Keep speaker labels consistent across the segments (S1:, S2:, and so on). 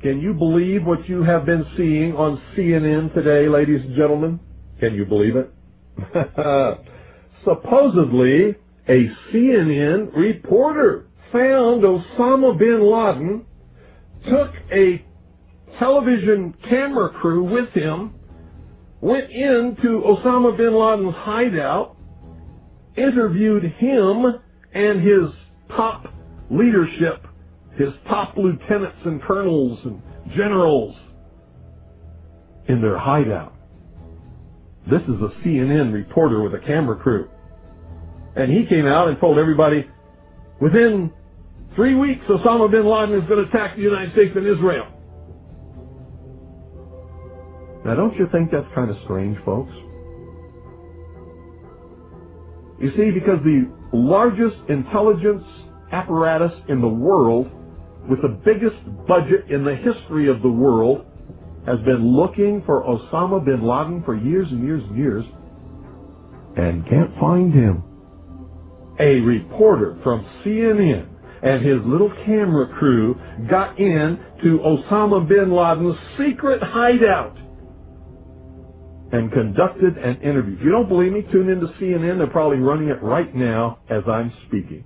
S1: Can you believe what you have been seeing on CNN today, ladies and gentlemen? Can you believe it? Supposedly, a CNN reporter found Osama bin Laden, took a television camera crew with him, went into Osama bin Laden's hideout, interviewed him and his top leadership, his top lieutenants and colonels and generals in their hideout. This is a CNN reporter with a camera crew. And he came out and told everybody, within 3 weeks, Osama bin Laden is going to attack the United States and Israel. Now, don't you think that's kind of strange, folks? You see, because the largest intelligence apparatus in the world, with the biggest budget in the history of the world, has been looking for Osama bin Laden for years and years and years, and can't find him. A reporter from CNN and his little camera crew got in to Osama bin Laden's secret hideout and conducted an interview. If you don't believe me, tune into CNN. They're probably running it right now as I'm speaking.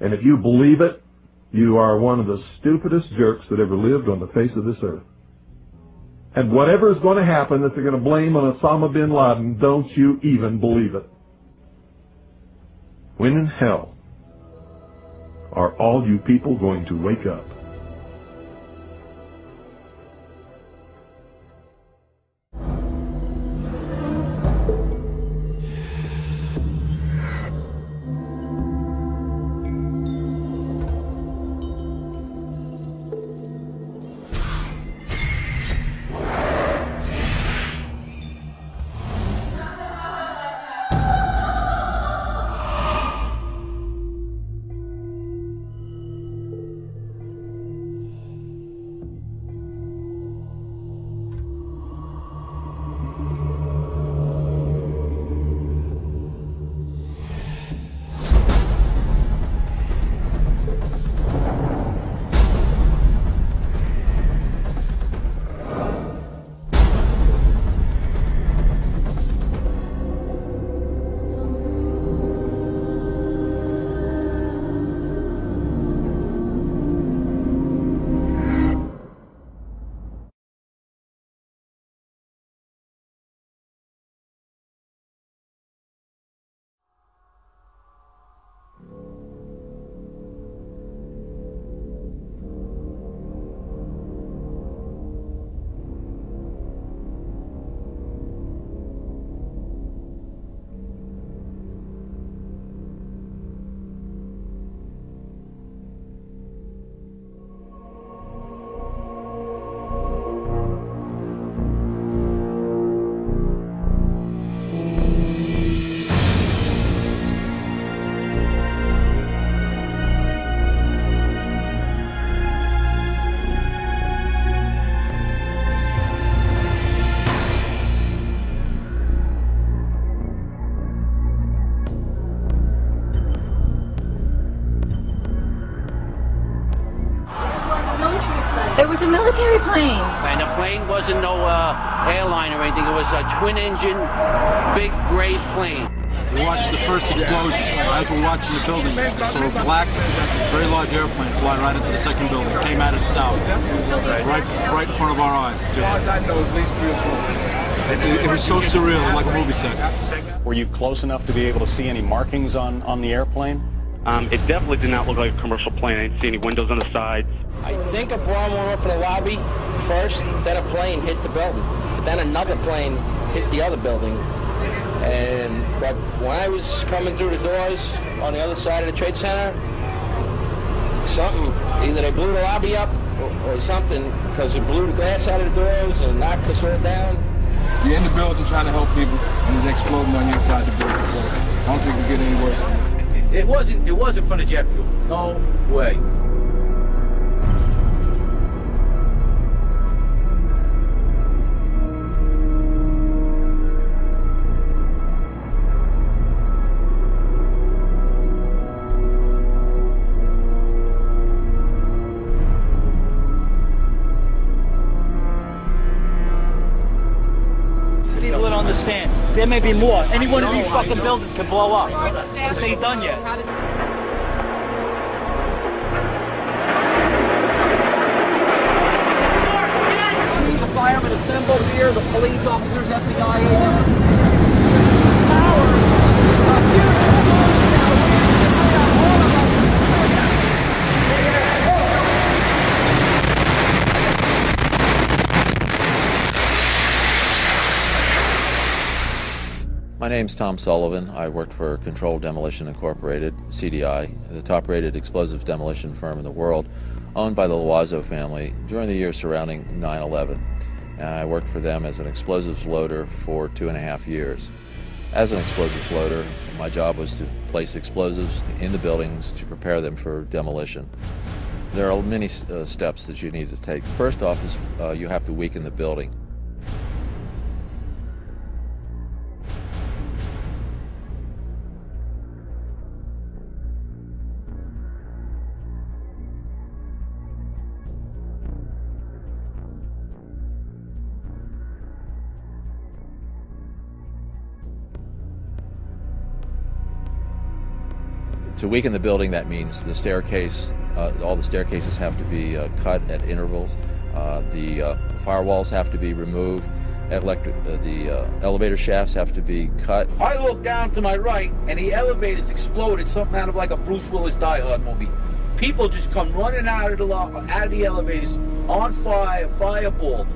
S1: And if you believe it, you are one of the stupidest jerks that ever lived on the face of this earth. And whatever is going to happen that they're going to blame on Osama bin Laden, don't you even believe it. When in hell are all you people going to wake up?
S2: It was a military plane.
S3: And the plane wasn't no airline or anything. It was a twin-engine, big gray plane.
S4: We watched the first explosion. As we're watching the buildings, we saw a black, very large airplane fly right into the second building. It came at it south, right in front of our eyes. It was so surreal, like a movie set.
S5: Were you close enough to be able to see any markings on the airplane?
S6: It definitely did not look like a commercial plane. I didn't see any windows on the sides.
S7: I think a bomb went off in the lobby first, then a plane hit the building. Then another plane hit the other building. But when I was coming through the doors on the other side of the Trade Center, something, either they blew the lobby up or something, because it blew the glass out of the doors and knocked us all down.
S8: You're in the building trying to help people, and it's exploding on your side of the building, so I don't think it'll get any worse than this.
S9: It wasn't from the jet fuel. No way.
S10: understand. There may be more. Any one of these fucking buildings can blow up. This ain't done yet. See the firemen assembled here, the police officers, FBI agents. Towers. A huge explosion now. We're on all of us.
S11: My name's Tom Sullivan. I worked for Controlled Demolition Incorporated, CDI, the top-rated explosives demolition firm in the world, owned by the Loiseau family during the years surrounding 9/11. I worked for them as an explosives loader for 2.5 years. As an explosives loader, my job was to place explosives in the buildings to prepare them for demolition. There are many steps that you need to take. First off is you have to weaken the building. To weaken the building, that means the staircase, all the staircases have to be cut at intervals. The firewalls have to be removed. The elevator shafts have to be cut.
S9: I look down to my right, and the elevators exploded, something out of like a Bruce Willis Die Hard movie. People just come running out of the elevators on fire, fireballed.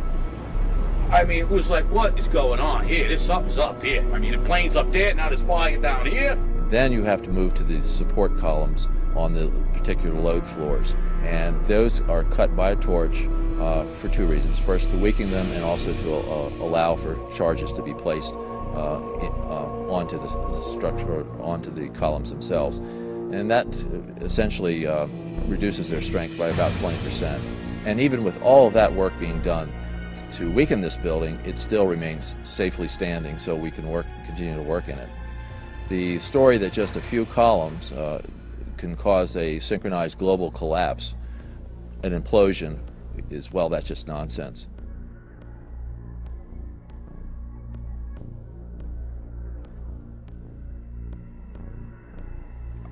S9: I mean, it was like, what is going on here? There's something's up here. I mean, the plane's up there, now there's fire down here.
S11: Then you have to move to the support columns on the particular load floors, and those are cut by a torch for two reasons. First, to weaken them, and also to allow for charges to be placed onto the structure, onto the columns themselves. And that essentially reduces their strength by about 20%. And even with all of that work being done to weaken this building, it still remains safely standing, so we can continue to work in it. The story that just a few columns can cause a synchronized global collapse, an implosion, is, well, that's just nonsense.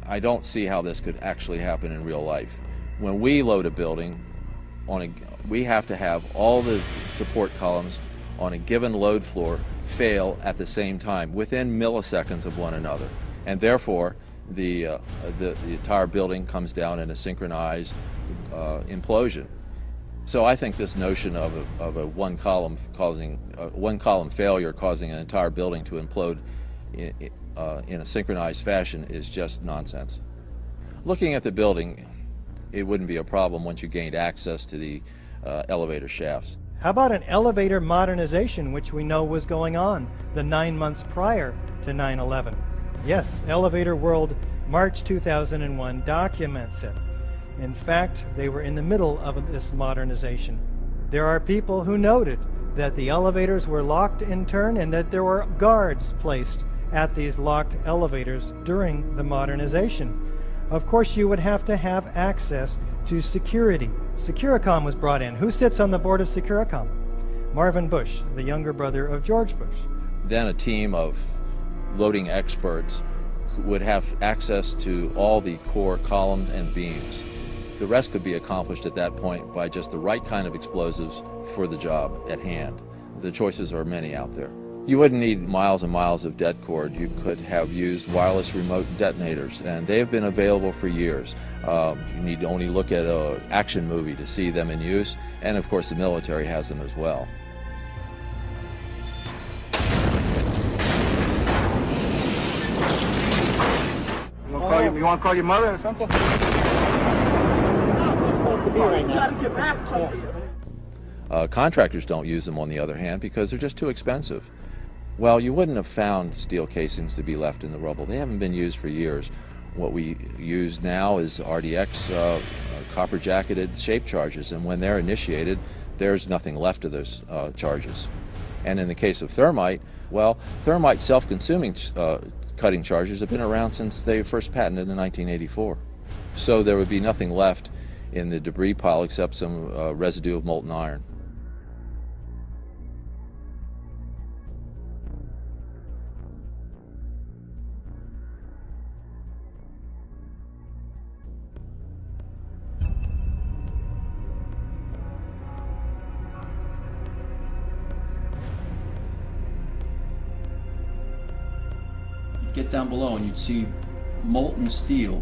S11: I don't see how this could actually happen in real life. When we load a building, we have to have all the support columns on a given load floor fail at the same time, within milliseconds of one another, and therefore the entire building comes down in a synchronized implosion. So I think this notion of a one column failure causing an entire building to implode in a synchronized fashion is just nonsense. Looking at the building, it wouldn't be a problem once you gained access to the elevator shafts.
S12: How about an elevator modernization, which we know was going on the 9 months prior to 9/11? Yes, Elevator World, March 2001 documents it. In fact, they were in the middle of this modernization. There are people who noted that the elevators were locked in turn and that there were guards placed at these locked elevators during the modernization. Of course, you would have to have access to security. Securicom was brought in. Who sits on the board of Securicom? Marvin Bush, the younger brother of George Bush.
S11: Then a team of loading experts would have access to all the core columns and beams. The rest could be accomplished at that point by just the right kind of explosives for the job at hand. The choices are many out there. You wouldn't need miles and miles of det cord. You could have used wireless remote detonators, and they have been available for years. You need to only look at an action movie to see them in use, and of course the military has them as well.
S13: You want to call your mother or something?
S11: Contractors don't use them, on the other hand, because they're just too expensive. Well, you wouldn't have found steel casings to be left in the rubble. They haven't been used for years. What we use now is RDX copper-jacketed shape charges, and when they're initiated, there's nothing left of those charges. And in the case of thermite, well, thermite self-consuming cutting charges have been around since they were first patented in 1984. So there would be nothing left in the debris pile except some residue of molten iron.
S14: get down below and you'd see molten steel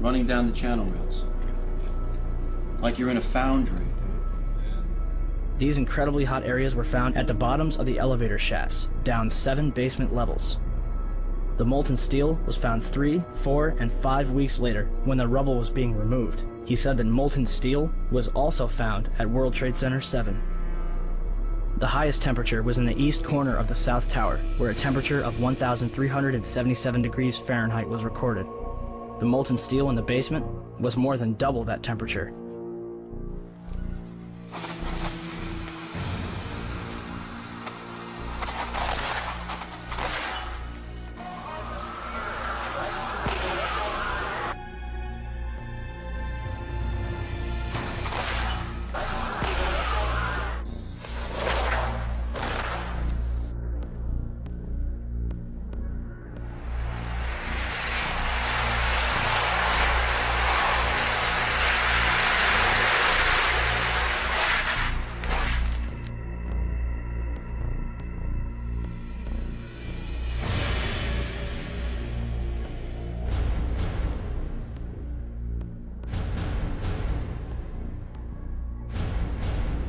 S14: running down the channel rails, like you're in a foundry.
S15: These incredibly hot areas were found at the bottoms of the elevator shafts, down 7 basement levels. The molten steel was found 3, 4, and 5 weeks later when the rubble was being removed. He said that molten steel was also found at World Trade Center 7. The highest temperature was in the east corner of the South Tower, where a temperature of 1,377 degrees Fahrenheit was recorded. The molten steel in the basement was more than double that temperature.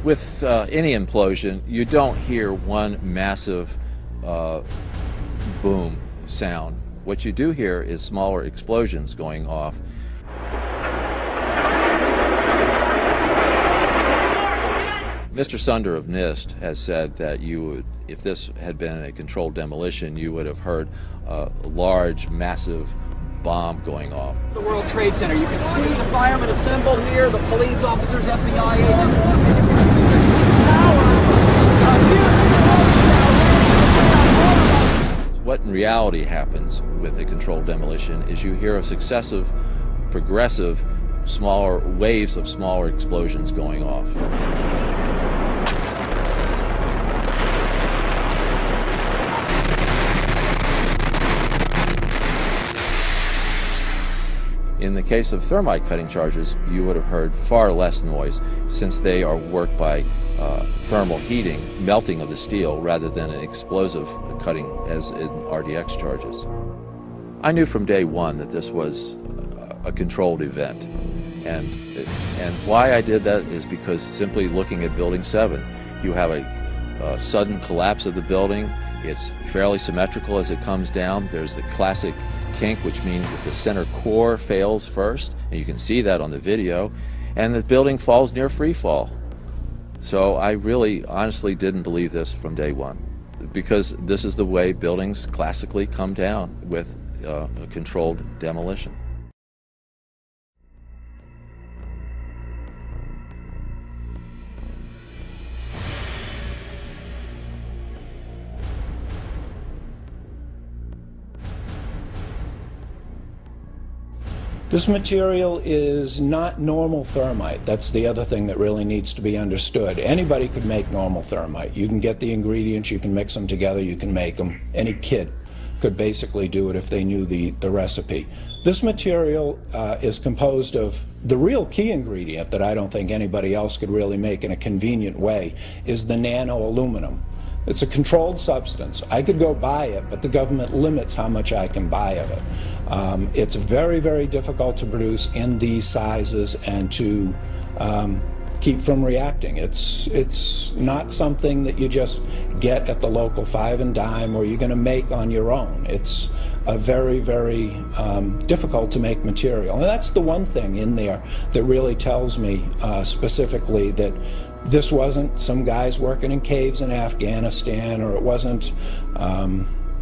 S11: With any implosion, you don't hear one massive boom sound. What you do hear is smaller explosions going off. Mr. Sunder of NIST has said that you would, if this had been a controlled demolition, you would have heard a large, massive bomb going off.
S10: The World Trade Center. You can see the firemen assembled here, the police officers, FBI agents. And you can see the two towers. A huge explosion now.
S11: What in reality happens with a controlled demolition is you hear a successive, progressive, smaller waves of smaller explosions going off. In the case of thermite cutting charges, you would have heard far less noise, since they are worked by thermal heating, melting of the steel, rather than an explosive cutting as in RDX charges. I knew from day one that this was a controlled event, and why I did that is because simply looking at Building 7, you have a sudden collapse of the building. It's fairly symmetrical as it comes down. There's the classic kink, which means that the center core fails first, and you can see that on the video, and the building falls near free fall. So I really honestly didn't believe this from day one, because this is the way buildings classically come down with a controlled demolition.
S16: This material is not normal thermite. That's the other thing that really needs to be understood. Anybody could make normal thermite. You can get the ingredients, you can mix them together, you can make them. Any kid could basically do it if they knew the recipe. This material is composed of, the real key ingredient that I don't think anybody else could really make in a convenient way is the nano-aluminum. It's a controlled substance. I could go buy it, but the government limits how much I can buy of it. It's very, very difficult to produce in these sizes and to keep from reacting. It's not something that you just get at the local 5 and dime or you're going to make on your own. It's a very, very difficult to make material. And that's the one thing in there that really tells me specifically that this wasn't some guys working in caves in Afghanistan, or it wasn't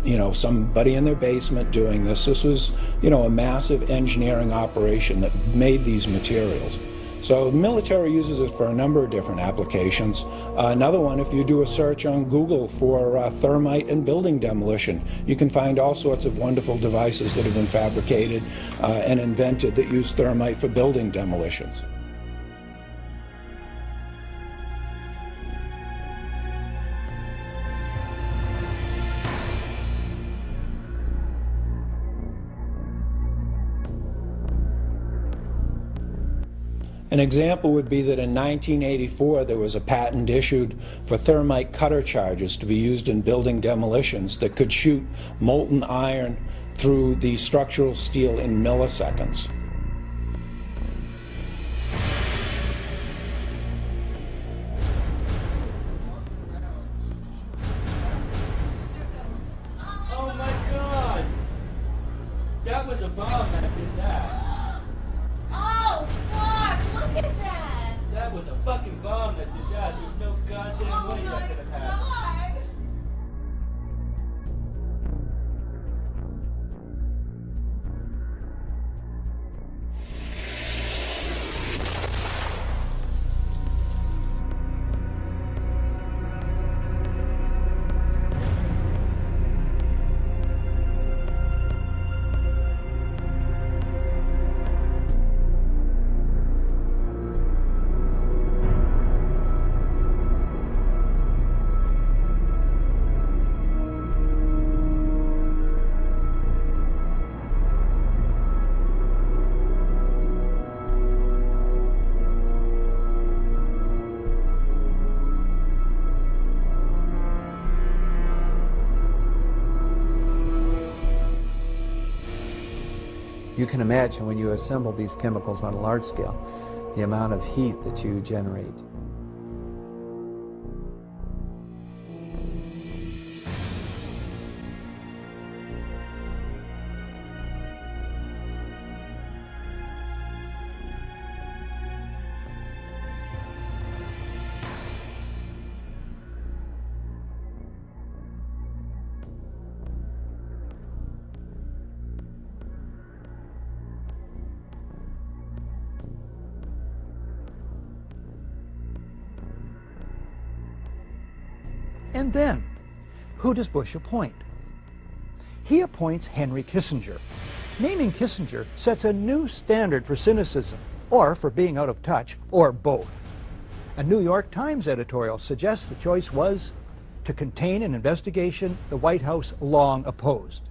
S16: you know, somebody in their basement doing this. This was, you know, a massive engineering operation that made these materials. So the military uses it for a number of different applications. Another one, if you do a search on Google for thermite and building demolition, you can find all sorts of wonderful devices that have been fabricated and invented that use thermite for building demolitions. An example would be that in 1984 there was a patent issued for thermite cutter charges to be used in building demolitions that could shoot molten iron through the structural steel in milliseconds.
S10: Oh my God! That was a bomb that did that.
S2: Oh, fuck! Look at that!
S10: That was a fucking bomb that did that. There's no goddamn way that could have happened.
S17: You can imagine when you assemble these chemicals on a large scale, the amount of heat that you generate.
S18: And then, who does Bush appoint? He appoints Henry Kissinger. Naming Kissinger sets a new standard for cynicism, or for being out of touch, or both. A New York Times editorial suggests the choice was to contain an investigation the White House long opposed.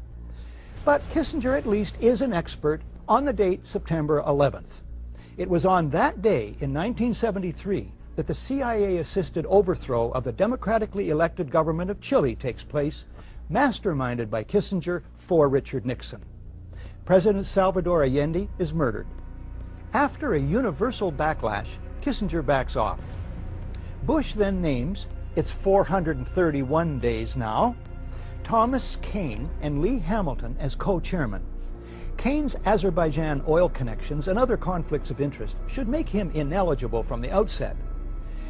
S18: But Kissinger at least is an expert on the date September 11th. It was on that day in 1973 that the CIA-assisted overthrow of the democratically elected government of Chile takes place, masterminded by Kissinger for Richard Nixon. President Salvador Allende is murdered. After a universal backlash, Kissinger backs off. Bush then names, it's 431 days now, Thomas Kane and Lee Hamilton as co-chairman. Kane's Azerbaijan oil connections and other conflicts of interest should make him ineligible from the outset.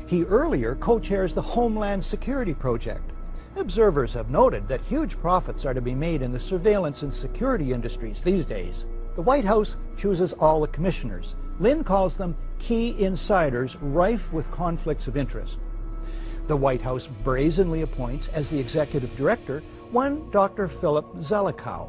S18: He earlier co-chairs the Homeland Security Project. Observers have noted that huge profits are to be made in the surveillance and security industries these days. The White House chooses all the commissioners. Lynn calls them key insiders rife with conflicts of interest. The White House brazenly appoints as the executive director one Dr. Philip Zelikow,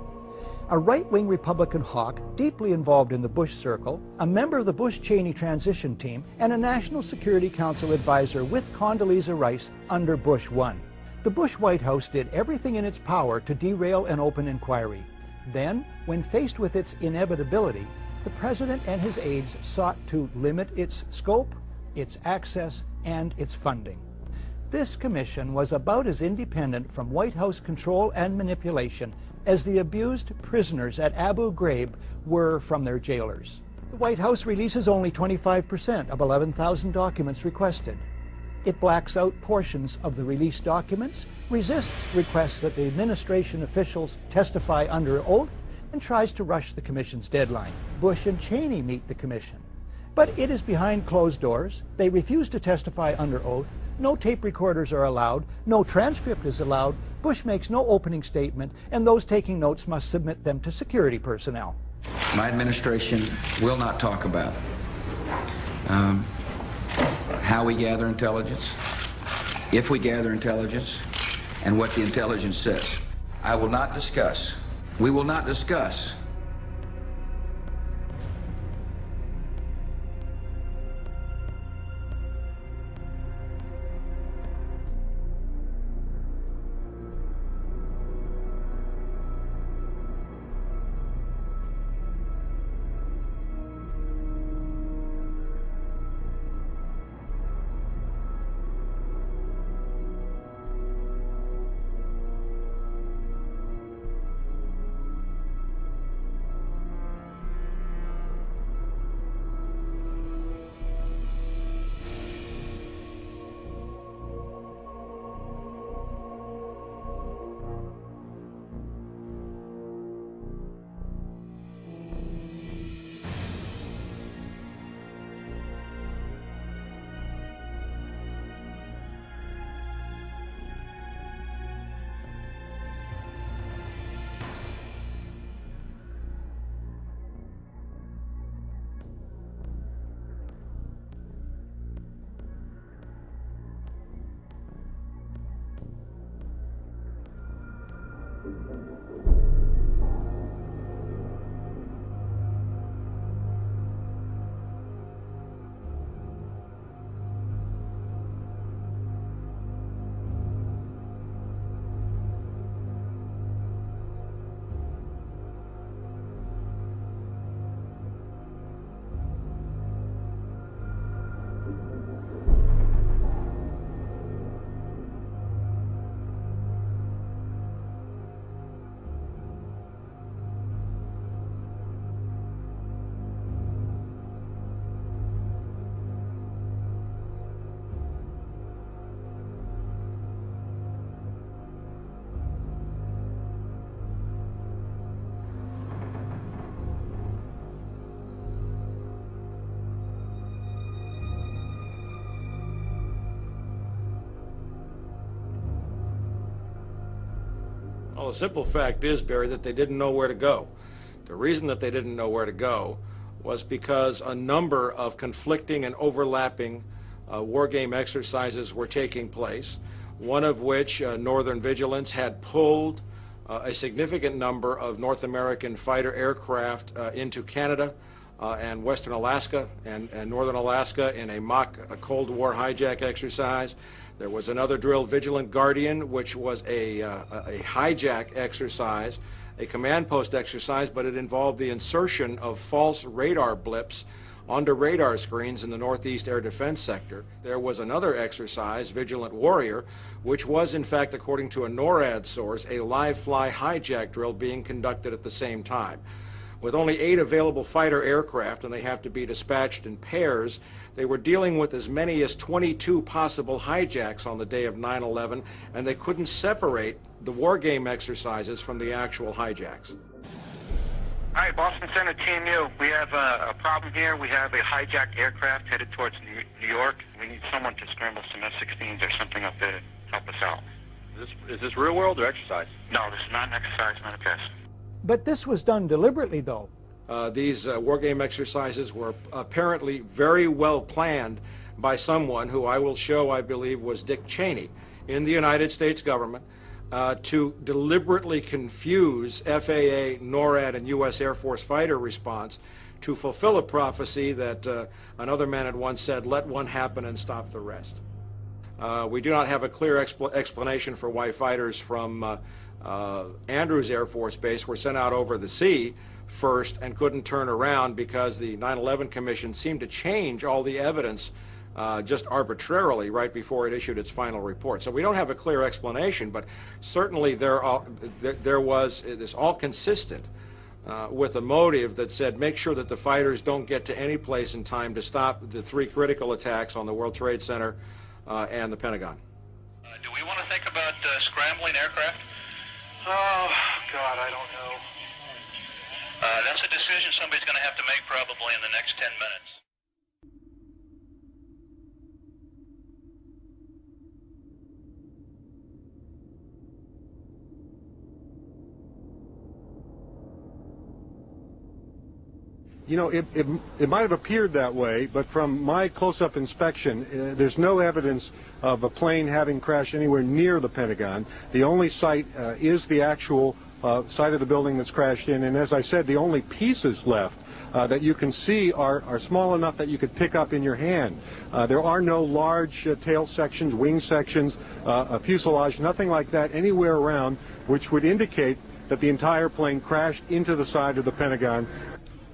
S18: a right-wing Republican hawk deeply involved in the Bush circle, a member of the Bush-Cheney transition team, and a National Security Council advisor with Condoleezza Rice under Bush 1. The Bush White House did everything in its power to derail an open inquiry. Then, when faced with its inevitability, the president and his aides sought to limit its scope, its access, and its funding. This commission was about as independent from White House control and manipulation as the abused prisoners at Abu Ghraib were from their jailers. The White House releases only 25% of 11,000 documents requested. It blacks out portions of the released documents, resists requests that the administration officials testify under oath, and tries to rush the commission's deadline. Bush and Cheney meet the commission, but it is behind closed doors. They refuse to testify under oath. No tape recorders are allowed. No transcript is allowed. Bush makes no opening statement, and those taking notes must submit them to security personnel.
S19: My administration will not talk about how we gather intelligence, if we gather intelligence, and what the intelligence says. I will not discuss. We will not discuss
S20: Well, the simple fact is, Barry, that they didn't know where to go. The reason that they didn't know where to go was because a number of conflicting and overlapping war game exercises were taking place, one of which, Northern Vigilance, had pulled a significant number of North American fighter aircraft into Canada and Western Alaska and Northern Alaska in a mock Cold War hijack exercise. There was another drill, Vigilant Guardian, which was a hijack exercise, a command post exercise, but it involved the insertion of false radar blips onto radar screens in the Northeast Air Defense Sector. There was another exercise, Vigilant Warrior, which was, in fact, according to a NORAD source, a live-fly hijack drill being conducted at the same time. With only 8 available fighter aircraft, and they have to be dispatched in pairs, they were dealing with as many as 22 possible hijacks on the day of 9/11, and they couldn't separate the war game exercises from the actual hijacks.
S21: Hi, Boston Center, Team U. We have a problem here. We have a hijacked aircraft headed towards New York. We need someone to scramble some F-16s or something up there to help us out.
S22: Is this real world or exercise?
S21: No, this is not an exercise, not a test.
S18: But this was done deliberately, though.
S20: These war game exercises were apparently very well planned by someone who I will show, I believe, was Dick Cheney in the United States government to deliberately confuse FAA, NORAD, and U.S. Air Force fighter response to fulfill a prophecy that another man had once said, let one happen and stop the rest. We do not have a clear explanation for why fighters from Andrews Air Force Base were sent out over the sea first and couldn't turn around because the 9/11 Commission seemed to change all the evidence just arbitrarily right before it issued its final report. So we don't have a clear explanation, but certainly there was, it is all consistent with a motive that said make sure that the fighters don't get to any place in time to stop the 3 critical attacks on the World Trade Center and the Pentagon.
S22: Do we want to think about scrambling aircraft?
S21: Oh, God, I don't know.
S22: That's a decision somebody's going to have to make probably in the next 10 minutes.
S23: You know, it might have appeared that way, but from my close-up inspection, there's no evidence of a plane having crashed anywhere near the Pentagon. The only site is the actual site of the building that's crashed in, and as I said, the only pieces left that you can see are small enough that you could pick up in your hand. There are no large tail sections, wing sections, a fuselage, nothing like that anywhere around, which would indicate that the entire plane crashed into the side of the Pentagon.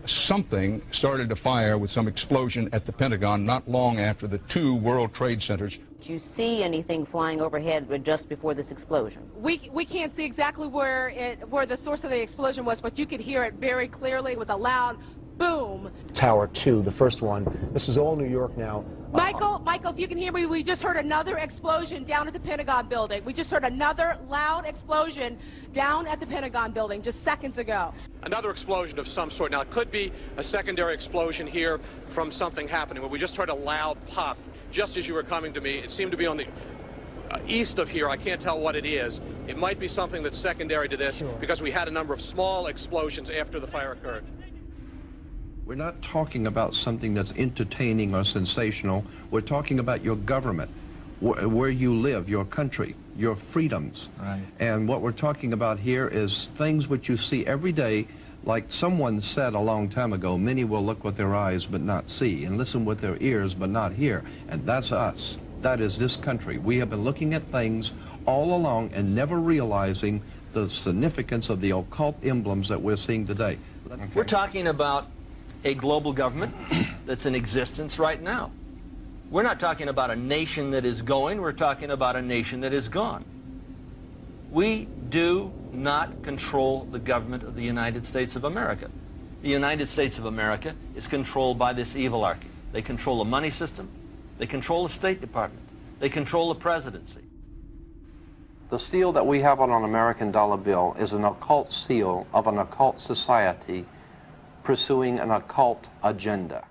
S24: Something started to fire with some explosion at the Pentagon not long after the 2 World Trade Centers.
S25: Did you see anything flying overhead just before this explosion?
S26: We can't see exactly where the source of the explosion was, but you could hear it very clearly with a loud boom.
S27: Tower 2, the first one. This is all New York now.
S26: Michael, if you can hear me, we just heard another explosion down at the Pentagon building. We just heard another loud explosion down at the Pentagon building just seconds ago.
S28: Another explosion of some sort. Now, it could be a secondary explosion here from something happening, but we just heard a loud pop just as you were coming to me. It seemed to be on the east of here. I can't tell what it is. It might be something that's secondary to this because we had a number of small explosions after the fire occurred.
S29: We're not talking about something that's entertaining or sensational. We're talking about your government, where you live, your country, your freedoms.
S27: Right.
S29: And what we're talking about here is things which you see every day. Like someone said a long time ago, many will look with their eyes but not see, and listen with their ears but not hear. And that's us. That is this country. We have been looking at things all along and never realizing the significance of the occult emblems that we're seeing today.
S10: Okay. We're talking about a global government that's in existence right now. We're not talking about a nation that is going, we're talking about a nation that is gone. We do not control the government of the United States of America. The United States of America is controlled by this evilarchy. They control the money system, they control the State Department, they control the presidency.
S30: The seal that we have on an American dollar bill is an occult seal of an occult society pursuing an occult agenda.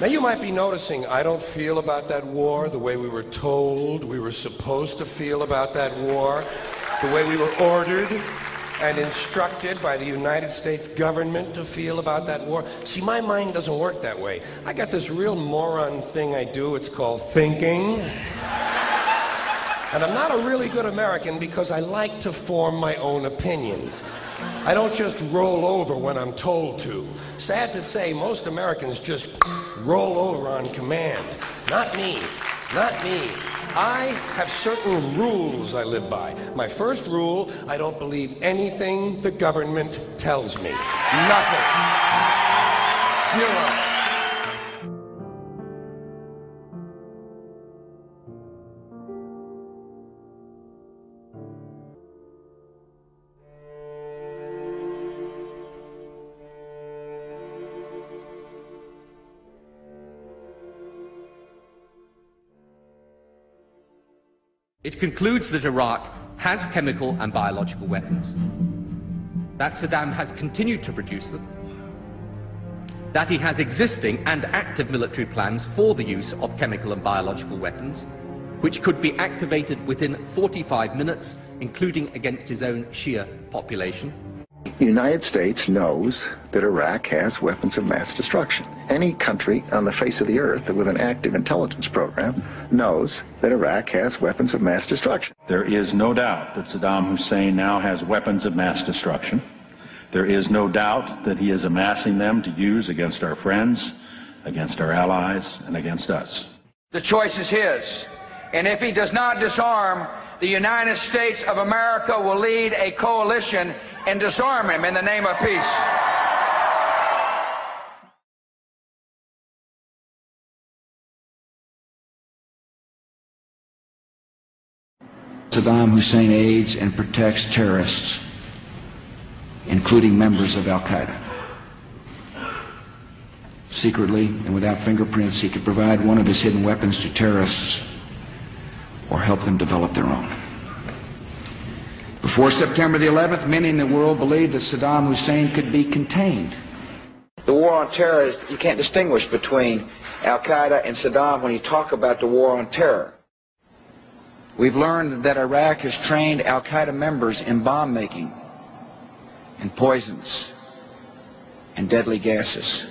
S1: Now you might be noticing I don't feel about that war the way we were told we were supposed to feel about that war, the way we were ordered and instructed by the United States government to feel about that war. See, my mind doesn't work that way. I got this real moron thing I do, it's called thinking. And I'm not a really good American because I like to form my own opinions. I don't just roll over when I'm told to. Sad to say, most Americans just roll over on command. Not me. Not me. I have certain rules I live by. My first rule, I don't believe anything the government tells me. Nothing. Zero.
S3: It concludes that Iraq has chemical and biological weapons, that Saddam has continued to produce them, that he has existing and active military plans for the use of chemical and biological weapons, which could be activated within 45 minutes, including against his own Shia population.
S4: The United States knows that Iraq has weapons of mass destruction. Any country on the face of the earth with an active intelligence program knows that Iraq has weapons of mass destruction.
S5: There is no doubt that Saddam Hussein now has weapons of mass destruction. There is no doubt that he is amassing them to use against our friends, against our allies, and against us.
S19: The choice is his. And if he does not disarm, the United States of America will lead a coalition and disarm him in the name of peace. Saddam Hussein aids and protects terrorists, including members of Al-Qaeda. Secretly and without fingerprints, he could provide one of his hidden weapons to terrorists or help them develop their own. Before September the 11th, many in the world believed that Saddam Hussein could be contained. The war on terror is, you can't distinguish between Al-Qaeda and Saddam when you talk about the war on terror. We've learned that Iraq has trained Al-Qaeda members in bomb making, and poisons, and deadly gases.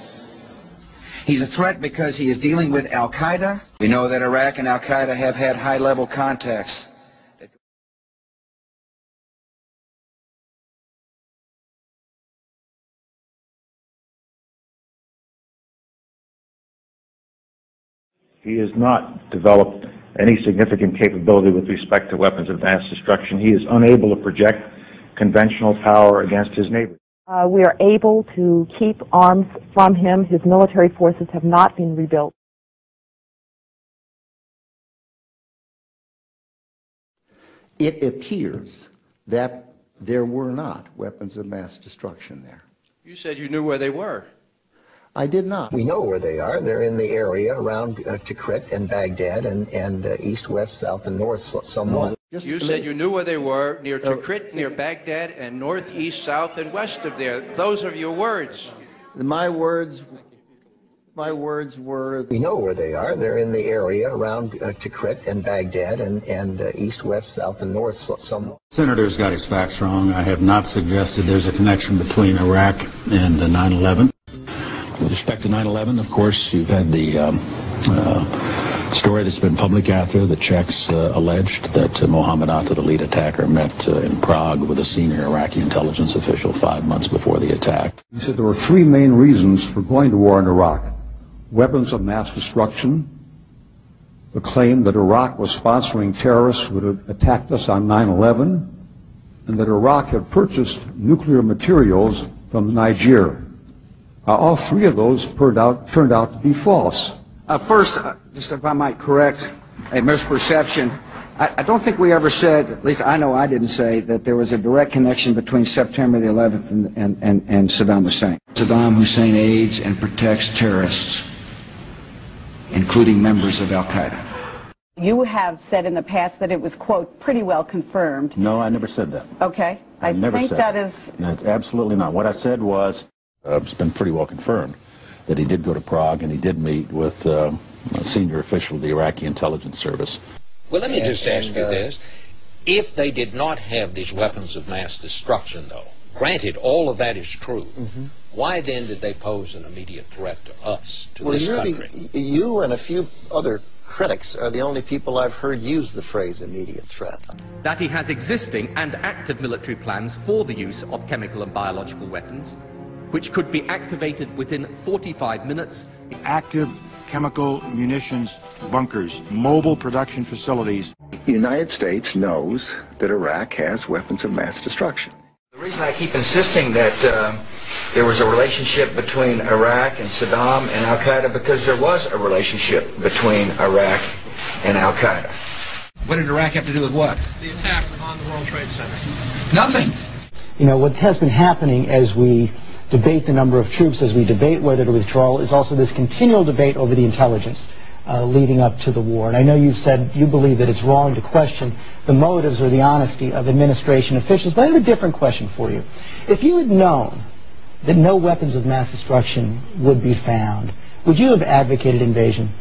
S19: He's a threat because he is dealing with Al-Qaeda. We know that Iraq and Al-Qaeda have had high-level contacts.
S5: He has not developed any significant capability with respect to weapons of mass destruction. He is unable to project conventional power against his neighbors.
S6: We are able to keep arms from him. His military forces have not been rebuilt.
S7: It appears that there were not weapons of mass destruction there.
S8: You said you knew where they were.
S7: I did not.
S4: We know where they are. They're in the area around Tikrit and Baghdad and east, west, south, and north somewhat.
S8: You said you knew where they were, near Tikrit, near Baghdad, and north, east, south, and west of there. Those are your words.
S7: My words were...
S4: We know where they are. They're in the area around Tikrit and Baghdad and east, west, south, and north somewhat.
S5: Senator's got his facts wrong. I have not suggested there's a connection between Iraq and 9/11. With respect to 9/11, of course, you've had the story that's been public after. The Czechs alleged that Mohammed Atta, the lead attacker, met in Prague with a senior Iraqi intelligence official 5 months before the attack. He said there were three main reasons for going to war in Iraq: weapons of mass destruction, the claim that Iraq was sponsoring terrorists who had attacked us on 9/11, and that Iraq had purchased nuclear materials from Niger. All three of those turned out to be false.
S19: First, just if I might correct a misperception, I don't think we ever said, at least I know I didn't say, that there was a direct connection between September the 11th and Saddam Hussein. Saddam Hussein aids and protects terrorists, including members of Al-Qaeda.
S6: You have said in the past that it was, quote, pretty well confirmed.
S5: No, I never said that.
S6: Okay. I
S5: never
S6: think
S5: said
S6: that is...
S5: No, it's absolutely not. What I said was, it's been pretty well confirmed. that he did go to Prague and he did meet with a senior official of the Iraqi intelligence service.
S2: Well, let me just ask you this. If they did not have these weapons of mass destruction, though, granted all of that is true, why then did they pose an immediate threat to us, to this country?
S9: You and a few other critics are the only people I've heard use the phrase immediate threat.
S3: That he has existing and active military plans for the use of chemical and biological weapons, which could be activated within 45 minutes.
S11: Active chemical munitions bunkers, mobile production facilities.
S4: The United States knows that Iraq has weapons of mass destruction.
S19: The reason I keep insisting that there was a relationship between Iraq and Saddam and Al-Qaeda, because there was a relationship between Iraq and Al-Qaeda.
S12: What did Iraq have to do with what?
S28: The attack on the World Trade Center.
S12: Nothing.
S27: You know, what has been happening as we debate the number of troops, as we debate whether to withdraw, is also this continual debate over the intelligence leading up to the war. And I know you've said you believe that it's wrong to question the motives or the honesty of administration officials, but I have a different question for you. If you had known that no weapons of mass destruction would be found, would you have advocated invasion?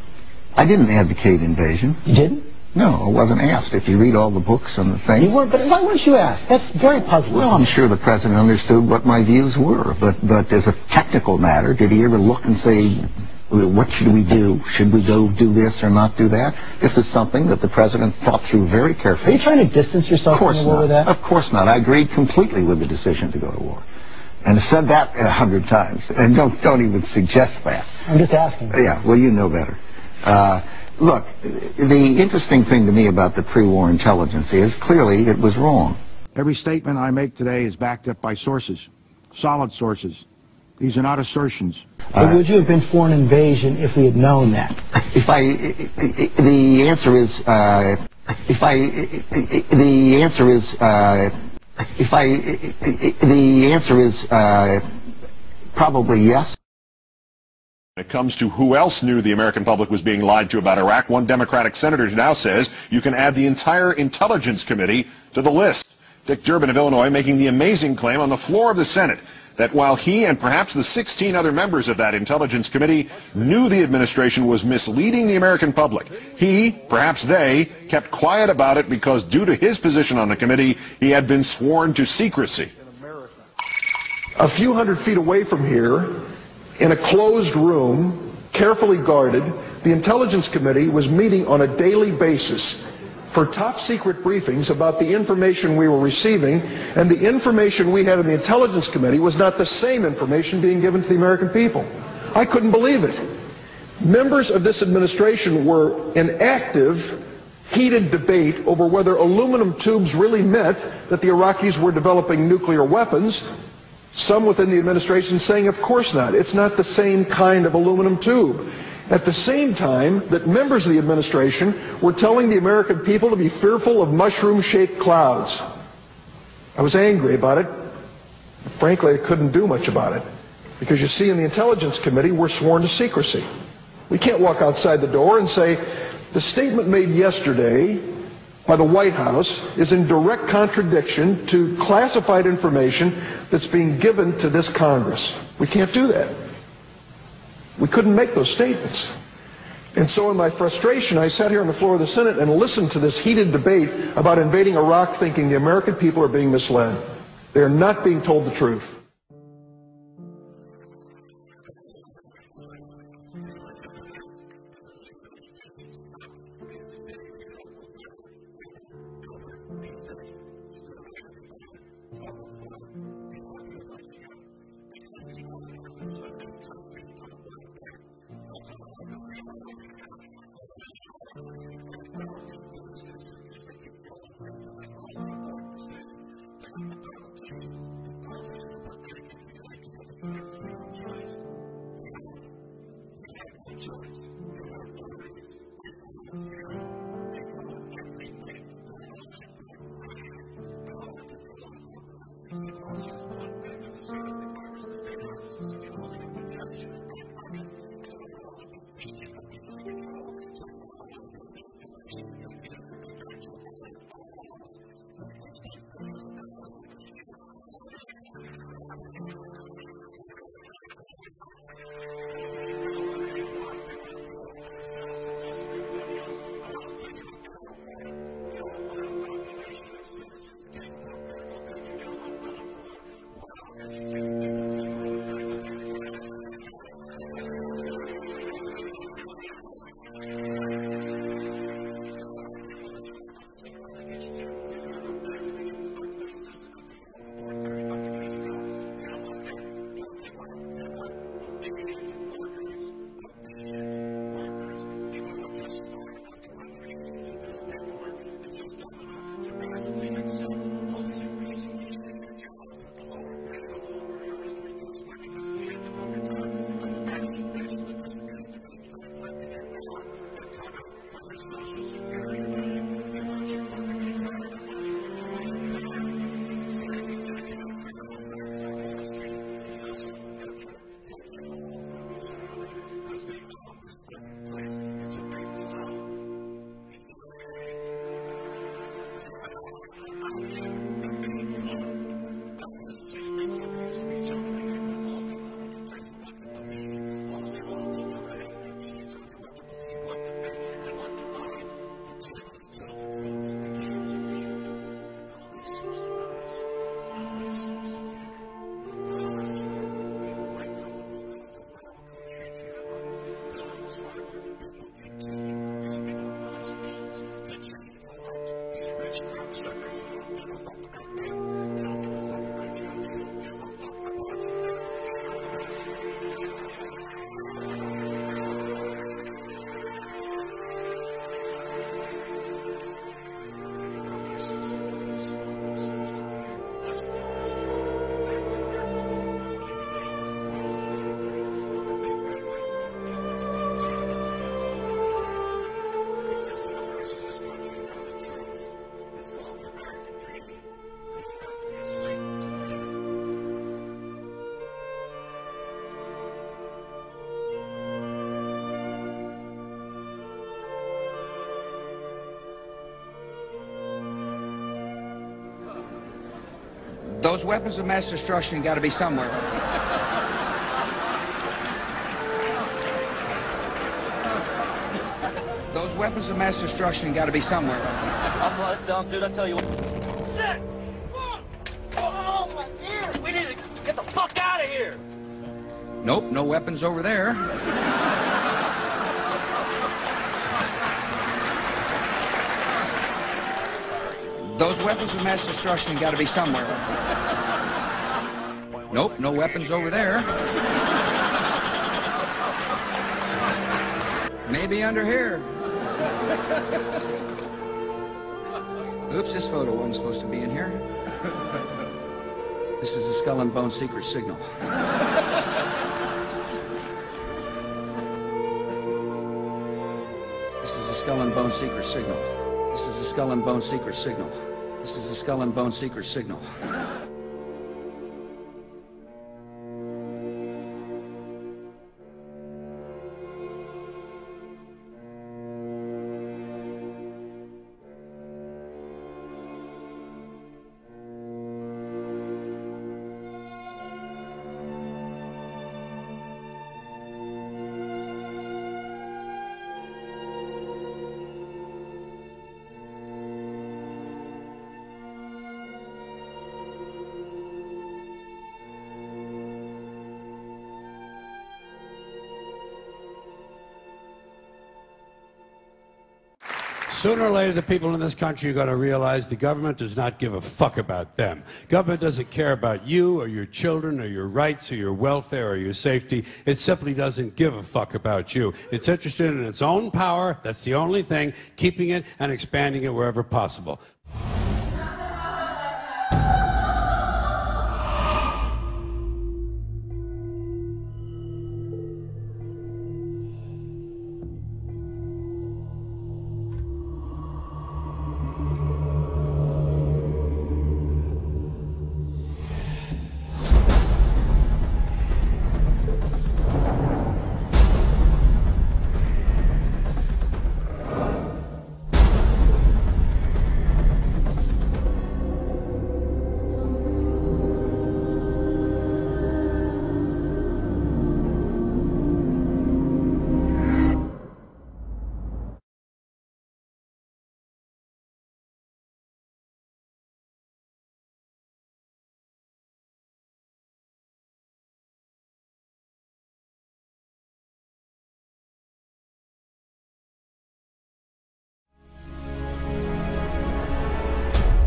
S4: I didn't advocate invasion.
S27: You didn't?
S4: No, I wasn't asked. If you read all the books and the things...
S27: You weren't, but why weren't you asked? That's very puzzling.
S4: Well, I'm sure the president understood what my views were, but as a technical matter, did he ever look and say, what should we do? Should we go do this or not do that? This is something that the president thought through very carefully.
S27: Are you trying to distance yourself from the war with that?
S4: Of course not. I agreed completely with the decision to go to war. And I've said that 100 times. And don't even suggest that.
S27: I'm just asking.
S4: Yeah, well, you know better. Look, the interesting thing to me about the pre-war intelligence is clearly it was wrong.
S11: Every statement I make today is backed up by sources, solid sources. These are not assertions.
S27: But would you have been for an invasion if we had known that?
S4: The answer is probably yes.
S13: When it comes to who else knew the American public was being lied to about Iraq, one Democratic senator now says you can add the entire Intelligence Committee to the list. Dick Durbin of Illinois making the amazing claim on the floor of the Senate that while he and perhaps the 16 other members of that Intelligence Committee knew the administration was misleading the American public, he, perhaps they, kept quiet about it because due to his position on the committee, he had been sworn to secrecy.
S1: A few hundred feet away from here, in a closed room, carefully guarded, the Intelligence Committee was meeting on a daily basis for top-secret briefings about the information we were receiving, and the information we had in the Intelligence Committee was not the same information being given to the American people. I couldn't believe it. Members of this administration were in active, heated debate over whether aluminum tubes really meant that the Iraqis were developing nuclear weapons. Some within the administration saying, of course not. It's not the same kind of aluminum tube. At the same time that members of the administration were telling the American people to be fearful of mushroom-shaped clouds. I was angry about it. Frankly, I couldn't do much about it. Because you see, in the Intelligence Committee, we're sworn to secrecy. We can't walk outside the door and say, the statement made yesterday by the White House is in direct contradiction to classified information that's being given to this Congress. We can't do that. We couldn't make those statements. And so in my frustration, I sat here on the floor of the Senate and listened to this heated debate about invading Iraq, thinking the American people are being misled. They are not being told the truth.
S12: Those weapons of mass destruction got to be somewhere. Those weapons of mass destruction got to be somewhere.
S10: I'm right down, dude. I tell you what. Shit! Oh, my ear! We need to get the fuck out of here!
S12: Nope, no weapons over there. Those weapons of mass destruction got to be somewhere. Nope, no weapons over there. Maybe under here. Oops, this photo wasn't supposed to be in here. This is a Skull and Bone secret signal. This is a Skull and Bone secret signal. This is a Skull and Bone secret signal. This is a Skull and Bone secret signal.
S14: Sooner or later, the people in this country are going to realize the government does not give a fuck about them. Government doesn't care about you or your children or your rights or your welfare or your safety. It simply doesn't give a fuck about you. It's interested in its own power. That's the only thing, keeping it and expanding it wherever possible.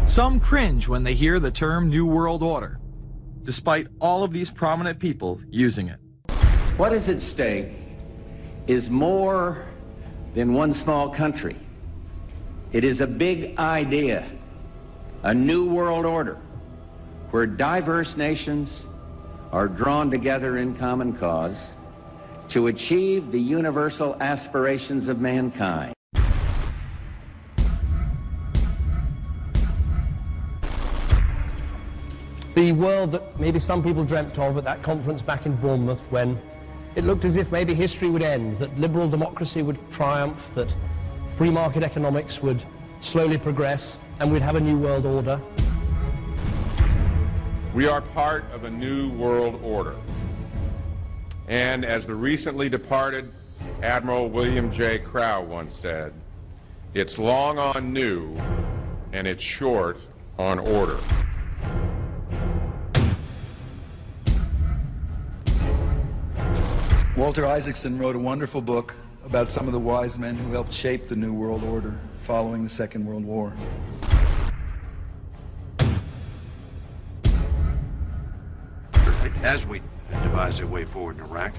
S15: Some cringe when they hear the term New World Order, despite all of these prominent people using it.
S16: What is at stake is more than one small country. It is a big idea, a new world order, where diverse nations are drawn together in common cause to achieve the universal aspirations of mankind.
S17: The world that maybe some people dreamt of at that conference back in Bournemouth, when it looked as if maybe history would end, that liberal democracy would triumph, that free market economics would slowly progress, and we'd have a new world order.
S18: We are part of a new world order. And as the recently departed Admiral William J. Crowe once said, it's long on new and it's short on order.
S20: Walter Isaacson wrote a wonderful book about some of the wise men who helped shape the New World Order following the Second World War.
S21: As we devise a way forward in Iraq,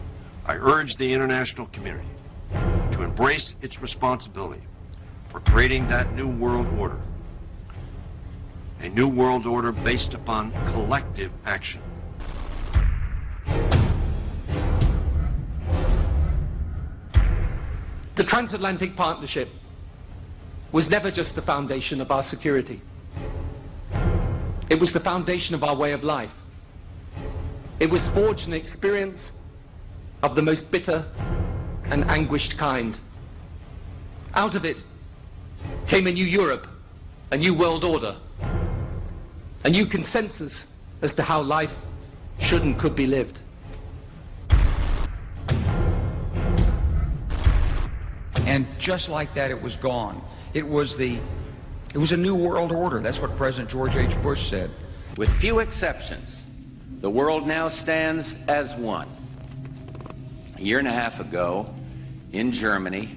S21: I urge the international community to embrace its responsibility for creating that new world order. A new world order based upon collective action.
S3: The transatlantic partnership was never just the foundation of our security. It was the foundation of our way of life. It was forged an experience of the most bitter and anguished kind. Out of it came a new Europe, a new world order, a new consensus as to how life should and could be lived.
S12: And just like that, it was gone. It was a new world order. That's what President George H. Bush said.
S16: With few exceptions, the world now stands as one. A year and a half ago, in Germany,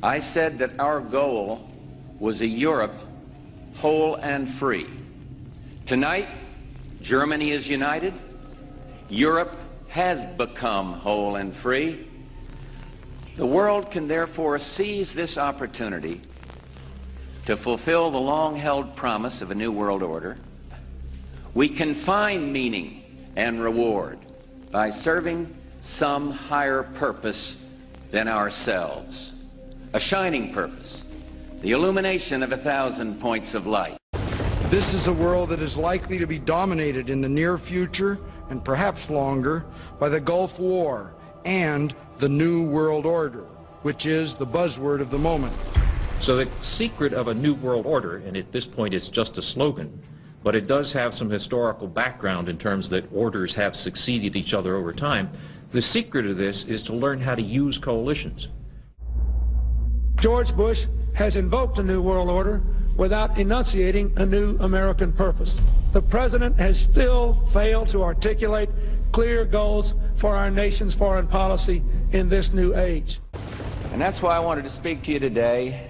S16: I said that our goal was a Europe whole and free. Tonight, Germany is united. Europe has become whole and free. The world can therefore seize this opportunity to fulfill the long-held promise of a new world order. We can find meaning and reward by serving some higher purpose than ourselves. A shining purpose, the illumination of 1,000 points of light.
S11: This is a world that is likely to be dominated in the near future, and perhaps longer, by the Gulf War and the New World Order, which is the buzzword of the moment.
S22: So the secret of a New World Order, and at this point it's just a slogan, but it does have some historical background in terms that orders have succeeded each other over time. The secret of this is to learn how to use coalitions.
S23: George Bush has invoked a New World Order without enunciating a new American purpose. The President has still failed to articulate clear goals for our nation's foreign policy in this new age.
S16: And that's why I wanted to speak to you today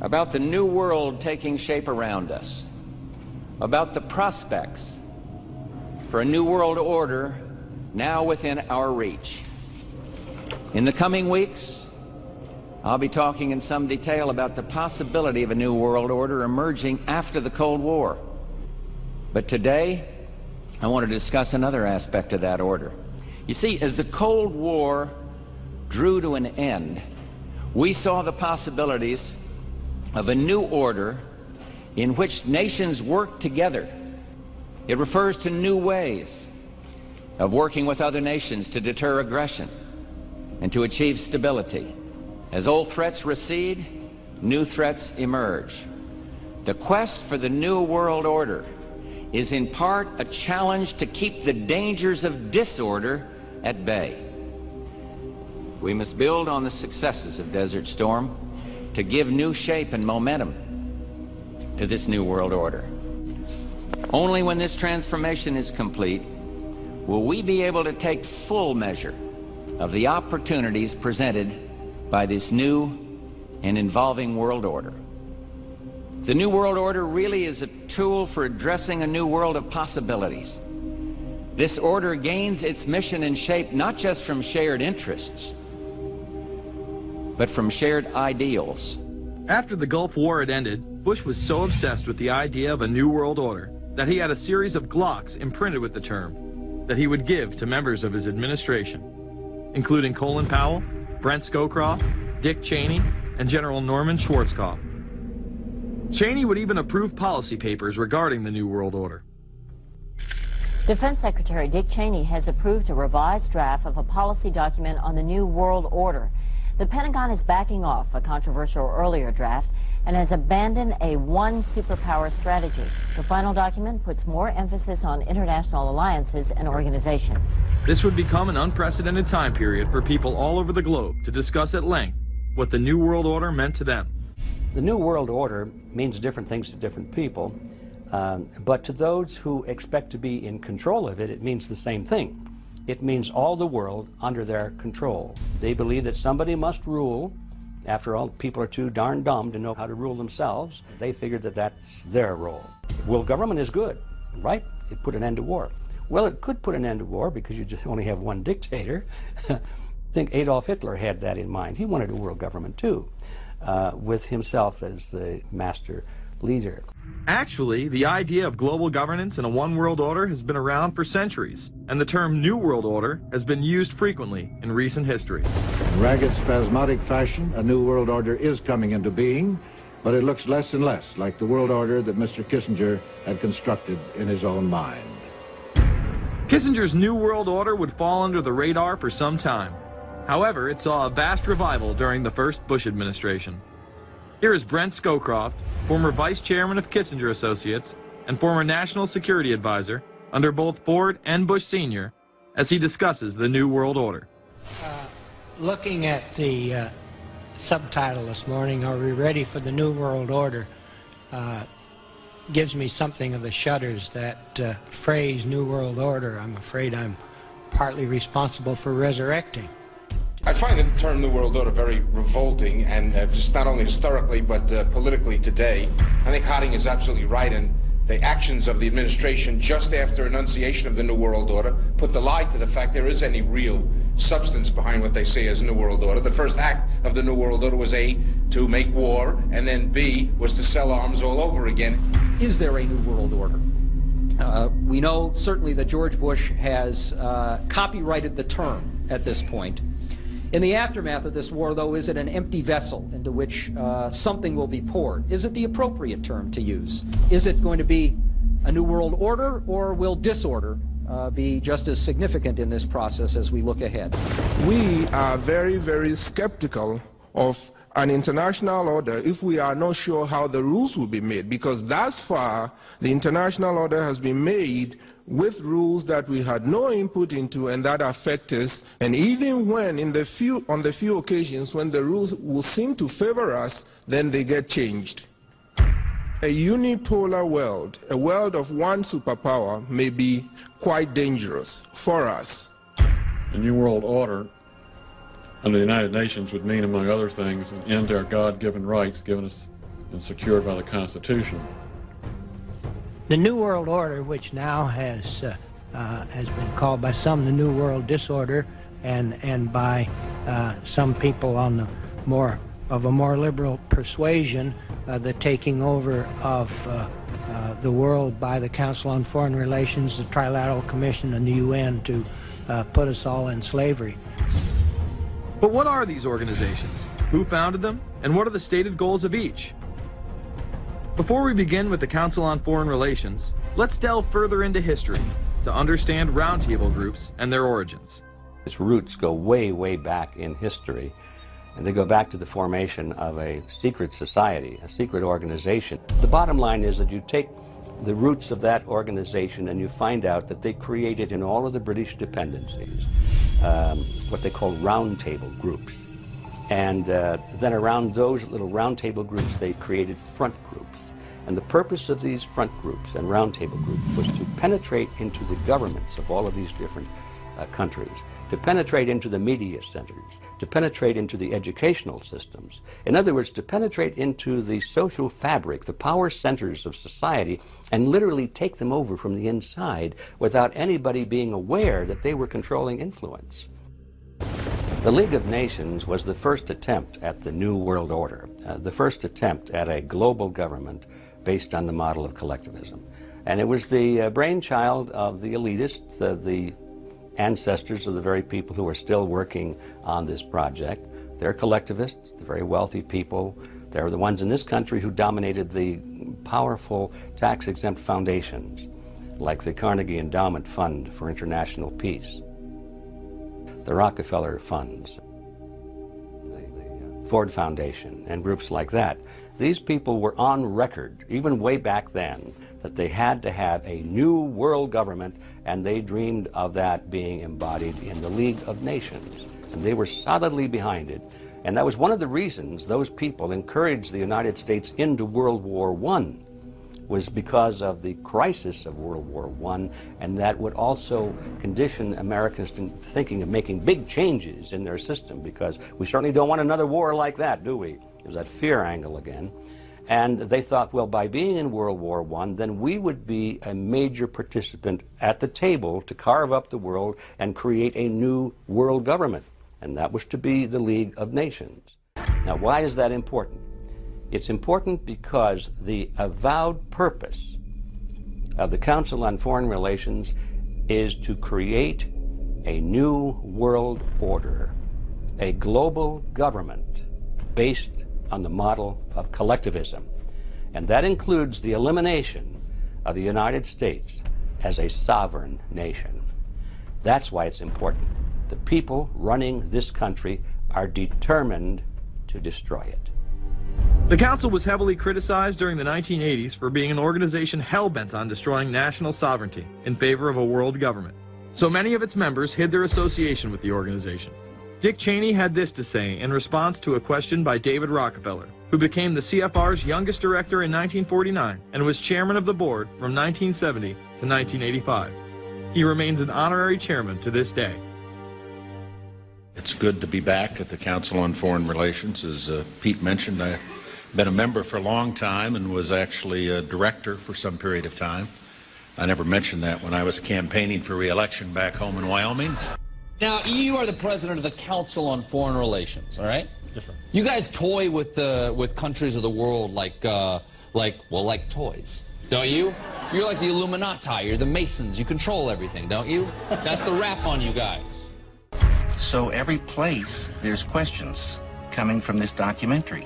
S16: about the new world taking shape around us, about the prospects for a new world order now within our reach. In the coming weeks, I'll be talking in some detail about the possibility of a new world order emerging after the Cold War. But today, I want to discuss another aspect of that order. You see, as the Cold War drew to an end, we saw the possibilities of a new order in which nations work together. It refers to new ways of working with other nations to deter aggression and to achieve stability. As old threats recede, new threats emerge. The quest for the new world order is in part a challenge to keep the dangers of disorder at bay. We must build on the successes of Desert Storm to give new shape and momentum to this new world order. Only when this transformation is complete will we be able to take full measure of the opportunities presented by this new and evolving world order. The New World Order really is a tool for addressing a new world of possibilities. This order gains its mission and shape not just from shared interests, but from shared ideals.
S15: After the Gulf War had ended, Bush was so obsessed with the idea of a new world order that he had a series of Glocks imprinted with the term that he would give to members of his administration, including Colin Powell, Brent Scowcroft, Dick Cheney, and General Norman Schwarzkopf. Cheney would even approve policy papers regarding the New World Order.
S24: Defense Secretary Dick Cheney has approved a revised draft of a policy document on the New World Order The Pentagon is backing off a controversial earlier draft and has abandoned a one superpower strategy. The final document puts more emphasis on international alliances and organizations.
S15: This would become an unprecedented time period for people all over the globe to discuss at length what the New World Order meant to them.
S2: The New World Order means different things to different people, but to those who expect to be in control of it, it means the same thing. It means all the world under their control. They believe that somebody must rule. After all, people are too darn dumb to know how to rule themselves. They figured that that's their role. World government is good, right? It put an end to war. Well, it could put an end to war because you just only have one dictator. I think Adolf Hitler had that in mind. He wanted a world government too, with himself as the master leader.
S15: Actually, the idea of global governance and a one world order has been around for centuries, and the term New World Order has been used frequently in recent history.
S5: In ragged, spasmodic fashion, a new world order is coming into being, but it looks less and less like the world order that Mr. Kissinger had constructed in his own mind.
S15: Kissinger's New World Order would fall under the radar for some time. However, it saw a vast revival during the first Bush administration. Here is Brent Scowcroft, former vice chairman of Kissinger Associates and former national security advisor under both Ford and Bush Sr., as he discusses the New World Order.
S6: Looking at the subtitle this morning, Are We Ready for the New World Order? Gives me something of the shudders. That phrase, New World Order, I'm afraid I'm partly responsible for resurrecting.
S7: I find the term New World Order very revolting, and just not only historically but politically today. I think Harding is absolutely right, and the actions of the administration just after enunciation of the New World Order put the lie to the fact there is any real substance behind what they say as New World Order. The first act of the New World Order was A, to make war, and then B, was to sell arms all over again.
S8: Is there a New World Order? We know certainly that George Bush has copyrighted the term at this point. In the aftermath of this war, though, is it an empty vessel into which something will be poured? Is it the appropriate term to use? Is it going to be a New World Order, or will disorder be just as significant in this process as we look ahead?
S9: We are very, very skeptical of an international order if we are not sure how the rules will be made, because thus far the international order has been made with rules that we had no input into and that affect us, and even when on the few occasions when the rules will seem to favor us, then they get changed. A unipolar world, a world of one superpower, may be quite dangerous for us.
S25: The New World Order under the United Nations would mean, among other things, an end to our God-given rights given us and secured by the Constitution.
S6: The New World Order, which now has been called by some the New World Disorder, and by some people on the more liberal persuasion, the taking over of the world by the Council on Foreign Relations, the Trilateral Commission, and the UN to put us all in slavery.
S15: But what are these organizations? Who founded them? And what are the stated goals of each? Before we begin with the Council on Foreign Relations, let's delve further into history to understand roundtable groups and their origins.
S2: Its roots go way, way back in history, and they go back to the formation of a secret society, a secret organization. The bottom line is that you take the roots of that organization and you find out that they created in all of the British dependencies what they call roundtable groups. And then around those little roundtable groups, they created front groups. And the purpose of these front groups and roundtable groups was to penetrate into the governments of all of these different countries, to penetrate into the media centers, to penetrate into the educational systems. In other words, to penetrate into the social fabric, the power centers of society, and literally take them over from the inside without anybody being aware that they were controlling influence. The League of Nations was the first attempt at the New World Order, the first attempt at a global government based on the model of collectivism. And it was the brainchild of the elitists, the ancestors of the very people who are still working on this project. They're collectivists, the very wealthy people. They're the ones in this country who dominated the powerful tax-exempt foundations, like the Carnegie Endowment Fund for International Peace, the Rockefeller funds, Ford Foundation and groups like that. These people were on record, even way back then, that they had to have a new world government, and they dreamed of that being embodied in the League of Nations. And they were solidly behind it. And that was one of the reasons those people encouraged the United States into World War I, was because of the crisis of World War I, and that would also condition Americans to thinking of making big changes in their system, because we certainly don't want another war like that, do we? There's that fear angle again. And they thought, well, by being in World War I, then we would be a major participant at the table to carve up the world and create a new world government. And that was to be the League of Nations. Now, why is that important? It's important because the avowed purpose of the Council on Foreign Relations is to create a new world order, a global government based on the model of collectivism. And that includes the elimination of the United States as a sovereign nation. That's why it's important. The people running this country are determined to destroy it.
S15: The Council was heavily criticized during the 1980s for being an organization hell-bent on destroying national sovereignty in favor of a world government. So many of its members hid their association with the organization. Dick Cheney had this to say in response to a question by David Rockefeller, who became the CFR's youngest director in 1949 and was chairman of the board from 1970 to 1985. He remains an honorary chairman to this day.
S1: It's good to be back at the Council on Foreign Relations. As Pete mentioned, I've been a member for a long time and was actually a director for some period of time. I never mentioned that when I was campaigning for re-election back home in Wyoming.
S4: Now, you are the president of the Council on Foreign Relations, all right?
S1: Yes, sir.
S4: You guys toy with countries of the world like toys, don't you? You're like the Illuminati, you're the Masons, you control everything, don't you? That's the rap on you guys.
S10: So every place there's questions coming from this documentary.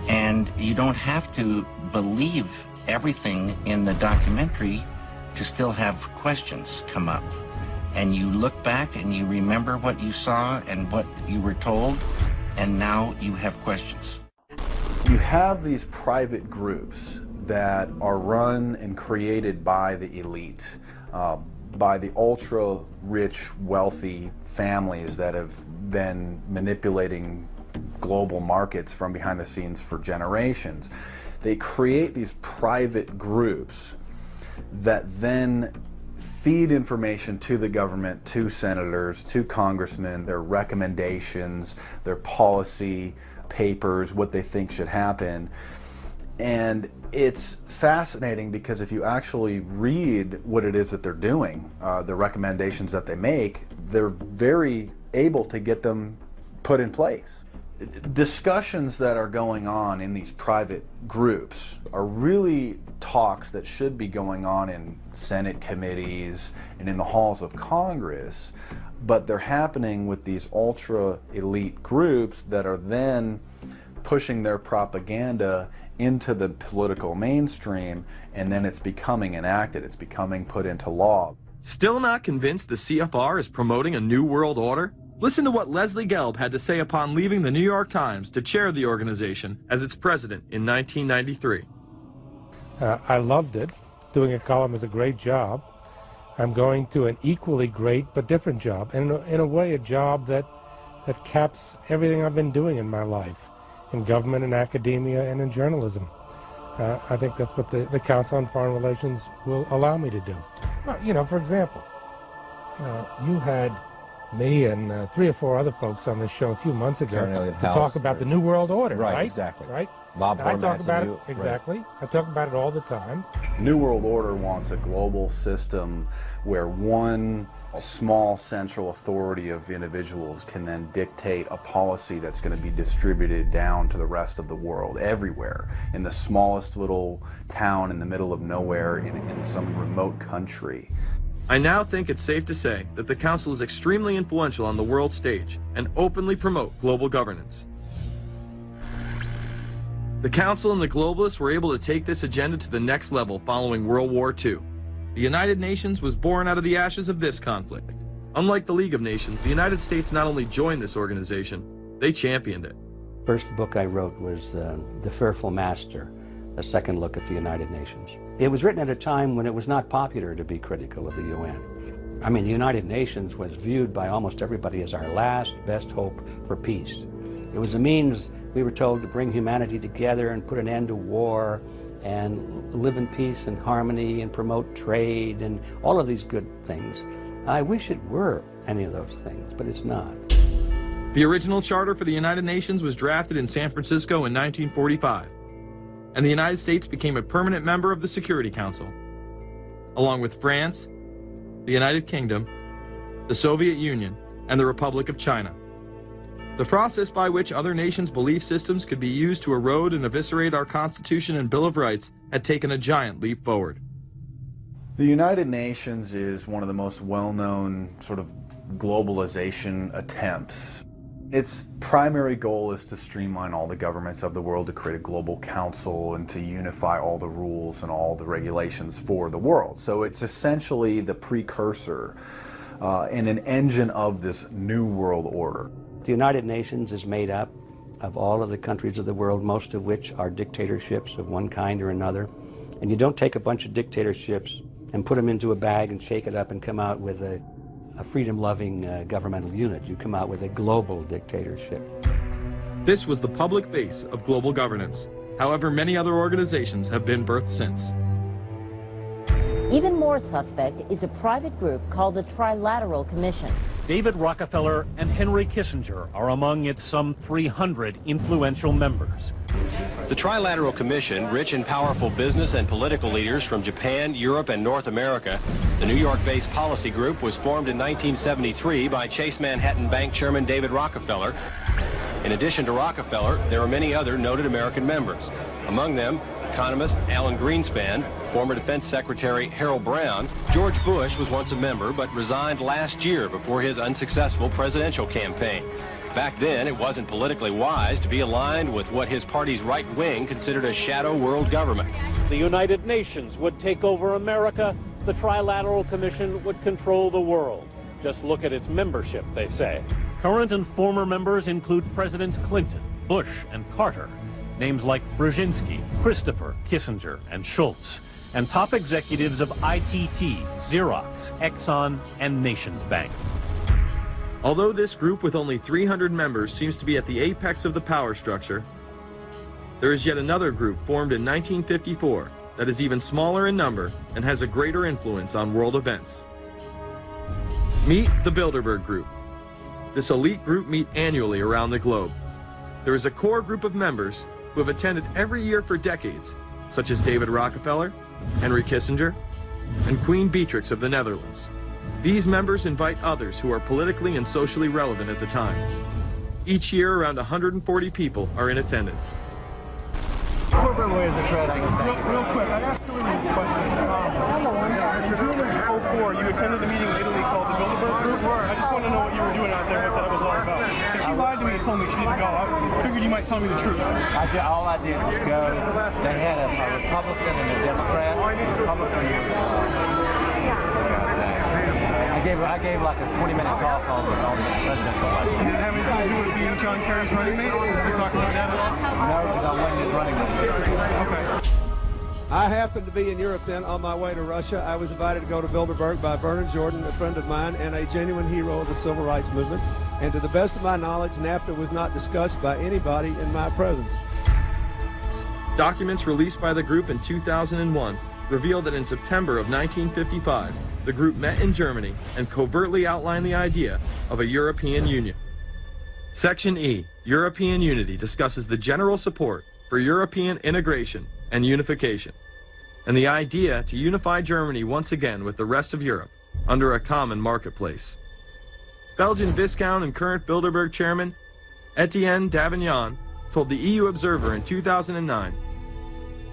S10: And you don't have to believe everything in the documentary to still have questions come up. And you look back and you remember what you saw and what you were told, and now you have questions.
S13: You have these private groups that are run and created by the elite, by the ultra-rich, wealthy families that have been manipulating global markets from behind the scenes for generations. They create these private groups that then feed information to the government, to senators, to congressmen, their recommendations, their policy papers, what they think should happen. And it's fascinating because if you actually read what it is that they're doing, the recommendations that they make, they're very able to get them put in place. Discussions that are going on in these private groups are really talks that should be going on in Senate committees and in the halls of Congress, but they're happening with these ultra-elite groups that are then pushing their propaganda into the political mainstream, and then it's becoming enacted, it's becoming put into law.
S15: Still not convinced the CFR is promoting a new world order? Listen to what Leslie Gelb had to say upon leaving the New York Times to chair the organization as its president in 1993.
S19: I loved it. Doing a column is a great job. I'm going to an equally great but different job, and in a way a job that caps everything I've been doing in my life, in government, in academia, and in journalism. I think that's what the Council on Foreign Relations will allow me to do. Well, you know, for example, you had me and 3 or 4 other folks on this show a few months ago to talk about the New World Order, right?
S26: Exactly.
S19: Right?
S26: Bob
S19: I talk
S26: Hormats
S19: about
S26: and
S19: it,
S26: you,
S19: exactly.
S26: Right.
S19: I talk about it all the time.
S13: New World Order wants a global system where one small central authority of individuals can then dictate a policy that's going to be distributed down to the rest of the world, everywhere, in the smallest little town in the middle of nowhere in some remote country.
S15: I now think it's safe to say that the Council is extremely influential on the world stage and openly promote global governance. The Council and the globalists were able to take this agenda to the next level following World War II. The United Nations was born out of the ashes of this conflict. Unlike the League of Nations, the United States not only joined this organization, they championed it.
S2: First book I wrote was The Fearful Master, a second look at the United Nations. It was written at a time when it was not popular to be critical of the UN. I mean, the United Nations was viewed by almost everybody as our last best hope for peace. It was a means, we were told, to bring humanity together and put an end to war and live in peace and harmony and promote trade and all of these good things. I wish it were any of those things, but it's not.
S15: The original charter for the United Nations was drafted in San Francisco in 1945, and the United States became a permanent member of the Security Council, along with France, the United Kingdom, the Soviet Union, and the Republic of China. The process by which other nations' belief systems could be used to erode and eviscerate our Constitution and Bill of Rights had taken a giant leap forward.
S13: The United Nations is one of the most well-known sort of globalization attempts. Its primary goal is to streamline all the governments of the world, to create a global council and to unify all the rules and all the regulations for the world. So it's essentially the precursor and an engine of this new world order.
S2: The United Nations is made up of all of the countries of the world, most of which are dictatorships of one kind or another. And you don't take a bunch of dictatorships and put them into a bag and shake it up and come out with a freedom-loving governmental unit. You come out with a global dictatorship.
S15: This was the public base of global governance. However, many other organizations have been birthed since.
S24: Even more suspect is a private group called the Trilateral Commission.
S14: David Rockefeller and Henry Kissinger are among its some 300 influential members.
S17: The Trilateral Commission, rich and powerful business and political leaders from Japan, Europe, and North America. The New York-based policy group was formed in 1973 by Chase Manhattan Bank Chairman David Rockefeller. In addition to Rockefeller, there are many other noted American members. Among them, economist Alan Greenspan, former Defense Secretary Harold Brown. George Bush was once a member, but resigned last year before his unsuccessful presidential campaign. Back then, it wasn't politically wise to be aligned with what his party's right wing considered a shadow world government.
S14: The United Nations would take over America. The Trilateral Commission would control the world. Just look at its membership, they say. Current and former members include Presidents Clinton, Bush, and Carter. Names like Brzezinski, Christopher, Kissinger, and Schultz. And top executives of ITT, Xerox, Exxon, and Nations Bank.
S15: Although this group with only 300 members seems to be at the apex of the power structure, there is yet another group formed in 1954 that is even smaller in number and has a greater influence on world events. Meet the Bilderberg Group. This elite group meet annually around the globe. There is a core group of members who have attended every year for decades, such as David Rockefeller, Henry Kissinger, and Queen Beatrix of the Netherlands. These members invite others who are politically and socially relevant at the time. Each year, around 140 people are in attendance.
S18: Real quick, I'd ask you this question. In June of 2004, you attended a meeting in Italy called the Bilderberg Group. I just want to know what you were doing out there, what that was all about. If she lied to me and told me she didn't go, I figured you might tell me the truth.
S20: All I did was go. They had a Republican and a Democrat. I gave like a 20-minute talk on the presidential election.
S18: Did it have anything to do with being John Kerry's running mate? Did you talk about that at all?
S20: No, because I wasn't his running mate.
S18: Okay.
S21: I happened to be in Europe then on my way to Russia. I was invited to go to Bilderberg by Vernon Jordan, a friend of mine and a genuine hero of the civil rights movement. And to the best of my knowledge, NAFTA was not discussed by anybody in my presence.
S15: Documents released by the group in 2001 revealed that in September of 1955, the group met in Germany and covertly outlined the idea of a European Union. Section E, European Unity, discusses the general support for European integration and unification, and the idea to unify Germany once again with the rest of Europe under a common marketplace. Belgian Viscount and current Bilderberg chairman Etienne Davignon told the EU Observer in 2009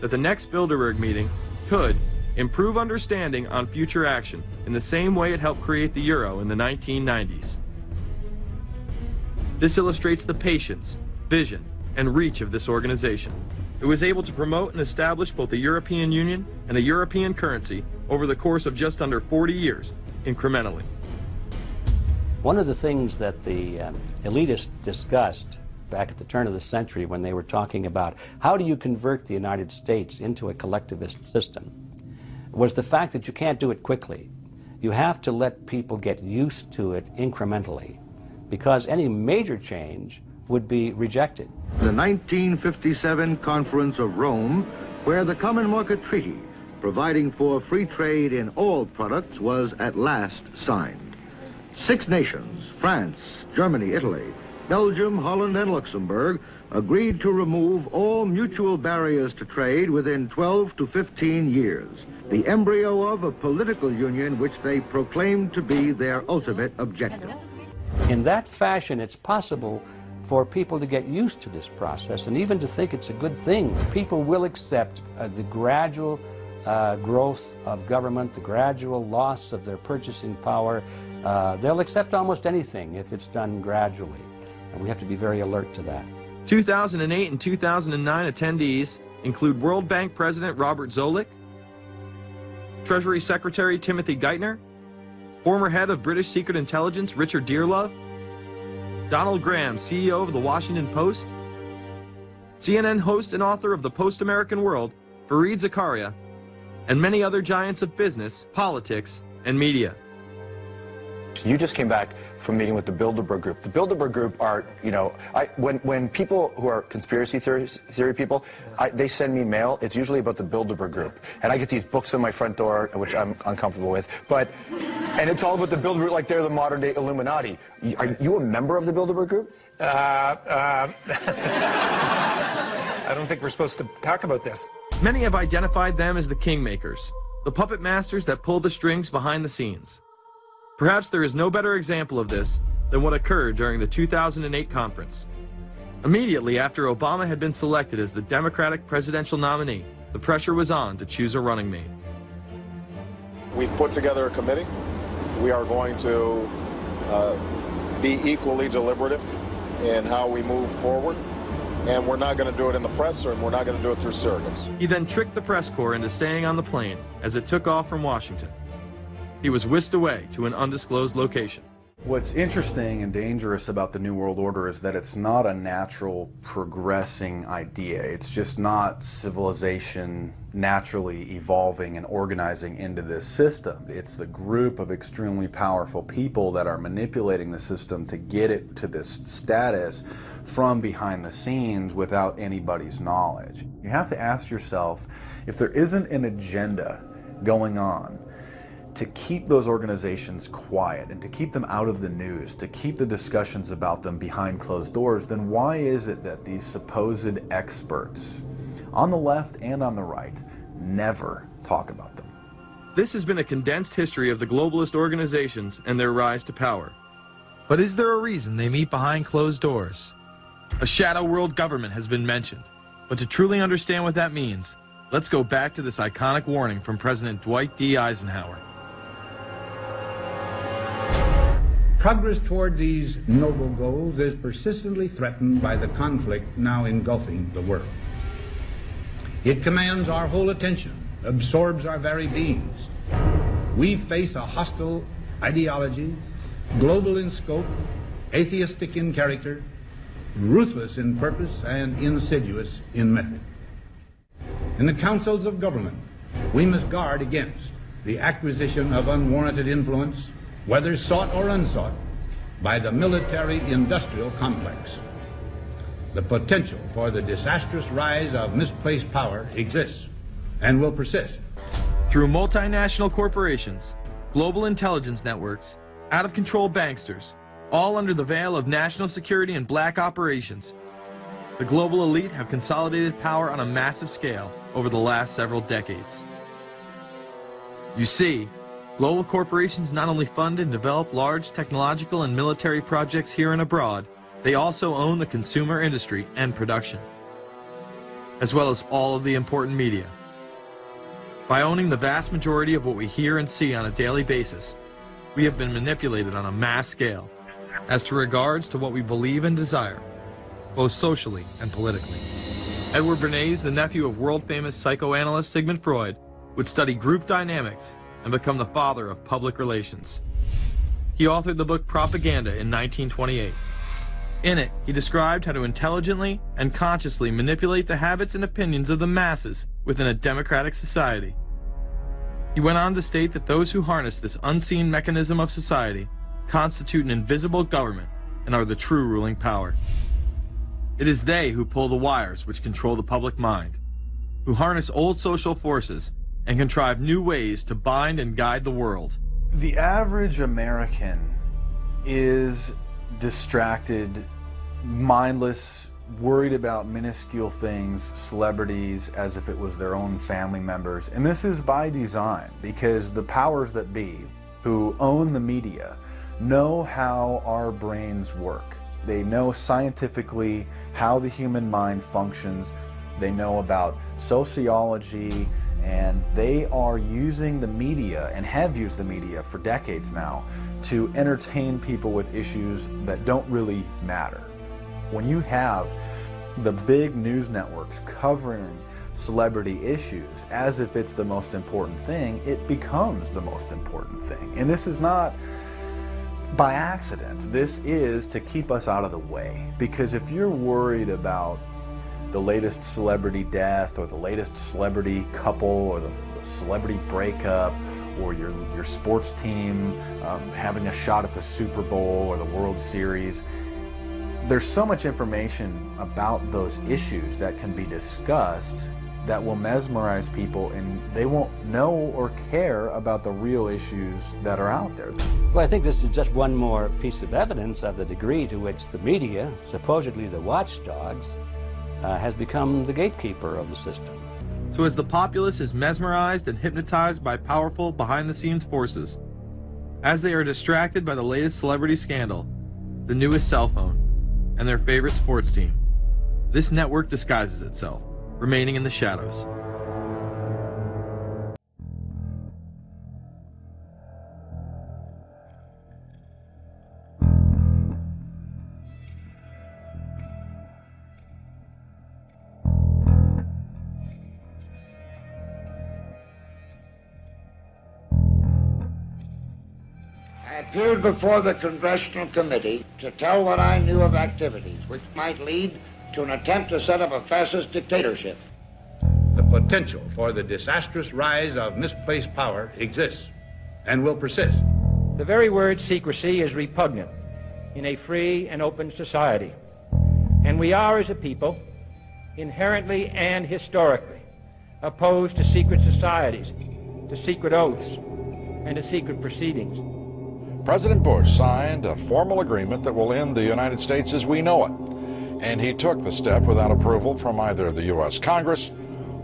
S15: that the next Bilderberg meeting could improve understanding on future action in the same way it helped create the euro in the 1990s. This illustrates the patience, vision, and reach of this organization. It was able to promote and establish both the European Union and the European currency over the course of just under 40 years, incrementally.
S2: One of the things that the elitists discussed back at the turn of the century when they were talking about how do you convert the United States into a collectivist system, was the fact that you can't do it quickly. You have to let people get used to it incrementally, because any major change would be rejected.
S5: The 1957 Conference of Rome, where the Common Market Treaty, providing for free trade in all products, was at last signed. 6 nations, France, Germany, Italy, Belgium, Holland, and Luxembourg, agreed to remove all mutual barriers to trade within 12 to 15 years, the embryo of a political union which they proclaimed to be their ultimate objective.
S2: In that fashion, it's possible for people to get used to this process and even to think it's a good thing. People will accept the gradual growth of government, the gradual loss of their purchasing power. They'll accept almost anything if it's done gradually, and we have to be very alert to that.
S15: 2008 and 2009 attendees include World Bank President Robert Zoellick, Treasury Secretary Timothy Geithner, former head of British Secret Intelligence Richard Dearlove, Donald Graham, CEO of the Washington Post, CNN host and author of the Post-American World, Fareed Zakaria, and many other giants of business, politics, and media.
S3: You just came back from meeting with the Bilderberg Group. The Bilderberg Group are, you know, when people who are conspiracy theory people, they send me mail, it's usually about the Bilderberg Group. And I get these books on my front door, which I'm uncomfortable with, and it's all about the Bilderberg, like they're the modern day Illuminati. Are you a member of the Bilderberg Group?
S11: I don't think we're supposed to talk about this.
S15: Many have identified them as the kingmakers, the puppet masters that pull the strings behind the scenes. Perhaps there is no better example of this than what occurred during the 2008 conference. Immediately after Obama had been selected as the Democratic presidential nominee, the pressure was on to choose a running mate.
S12: We've put together a committee. We are going to be equally deliberative in how we move forward. And we're not going to do it in the press, and we're not going to do it through surrogates.
S15: He then tricked the press corps into staying on the plane as it took off from Washington. He was whisked away to an undisclosed location.
S13: What's interesting and dangerous about the New World Order is that it's not a natural progressing idea. It's just not civilization naturally evolving and organizing into this system. It's the group of extremely powerful people that are manipulating the system to get it to this status from behind the scenes without anybody's knowledge. You have to ask yourself, if there isn't an agenda going on to keep those organizations quiet and to keep them out of the news, to keep the discussions about them behind closed doors, then why is it that these supposed experts on the left and on the right never talk about them?
S15: This has been a condensed history of the globalist organizations and their rise to power. But is there a reason they meet behind closed doors? A shadow world government has been mentioned, but to truly understand what that means, let's go back to this iconic warning from President Dwight D. Eisenhower.
S22: Progress toward these noble goals is persistently threatened by the conflict now engulfing the world. It commands our whole attention, absorbs our very beings. We face a hostile ideology, global in scope, atheistic in character, ruthless in purpose, and insidious in method. In the councils of government, we must guard against the acquisition of unwarranted influence, whether sought or unsought, by the military-industrial complex. The potential for the disastrous rise of misplaced power exists and will persist.
S15: Through multinational corporations, global intelligence networks, out-of-control banksters, all under the veil of national security and black operations, the global elite have consolidated power on a massive scale over the last several decades. You see, global corporations not only fund and develop large technological and military projects here and abroad, they also own the consumer industry and production, as well as all of the important media. By owning the vast majority of what we hear and see on a daily basis, we have been manipulated on a mass scale as to regards to what we believe and desire, both socially and politically. Edward Bernays, the nephew of world-famous psychoanalyst Sigmund Freud, would study group dynamics and become the father of public relations. He authored the book Propaganda in 1928. In it, he described how to intelligently and consciously manipulate the habits and opinions of the masses within a democratic society. He went on to state that those who harness this unseen mechanism of society constitute an invisible government and are the true ruling power. It is they who pull the wires which control the public mind, who harness old social forces and contrive new ways to bind and guide the world.
S13: The average American is distracted, mindless, worried about minuscule things, celebrities, as if it was their own family members. And this is by design, because the powers that be, who own the media, know how our brains work. They know scientifically how the human mind functions. They know about sociology, and they are using the media, and have used the media for decades now, to entertain people with issues that don't really matter. When you have the big news networks covering celebrity issues as if it's the most important thing, it becomes the most important thing. And this is not by accident. This is to keep us out of the way. Because if you're worried about the latest celebrity death, or the latest celebrity couple, or the celebrity breakup, or your sports team having a shot at the Super Bowl or the World Series, there's so much information about those issues that can be discussed that will mesmerize people, and they won't know or care about the real issues that are out there.
S2: Well, I think this is just one more piece of evidence of the degree to which the media, supposedly the watchdogs, has become the gatekeeper of the system.
S15: So as the populace is mesmerized and hypnotized by powerful behind-the-scenes forces, as they are distracted by the latest celebrity scandal, the newest cell phone, and their favorite sports team, this network disguises itself, remaining in the shadows.
S7: I appeared before the Congressional Committee to tell what I knew of activities which might lead to an attempt to set up a fascist dictatorship.
S22: The potential for the disastrous rise of misplaced power exists and will persist.
S20: The very word secrecy is repugnant in a free and open society. And we are, as a people, inherently and historically opposed to secret societies, to secret oaths, and to secret proceedings.
S8: President Bush signed a formal agreement that will end the United States as we know it. And he took the step without approval from either the U.S. Congress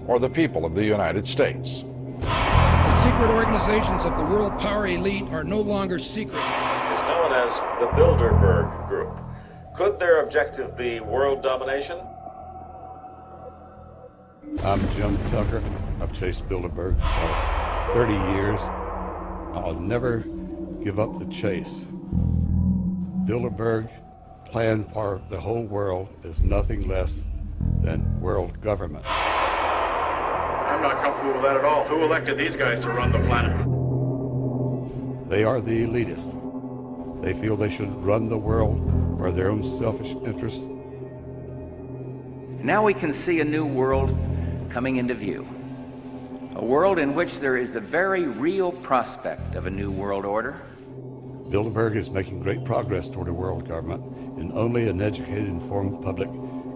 S8: or the people of the United States.
S9: The secret organizations of the world power elite are no longer secret.
S16: It's known as the Bilderberg Group. Could their objective be world domination?
S23: I'm Jim Tucker. I've chased Bilderberg for 30 years. I'll never give up the chase. Bilderberg plan for the whole world is nothing less than world government.
S26: I'm not comfortable with that at all. Who elected these guys to run the planet?
S23: They are the elitists. They feel they should run the world for their own selfish interests.
S27: Now we can see a new world coming into view. A world in which there is the very real prospect of a new world order.
S23: Bilderberg is making great progress toward a world government, and only an educated, informed public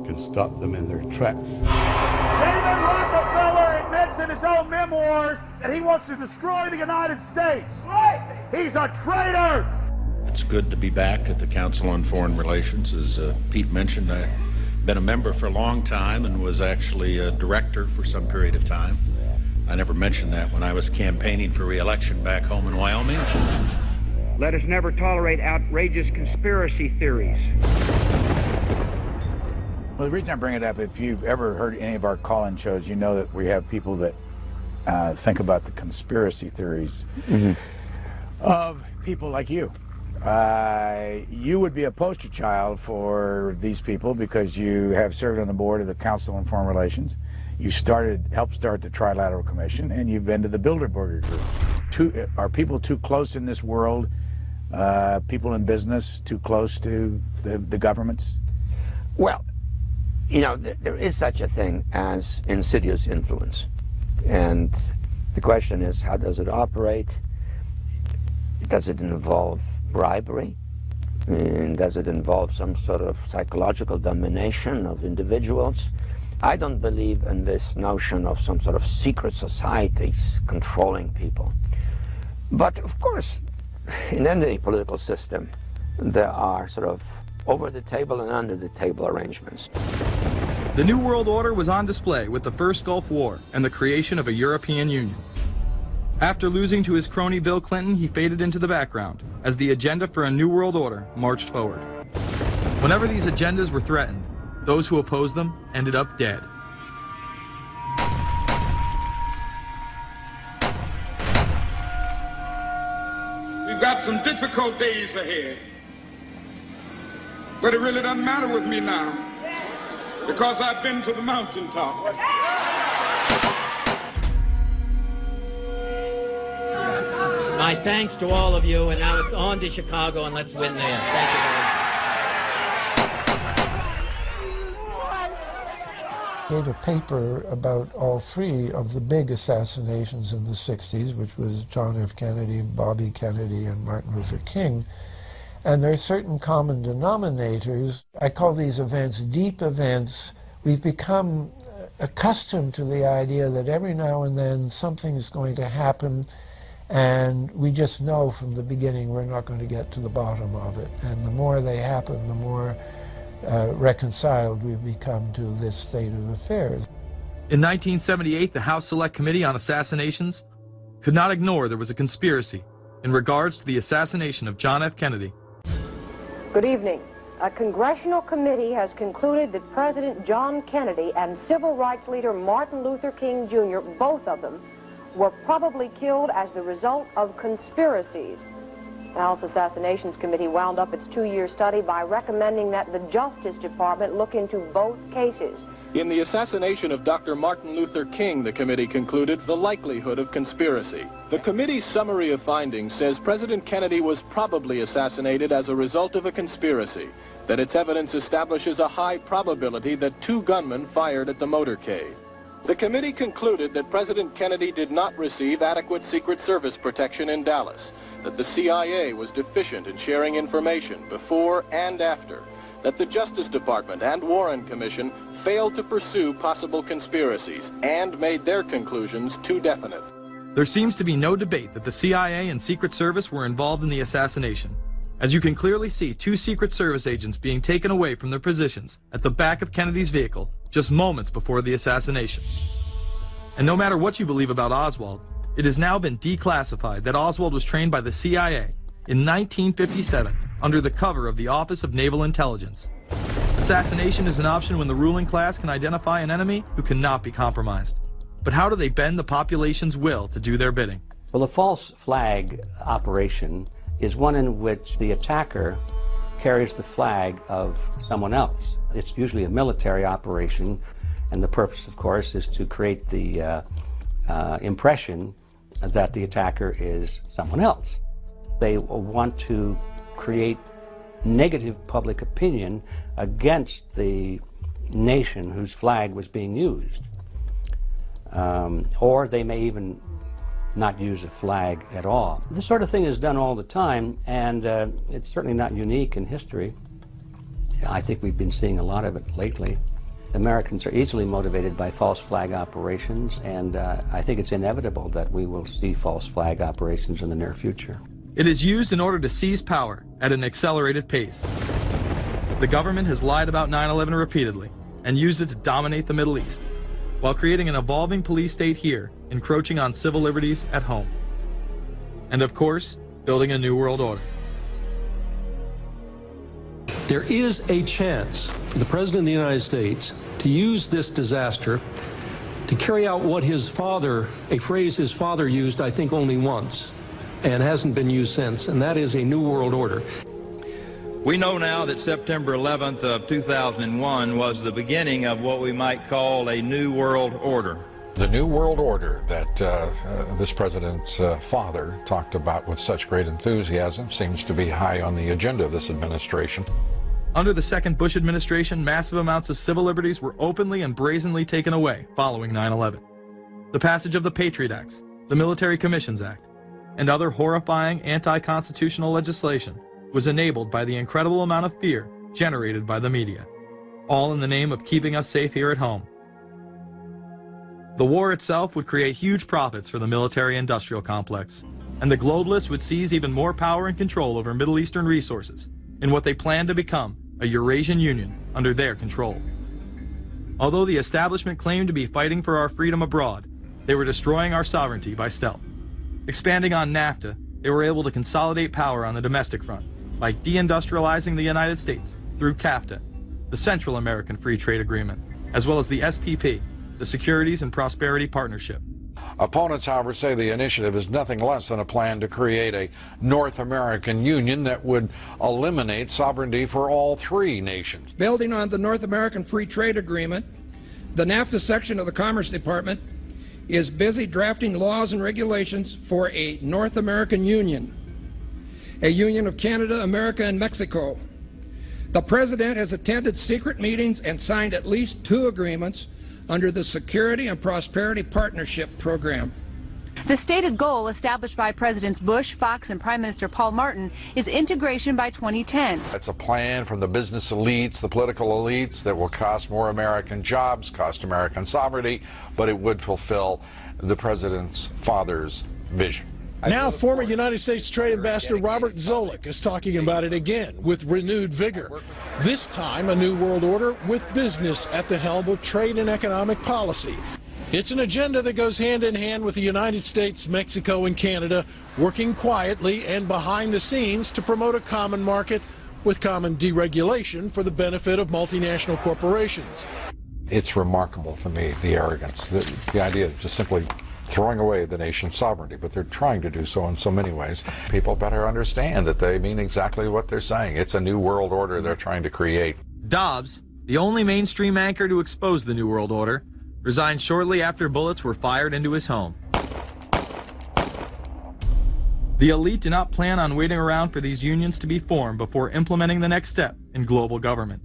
S23: can stop them in their tracks.
S28: David Rockefeller admits in his own memoirs that he wants to destroy the United States. Right. He's a traitor.
S1: It's good to be back at the Council on Foreign Relations. As Pete mentioned, I've been a member for a long time and was actually a director for some period of time. I never mentioned that when I was campaigning for re-election back home in Wyoming.
S29: Let us never tolerate outrageous conspiracy theories.
S30: Well, the reason I bring it up, if you've ever heard any of our call-in shows, you know that we have people that think about the conspiracy theories of people like you. You would be a poster child for these people because you have served on the board of the Council on Foreign Relations. You helped start the Trilateral Commission, and you've been to the Bilderberg Group. Are people too close in this world people in business too close to the governments?
S4: Well, you know, there is such a thing as insidious influence. And the question is, how does it operate? Does it involve bribery? And does it involve some sort of psychological domination of individuals? I don't believe in this notion of some sort of secret societies controlling people. But of course, in any political system, there are sort of over-the-table and under-the-table arrangements.
S15: The New World Order was on display with the first Gulf War and the creation of a European Union. After losing to his crony Bill Clinton, he faded into the background as the agenda for a New World Order marched forward. Whenever these agendas were threatened, those who opposed them ended up dead.
S6: We've got some difficult days ahead, but it really doesn't matter with me now, because I've been to the mountaintop.
S10: My thanks to all of you, and now it's on to Chicago, and let's win there. Thank you very much.
S14: Gave a paper about all three of the big assassinations in the 60s, which was John F. Kennedy, Bobby Kennedy, and Martin Luther King. And there are certain common denominators. I call these events deep events. We've become accustomed to the idea that every now and then something is going to happen, and we just know from the beginning we're not going to get to the bottom of it. And the more they happen, the more reconciled we've become to this state of affairs.
S15: In 1978, the House Select Committee on Assassinations could not ignore there was a conspiracy in regards to the assassination of John F. Kennedy.
S17: Good evening. A congressional committee has concluded that President John Kennedy and civil rights leader Martin Luther King Jr., both of them, were probably killed as the result of conspiracies. The House Assassinations Committee wound up its two-year study by recommending that the Justice Department look into both cases.
S18: In the assassination of Dr. Martin Luther King, the committee concluded the likelihood of conspiracy. The committee's summary of findings says President Kennedy was probably assassinated as a result of a conspiracy, that its evidence establishes a high probability that two gunmen fired at the motorcade. The committee concluded that President Kennedy did not receive adequate Secret Service protection in Dallas, that the CIA was deficient in sharing information before and after, that the Justice Department and Warren Commission failed to pursue possible conspiracies and made their conclusions too definite.
S15: There seems to be no debate that the CIA and Secret Service were involved in the assassination, as you can clearly see two Secret Service agents being taken away from their positions at the back of Kennedy's vehicle just moments before the assassination. And no matter what you believe about Oswald, it has now been declassified that Oswald was trained by the CIA in 1957 under the cover of the Office of Naval Intelligence. Assassination is an option when the ruling class can identify an enemy who cannot be compromised. But how do they bend the population's will to do their bidding?
S2: Well, the false flag operation is one in which the attacker carries the flag of someone else. It's usually a military operation, and the purpose, of course, is to create the impression that the attacker is someone else. They want to create negative public opinion against the nation whose flag was being used. Or they may even not use a flag at all. This sort of thing is done all the time, and it's certainly not unique in history. I think we've been seeing a lot of it lately. Americans are easily motivated by false flag operations, and I think it's inevitable that we will see false flag operations in the near future.
S15: It is used in order to seize power at an accelerated pace. The government has lied about 9/11 repeatedly and used it to dominate the Middle East, while creating an evolving police state here, encroaching on civil liberties at home. And of course, building a new world order.
S19: There is a chance for the President of the United States to use this disaster to carry out what his father, a phrase his father used, I think, only once, and hasn't been used since, and that is a new world order.
S21: We know now that September 11th of 2001 was the beginning of what we might call a new world order.
S8: The New World Order that this president's father talked about with such great enthusiasm seems to be high on the agenda of this administration.
S15: Under the second Bush administration, massive amounts of civil liberties were openly and brazenly taken away following 9/11. The passage of the Patriot Acts, the Military Commissions Act, and other horrifying anti-constitutional legislation was enabled by the incredible amount of fear generated by the media, all in the name of keeping us safe here at home. The war itself would create huge profits for the military-industrial complex, and the globalists would seize even more power and control over Middle Eastern resources in what they planned to become a Eurasian Union under their control. Although the establishment claimed to be fighting for our freedom abroad, they were destroying our sovereignty by stealth. Expanding on NAFTA, they were able to consolidate power on the domestic front by deindustrializing the United States through CAFTA, the Central American Free Trade Agreement, as well as the SPP, the Securities and Prosperity Partnership.
S8: Opponents, however, say the initiative is nothing less than a plan to create a North American Union that would eliminate sovereignty for all three nations.
S9: Building on the North American Free Trade Agreement, the NAFTA section of the Commerce Department is busy drafting laws and regulations for a North American Union, a union of Canada, America, and Mexico. The President has attended secret meetings and signed at least 2 agreements under the Security and Prosperity Partnership Program.
S3: The stated goal established by Presidents Bush, Fox, and Prime Minister Paul Martin is integration by 2010.
S8: It's a plan from the business elites, the political elites, that will cost more American jobs, cost American sovereignty, but it would fulfill the President's father's vision.
S5: Now, former United States Trade Ambassador Robert Zoellick is talking about it again with renewed vigor. This time, a new world order with business at the helm of trade and economic policy. It's an agenda that goes hand in hand with the United States, Mexico, and Canada, working quietly and behind the scenes to promote a common market with common deregulation for the benefit of multinational corporations.
S8: It's remarkable to me, the arrogance, the idea of just simply throwing away the nation's sovereignty, but they're trying to do so in so many ways. People better understand that they mean exactly what they're saying. It's a new world order they're trying to create.
S15: Dobbs, the only mainstream anchor to expose the New World Order, resigned shortly after bullets were fired into his home. The elite do not plan on waiting around for these unions to be formed before implementing the next step in global government.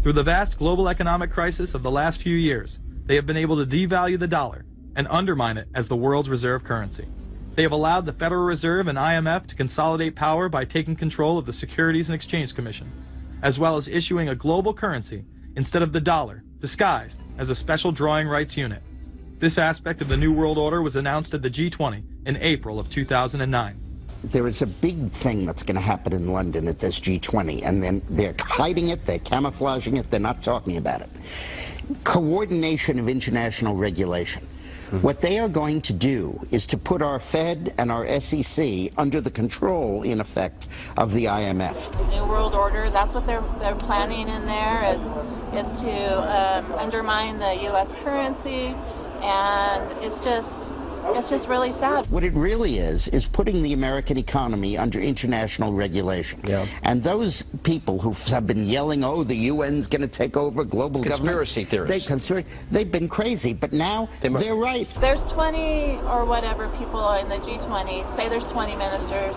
S15: Through the vast global economic crisis of the last few years, they have been able to devalue the dollar and undermine it as the world's reserve currency. They have allowed the Federal Reserve and IMF to consolidate power by taking control of the Securities and Exchange Commission, as well as issuing a global currency instead of the dollar, disguised as a special drawing rights unit. This aspect of the New World Order was announced at the G20 in April of 2009.
S7: There is a big thing that's going to happen in London at this G20, and then they're hiding it, they're camouflaging it, they're not talking about it. Coordination of international regulation. What they are going to do is to put our Fed and our SEC under the control, in effect, of the IMF.
S11: The New World Order, that's what they're planning in there, is to undermine the U.S. currency, and it's just really sad.
S7: What it really is putting the American economy under international regulation. Yeah. And those people who have been yelling, oh, the UN's going to take over global
S12: conspiracy
S7: government.
S12: Theorists.
S7: They've been crazy, but now they're right.
S11: There's 20 or whatever people in the G20, say there's 20 ministers,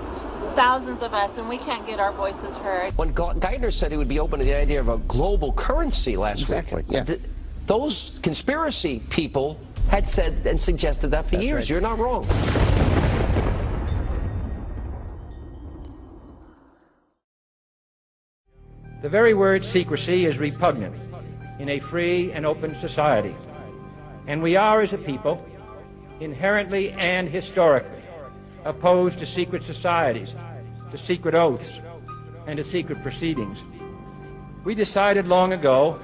S11: thousands of us, and we can't get our voices heard.
S12: When Geithner said he would be open to the idea of a global currency last week,
S7: yeah.
S12: Those conspiracy people had said and suggested that for years. Right. You're not wrong.
S29: The very word secrecy is repugnant in a free and open society. And we are, as a people, inherently and historically opposed to secret societies, to secret oaths, and to secret proceedings. We decided long ago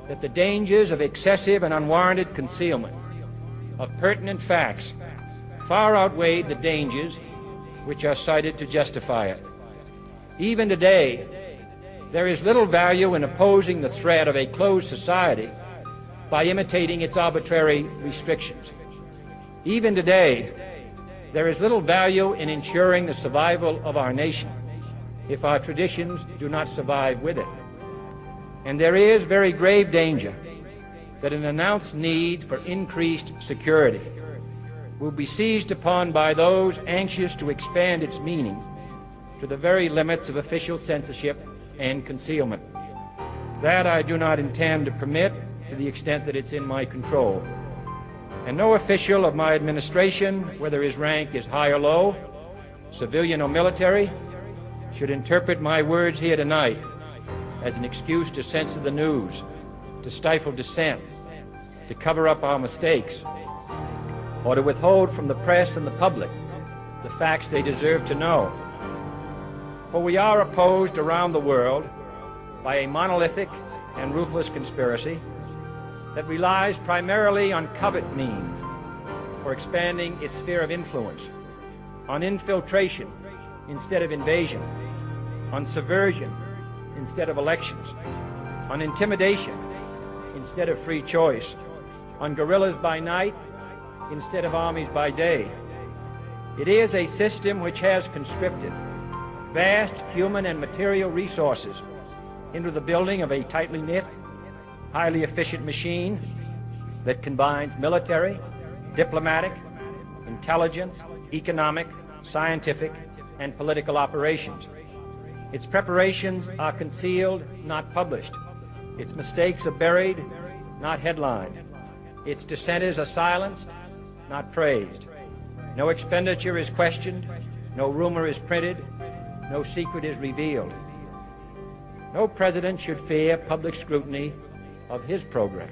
S29: that the dangers of excessive and unwarranted concealment of pertinent facts far outweighed the dangers which are cited to justify it. Even today, there is little value in opposing the threat of a closed society by imitating its arbitrary restrictions. Even today, there is little value in ensuring the survival of our nation if our traditions do not survive with it. And there is very grave danger that an announced need for increased security will be seized upon by those anxious to expand its meaning to the very limits of official censorship and concealment. That I do not intend to permit to the extent that it's in my control. And no official of my administration, whether his rank is high or low, civilian or military, should interpret my words here tonight as an excuse to censor the news, to stifle dissent, to cover up our mistakes, or to withhold from the press and the public the facts they deserve to know. For we are opposed around the world by a monolithic and ruthless conspiracy that relies primarily on covert means for expanding its sphere of influence, on infiltration instead of invasion, on subversion instead of elections, on intimidation instead of free choice, on guerrillas by night instead of armies by day. It is a system which has conscripted vast human and material resources into the building of a tightly knit, highly efficient machine that combines military, diplomatic, intelligence, economic, scientific, and political operations. Its preparations are concealed, not published. Its mistakes are buried, not headlined. Its dissenters are silenced, not praised. No expenditure is questioned, no rumor is printed, no secret is revealed. No president should fear public scrutiny of his program,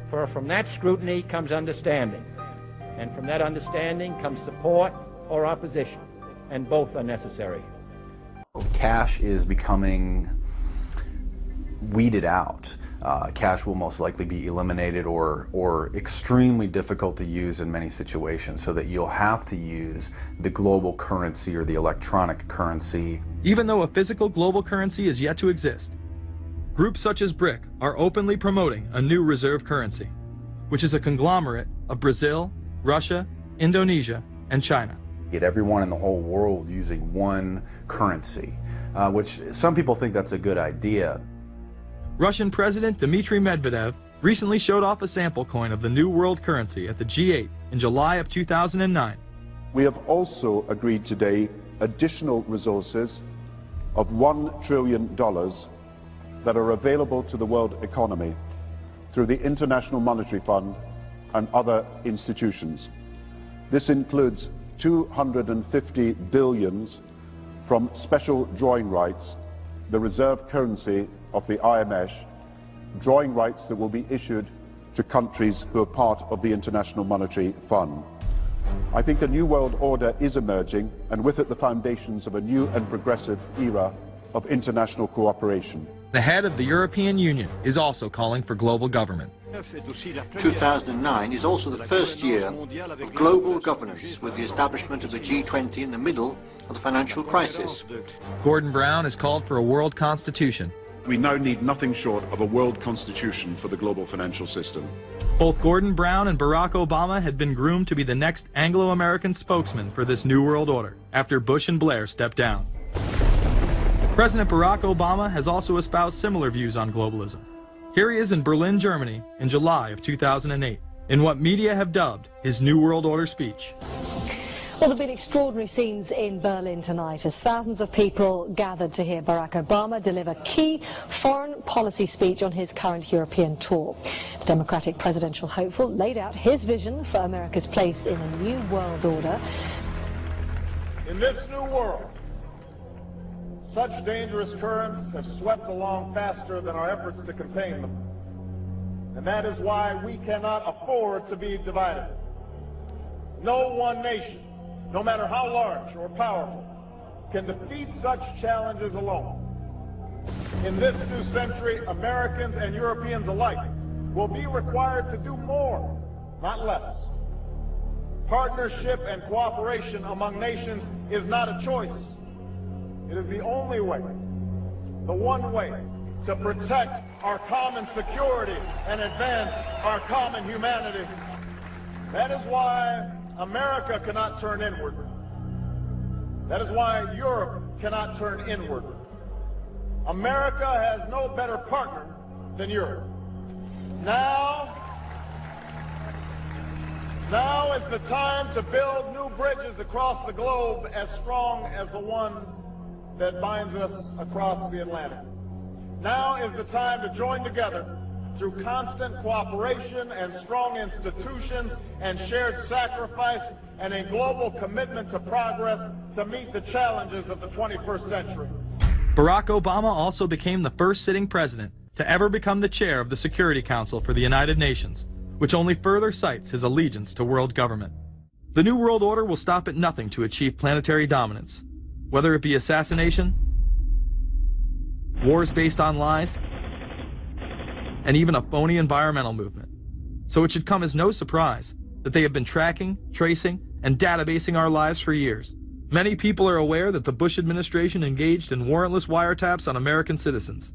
S29: for from that scrutiny comes understanding, and from that understanding comes support or opposition, and both are necessary.
S13: Cash is becoming weeded out. Cash will most likely be eliminated or extremely difficult to use in many situations, so that you'll have to use the global currency or the electronic currency.
S15: Even though a physical global currency is yet to exist, groups such as BRIC are openly promoting a new reserve currency, which is a conglomerate of Brazil, Russia, Indonesia, and China.
S13: Get everyone in the whole world using one currency, which some people think that's a good idea.
S15: Russian President Dmitry Medvedev recently showed off a sample coin of the new world currency at the G8 in July of 2009.
S16: We have also agreed today additional resources of $1 trillion that are available to the world economy through the International Monetary Fund and other institutions. This includes 250 billion from special drawing rights, the reserve currency of the IMF, drawing rights that will be issued to countries who are part of the International Monetary Fund. I think a new world order is emerging, and with it the foundations of a new and progressive era of international cooperation.
S15: The head of the European Union is also calling for global government.
S20: 2009 is also the first year of global governance, with the establishment of the G20 in the middle of the financial crisis.
S15: Gordon Brown has called for a world constitution.
S16: We now need nothing short of a world constitution for the global financial system.
S15: Both Gordon Brown and Barack Obama had been groomed to be the next Anglo-American spokesman for this new world order after Bush and Blair stepped down. President Barack Obama has also espoused similar views on globalism. Here he is in Berlin, Germany, in July of 2008, in what media have dubbed his New World Order speech.
S22: Well, there have been extraordinary scenes in Berlin tonight as thousands of people gathered to hear Barack Obama deliver key foreign policy speech on his current European tour. The Democratic presidential hopeful laid out his vision for America's place in a new world order.
S23: In this new world, such dangerous currents have swept along faster than our efforts to contain them. And that is why we cannot afford to be divided. No one nation, no matter how large or powerful, can defeat such challenges alone. In this new century, Americans and Europeans alike will be required to do more, not less. Partnership and cooperation among nations is not a choice. It is the only way, the one way, to protect our common security and advance our common humanity. That is why America cannot turn inward. That is why Europe cannot turn inward. America has no better partner than Europe. Now is the time to build new bridges across the globe as strong as the one that binds us across the Atlantic. Now is the time to join together through constant cooperation and strong institutions and shared sacrifice and a global commitment to progress to meet the challenges of the 21st century.
S15: Barack Obama also became the first sitting president to ever become the chair of the Security Council for the United Nations, which only further cites his allegiance to world government. The New World Order will stop at nothing to achieve planetary dominance, whether it be assassination, wars based on lies, and even a phony environmental movement. So it should come as no surprise that they have been tracking, tracing, and databasing our lives for years. Many people are aware that the Bush administration engaged in warrantless wiretaps on American citizens.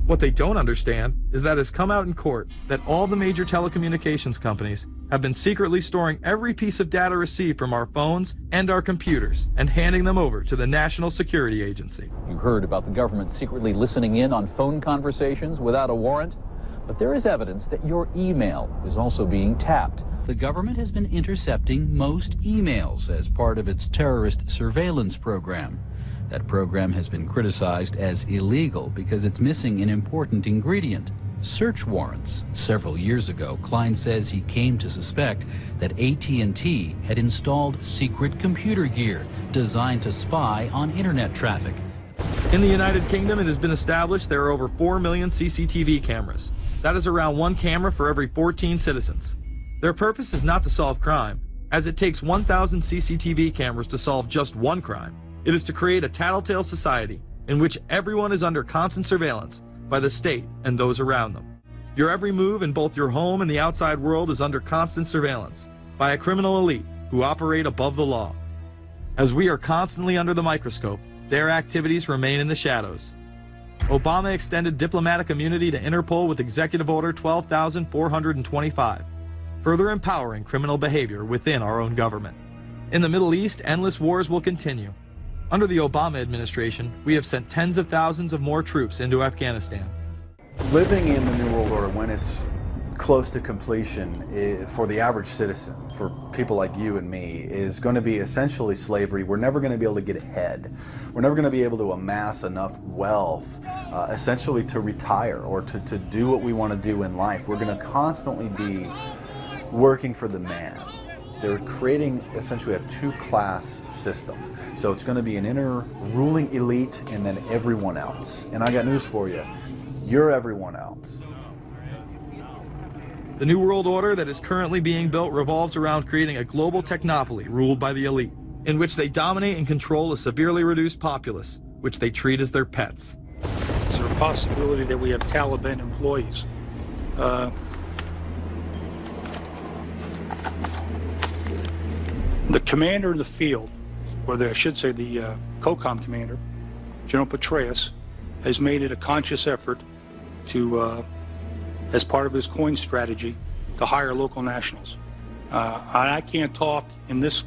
S15: What they don't understand is that it's come out in court that all the major telecommunications companies have been secretly storing every piece of data received from our phones and our computers and handing them over to the National Security Agency.
S1: You heard about the government secretly listening in on phone conversations without a warrant, but there is evidence that your email is also being tapped. The government has been intercepting most emails as part of its terrorist surveillance program. That program has been criticized as illegal because it's missing an important ingredient: search warrants. Several years ago, Klein says he came to suspect that AT&T had installed secret computer gear designed to spy on internet traffic.
S15: In the United Kingdom, it has been established there are over 4 million CCTV cameras. That is around 1 camera for every 14 citizens. Their purpose is not to solve crime, as it takes 1,000 CCTV cameras to solve just one crime. It is to create a tattletale society in which everyone is under constant surveillance by the state and those around them. Your every move in both your home and the outside world is under constant surveillance by a criminal elite who operate above the law. As we are constantly under the microscope, their activities remain in the shadows. Obama extended diplomatic immunity to Interpol with Executive Order 12,425, further empowering criminal behavior within our own government. In the Middle East, endless wars will continue. Under the Obama administration, we have sent tens of thousands of more troops into Afghanistan.
S13: Living in the New World Order, when it's close to completion, for the average citizen, for people like you and me, is going to be essentially slavery. We're never going to be able to get ahead. We're never going to be able to amass enough wealth, essentially to retire or to do what we want to do in life. We're going to constantly be working for the man. They're creating essentially a two-class system. So it's going to be an inner ruling elite and then everyone else. And I got news for you. You're everyone else.
S15: The New World Order that is currently being built revolves around creating a global technopoly ruled by the elite, in which they dominate and control a severely reduced populace, which they treat as their pets.
S4: Is there a possibility that we have Taliban employees? The commander in the field, or I should say the COCOM commander, General Petraeus, has made it a conscious effort to, as part of his coin strategy, to hire local nationals. I can't talk in this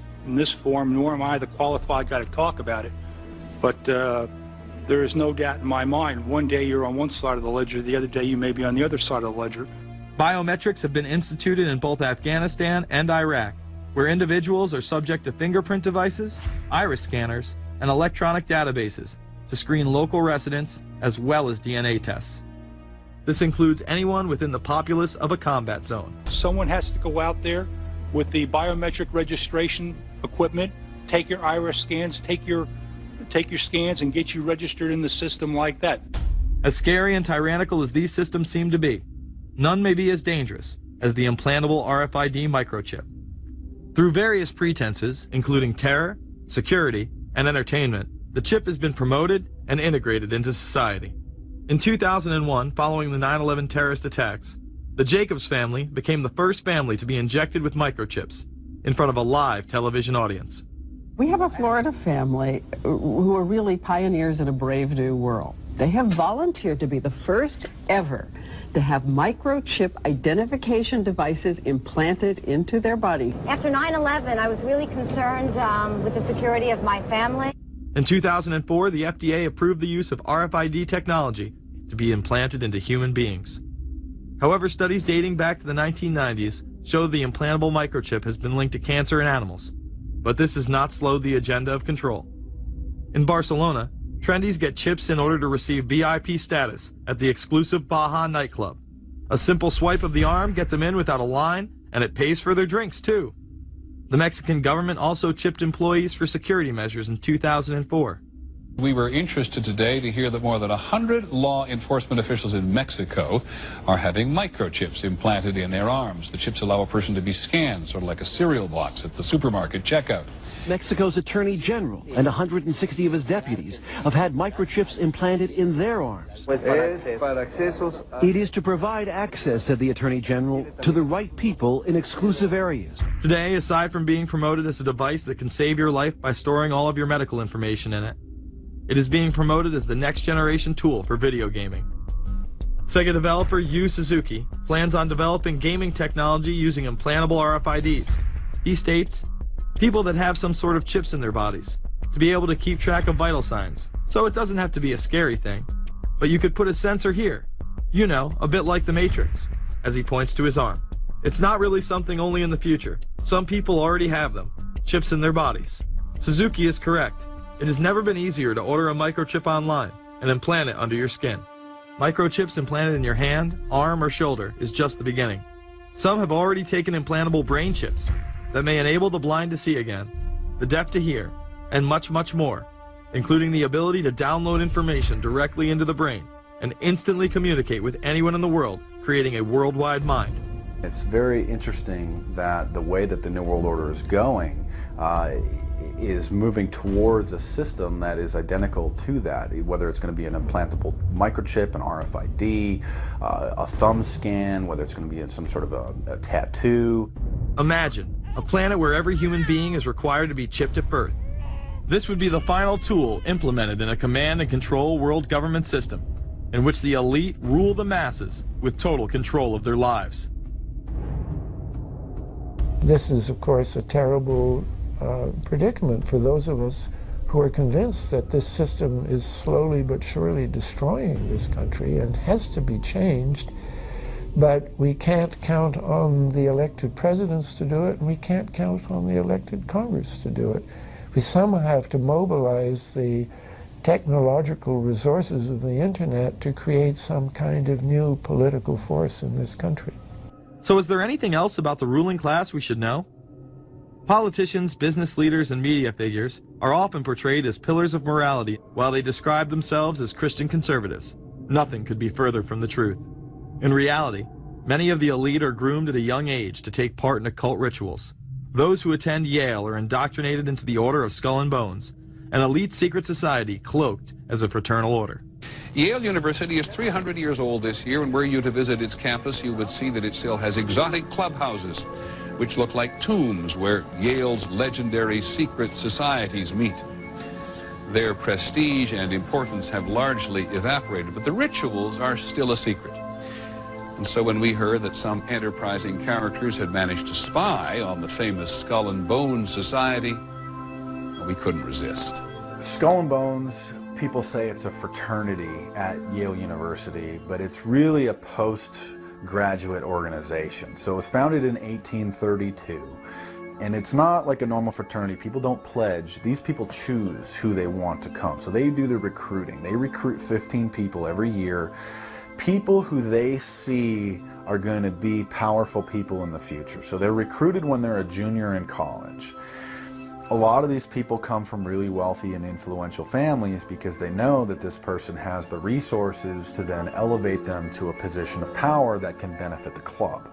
S4: forum, nor am I the qualified guy to talk about it, but there is no doubt in my mind, one day you're on one side of the ledger, the other day you may be on the other side of the ledger.
S15: Biometrics have been instituted in both Afghanistan and Iraq, where individuals are subject to fingerprint devices, iris scanners, and electronic databases to screen local residents as well as DNA tests. This includes anyone within the populace of a combat zone.
S4: Someone has to go out there with the biometric registration equipment, take your iris scans, take your scans and get you registered in the system like that.
S15: As scary and tyrannical as these systems seem to be, none may be as dangerous as the implantable RFID microchip. Through various pretenses, including terror, security, and entertainment, the chip has been promoted and integrated into society. In 2001, following the 9/11 terrorist attacks, the Jacobs family became the first family to be injected with microchips in front of a live television audience.
S6: We have a Florida family who are really pioneers in a brave new world. They have volunteered to be the first ever to have microchip identification devices implanted into their body.
S10: After 9/11, I was really concerned with the security of my family.
S15: In 2004, the FDA approved the use of RFID technology to be implanted into human beings. However, studies dating back to the 1990s show the implantable microchip has been linked to cancer in animals. But this has not slowed the agenda of control. In Barcelona, trendies get chips in order to receive VIP status at the exclusive Baja nightclub. A simple swipe of the arm gets them in without a line, and it pays for their drinks too. The Mexican government also chipped employees for security measures in 2004.
S2: We were interested today to hear that more than 100 law enforcement officials in Mexico are having microchips implanted in their arms. The chips allow a person to be scanned, sort of like a cereal box at the supermarket checkout.
S14: Mexico's Attorney General and 160 of his deputies have had microchips implanted in their arms. It is to provide access, said the Attorney General, to the right people in exclusive areas.
S15: Today, aside from being promoted as a device that can save your life by storing all of your medical information in it, it is being promoted as the next generation tool for video gaming. Sega developer Yu Suzuki plans on developing gaming technology using implantable RFIDs. He states, people that have some sort of chips in their bodies, to be able to keep track of vital signs. So it doesn't have to be a scary thing, but you could put a sensor here, you know, a bit like the Matrix, as he points to his arm. It's not really something only in the future. Some people already have them, chips in their bodies. Suzuki is correct. It has never been easier to order a microchip online and implant it under your skin. Microchips implanted in your hand, arm, or shoulder is just the beginning. Some have already taken implantable brain chips that may enable the blind to see again, the deaf to hear, and much, much more, including the ability to download information directly into the brain and instantly communicate with anyone in the world, creating a worldwide mind.
S13: It's very interesting that the way that the New World Order is going is moving towards a system that is identical to that, whether it's going to be an implantable microchip, an RFID, a thumb scan, whether it's going to be in some sort of a tattoo.
S15: Imagine a planet where every human being is required to be chipped at birth. This would be the final tool implemented in a command and control world government system in which the elite rule the masses with total control of their lives.
S17: This is, of course, a terrible predicament for those of us who are convinced that this system is slowly but surely destroying this country and has to be changed. But we can't count on the elected presidents to do it, and we can't count on the elected Congress to do it. We somehow have to mobilize the technological resources of the internet to create some kind of new political force in this country.
S15: So is there anything else about the ruling class we should know? Politicians, business leaders, and media figures are often portrayed as pillars of morality while they describe themselves as Christian conservatives. Nothing could be further from the truth. In reality, many of the elite are groomed at a young age to take part in occult rituals. Those who attend Yale are indoctrinated into the Order of Skull and Bones, an elite secret society cloaked as a fraternal order.
S2: Yale University is 300 years old this year, and were you to visit its campus, you would see that it still has exotic clubhouses, which look like tombs where Yale's legendary secret societies meet. Their prestige and importance have largely evaporated, but the rituals are still a secret. And so when we heard that some enterprising characters had managed to spy on the famous Skull and Bones Society, we couldn't resist.
S13: Skull and Bones, people say it's a fraternity at Yale University, but it's really a postgraduate organization. So it was founded in 1832, and it's not like a normal fraternity. People don't pledge. These people choose who they want to come. So they do the recruiting. They recruit 15 people every year, people who they see are going to be powerful people in the future. So they're recruited when they're a junior in college. A lot of these people come from really wealthy and influential families because they know that this person has the resources to then elevate them to a position of power that can benefit the club.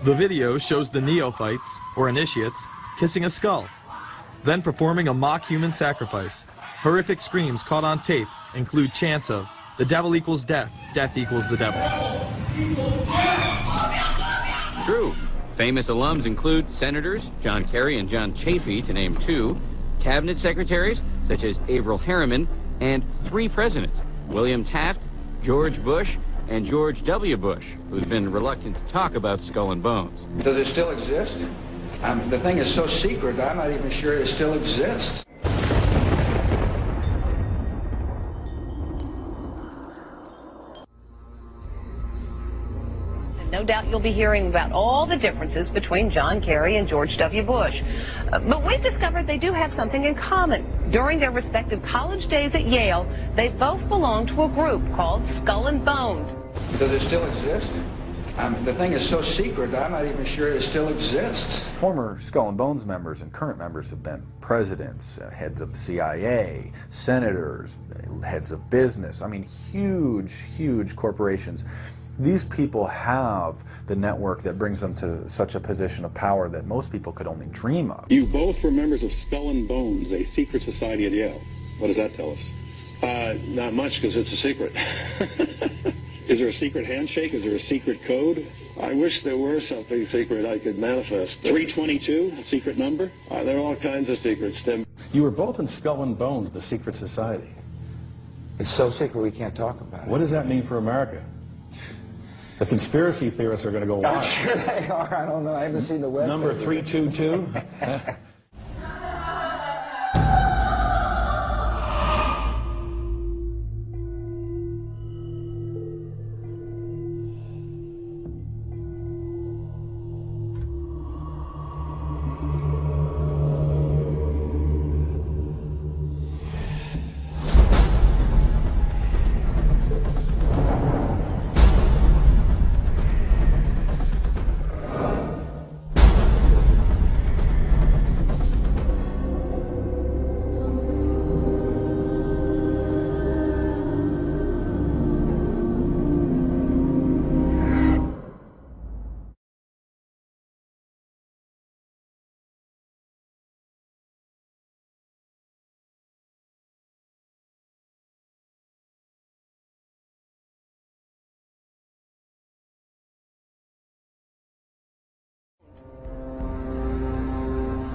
S15: The video shows the neophytes, or initiates, kissing a skull, then performing a mock human sacrifice. Horrific screams caught on tape include chants of, "The devil equals death, death equals the devil."
S18: True. Famous alums include Senators John Kerry and John Chafee, to name two, cabinet secretaries such as Averell Harriman, and 3 presidents, William Taft, George Bush, and George W. Bush, who's been reluctant to talk about Skull and Bones.
S24: Does it still exist? The thing is so secret, I'm not even sure it still exists.
S3: No doubt you'll be hearing about all the differences between John Kerry and George W. Bush. But we've discovered they do have something in common. During their respective college days at Yale, they both belonged to a group called Skull and Bones.
S24: Does it still exist? The thing is so secret, I'm not even sure it still exists.
S13: Former Skull and Bones members and current members have been presidents, heads of the CIA, senators, heads of business. I mean, huge, huge corporations. These people have the network that brings them to such a position of power that most people could only dream of.
S5: You both were members of Skull and Bones, a secret society at Yale. What does that tell us? Not much, because it's a secret. Is there a secret handshake? Is there a secret code? I wish there were something secret I could manifest. 322, a secret number? There are all kinds of secrets, Tim.
S9: You were both in Skull and Bones, the secret society.
S24: It's so secret we can't talk about it.
S9: What does that mean for America? The conspiracy theorists are going to go wild.
S24: I'm sure they are. I don't know. I haven't seen the web.
S9: Number 322?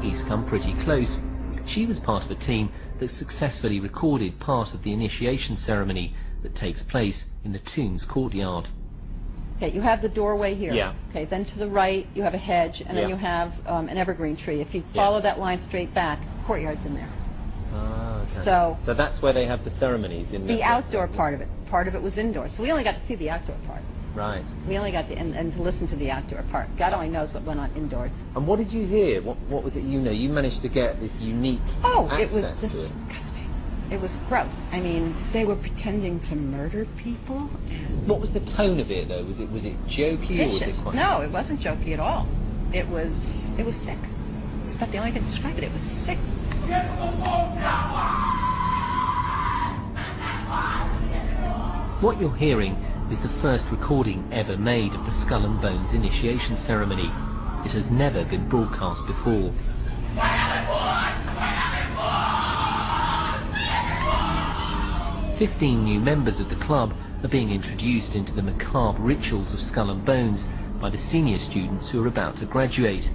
S19: He's come pretty close. She was part of a team that successfully recorded part of the initiation ceremony that takes place in the tomb's courtyard.
S21: Okay, you have the doorway here.
S19: Yeah.
S21: Okay, then to the right you have a hedge, and then you have an evergreen tree. If you follow that line straight back, courtyard's in there.
S19: Ah, okay.
S21: So
S19: that's where they have the ceremonies in
S21: the outdoor part of it. Part of it was indoors. So we only got to see the outdoor part.
S19: Right.
S21: We only got to, and to listen to the outdoor part. God only knows what went on indoors.
S19: And what did you hear? What was it you know? You managed to get this unique
S21: it was
S19: access
S21: disgusting. It was gross. I mean, they were pretending to murder people.
S19: What was the tone of it, though? Was it jokey or was it quite...
S21: No, it wasn't jokey at all. It was sick. It's about the only thing to describe it. It was sick.
S19: What you're hearing is the first recording ever made of the Skull and Bones initiation ceremony. It has never been broadcast before. 15 new members of the club are being introduced into the macabre rituals of Skull and Bones by the senior students who are about to graduate.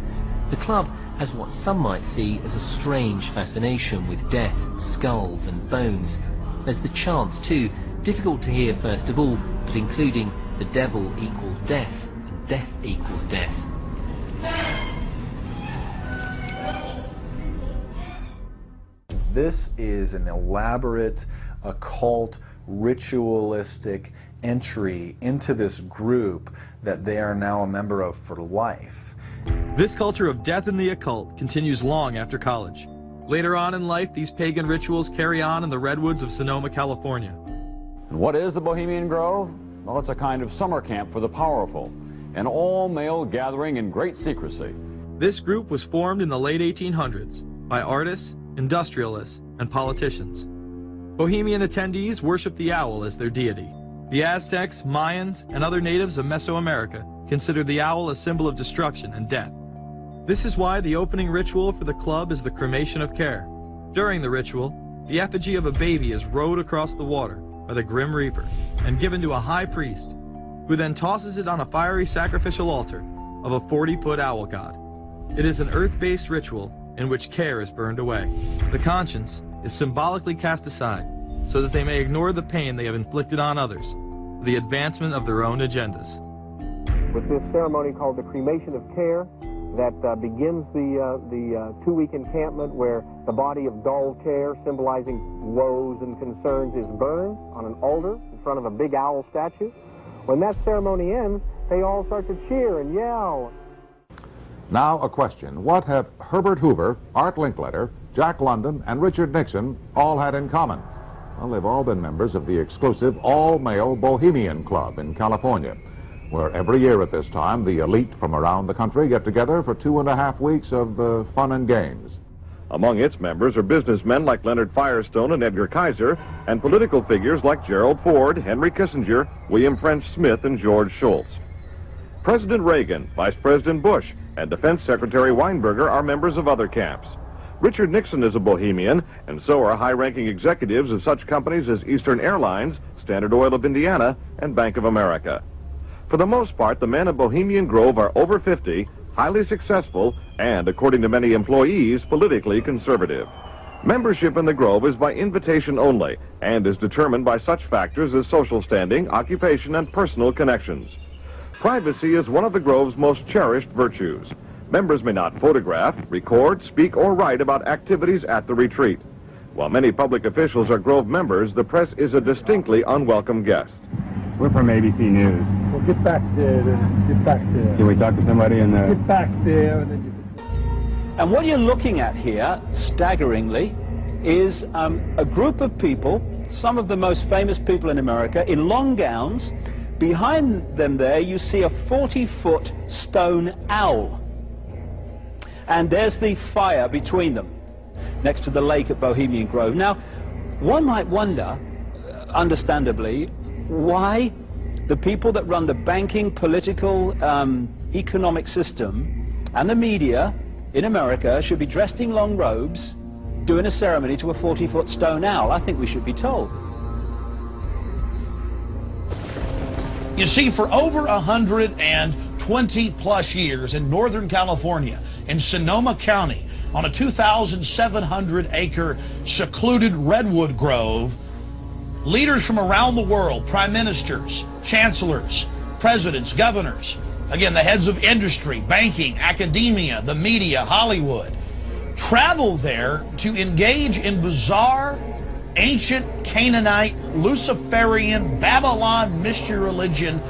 S19: The club has what some might see as a strange fascination with death, skulls and bones. There's the chants too, difficult to hear first of all, but including the devil equals death and death equals death.
S13: This is an elaborate, occult, ritualistic entry into this group that they are now a member of for life.
S15: This culture of death and the occult continues long after college. Later on in life, these pagan rituals carry on in the redwoods of Sonoma, California.
S25: And what is the Bohemian Grove? Well, it's a kind of summer camp for the powerful, an all-male gathering in great secrecy.
S15: This group was formed in the late 1800s by artists, industrialists, and politicians. Bohemian attendees worship the owl as their deity. The Aztecs, Mayans, and other natives of Mesoamerica considered the owl a symbol of destruction and death. This is why the opening ritual for the club is the cremation of care. During the ritual, the effigy of a baby is rowed across the water by the Grim Reaper and given to a high priest, who then tosses it on a fiery sacrificial altar of a 40-foot owl god. It is an earth-based ritual in which care is burned away. The conscience is symbolically cast aside so that they may ignore the pain they have inflicted on others for the advancement of their own agendas.
S26: With this ceremony called the cremation of care, that begins the two-week encampment where the body of dull care, symbolizing woes and concerns, is burned on an altar in front of a big owl statue. When that ceremony ends, they all start to cheer and yell.
S7: Now a question. What have Herbert Hoover, Art Linkletter, Jack London, and Richard Nixon all had in common? Well, they've all been members of the exclusive all-male Bohemian Club in California, where every year at this time the elite from around the country get together for 2.5 weeks of fun and games.
S8: Among its members are businessmen like Leonard Firestone and Edgar Kaiser, and political figures like Gerald Ford, Henry Kissinger, William French Smith, and George Shultz. President Reagan, Vice President Bush, and Defense Secretary Weinberger are members of other camps. Richard Nixon is a Bohemian, and so are high-ranking executives of such companies as Eastern Airlines, Standard Oil of Indiana, and Bank of America. For the most part, the men of Bohemian Grove are over 50, highly successful, and, according to many employees, politically conservative. Membership in the Grove is by invitation only, and is determined by such factors as social standing, occupation, and personal connections. Privacy is one of the Grove's most cherished virtues. Members may not photograph, record, speak, or write about activities at the retreat. While many public officials are Grove members, the press is a distinctly unwelcome guest.
S11: We're from ABC News.
S12: Well, get back there. Get back there.
S11: Can we talk to somebody in the...
S12: Get back there.
S16: And what you're looking at here, staggeringly, is a group of people, some of the most famous people in America, in long gowns. Behind them there, you see a 40-foot stone owl. And there's the fire between them, next to the lake at Bohemian Grove. Now, one might wonder, understandably, why the people that run the banking, political, economic system and the media in America should be dressed in long robes doing a ceremony to a 40-foot stone owl. I think we should be told.
S20: You see, for over 120 plus years in Northern California, in Sonoma County, on a 2,700-acre secluded redwood grove, leaders from around the world, prime ministers, chancellors, presidents, governors, again, the heads of industry, banking, academia, the media, Hollywood, travel there to engage in bizarre, ancient Canaanite, Luciferian, Babylon mystery religion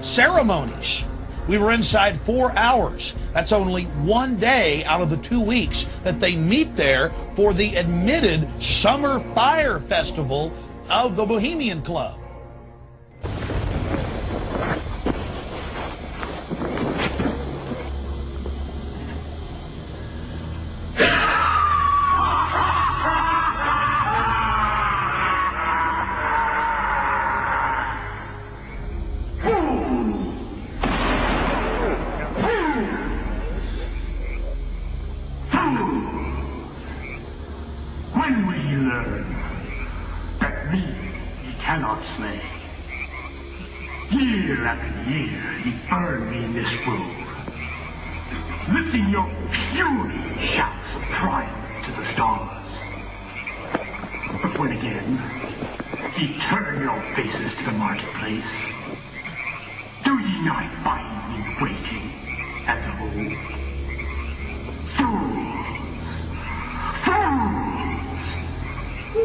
S20: ceremonies. We were inside 4 hours. That's only one day out of the 2 weeks that they meet there for the admitted Summer Fire Festival of the Bohemian Club.
S27: Year after year, he burned me in this room, lifting your puny shouts of triumph to the stars. But when again, he turned your faces to the marketplace, do ye not find me waiting at the home?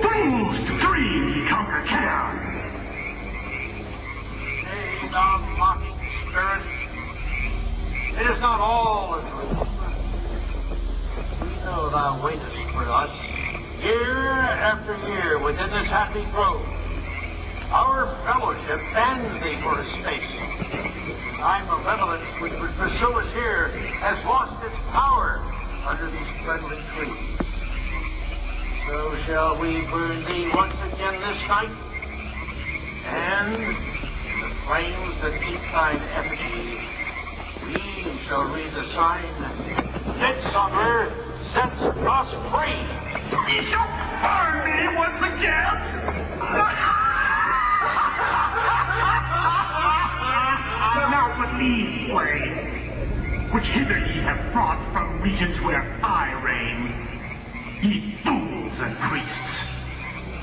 S27: Fools to dream ye conquer care.
S28: Thou mocking spirit, it is not all a dream. We know thou waitest for us, year after year, within this happy grove. Our fellowship bans thee for a space. Thy malevolence which would pursue us here has lost its power under these friendly trees. So shall we burn thee once again this night, and the flames that eat thine effigy, we shall read the sign, Midsummer sets us free. Ye shall burn me once again.
S27: Now but these flames, which hither ye have brought from regions where I reign, ye fools and priests,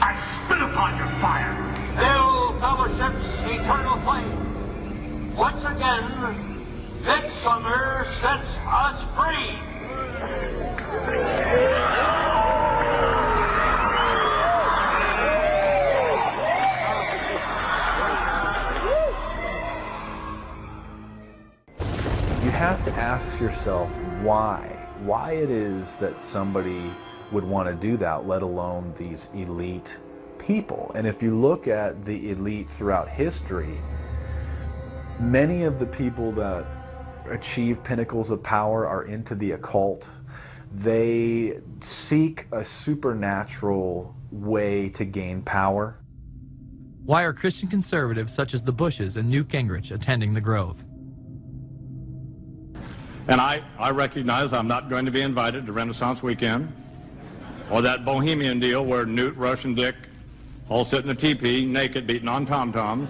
S27: I spit upon your fire.
S28: Hail, fellowship's eternal flame. Once again, Midsummer sets us free.
S13: have to ask yourself why it is that somebody would want to do that, let alone these elite people. And if you look at the elite throughout history, many of the people that achieve pinnacles of power are into the occult. They seek a supernatural way to gain power.
S15: Why are Christian conservatives such as the Bushes and Newt Gingrich attending the Grove?
S1: And I recognize I'm not going to be invited to Renaissance Weekend or that Bohemian deal where Newt, Rush, and Dick all sit in a teepee naked beating on tom-toms.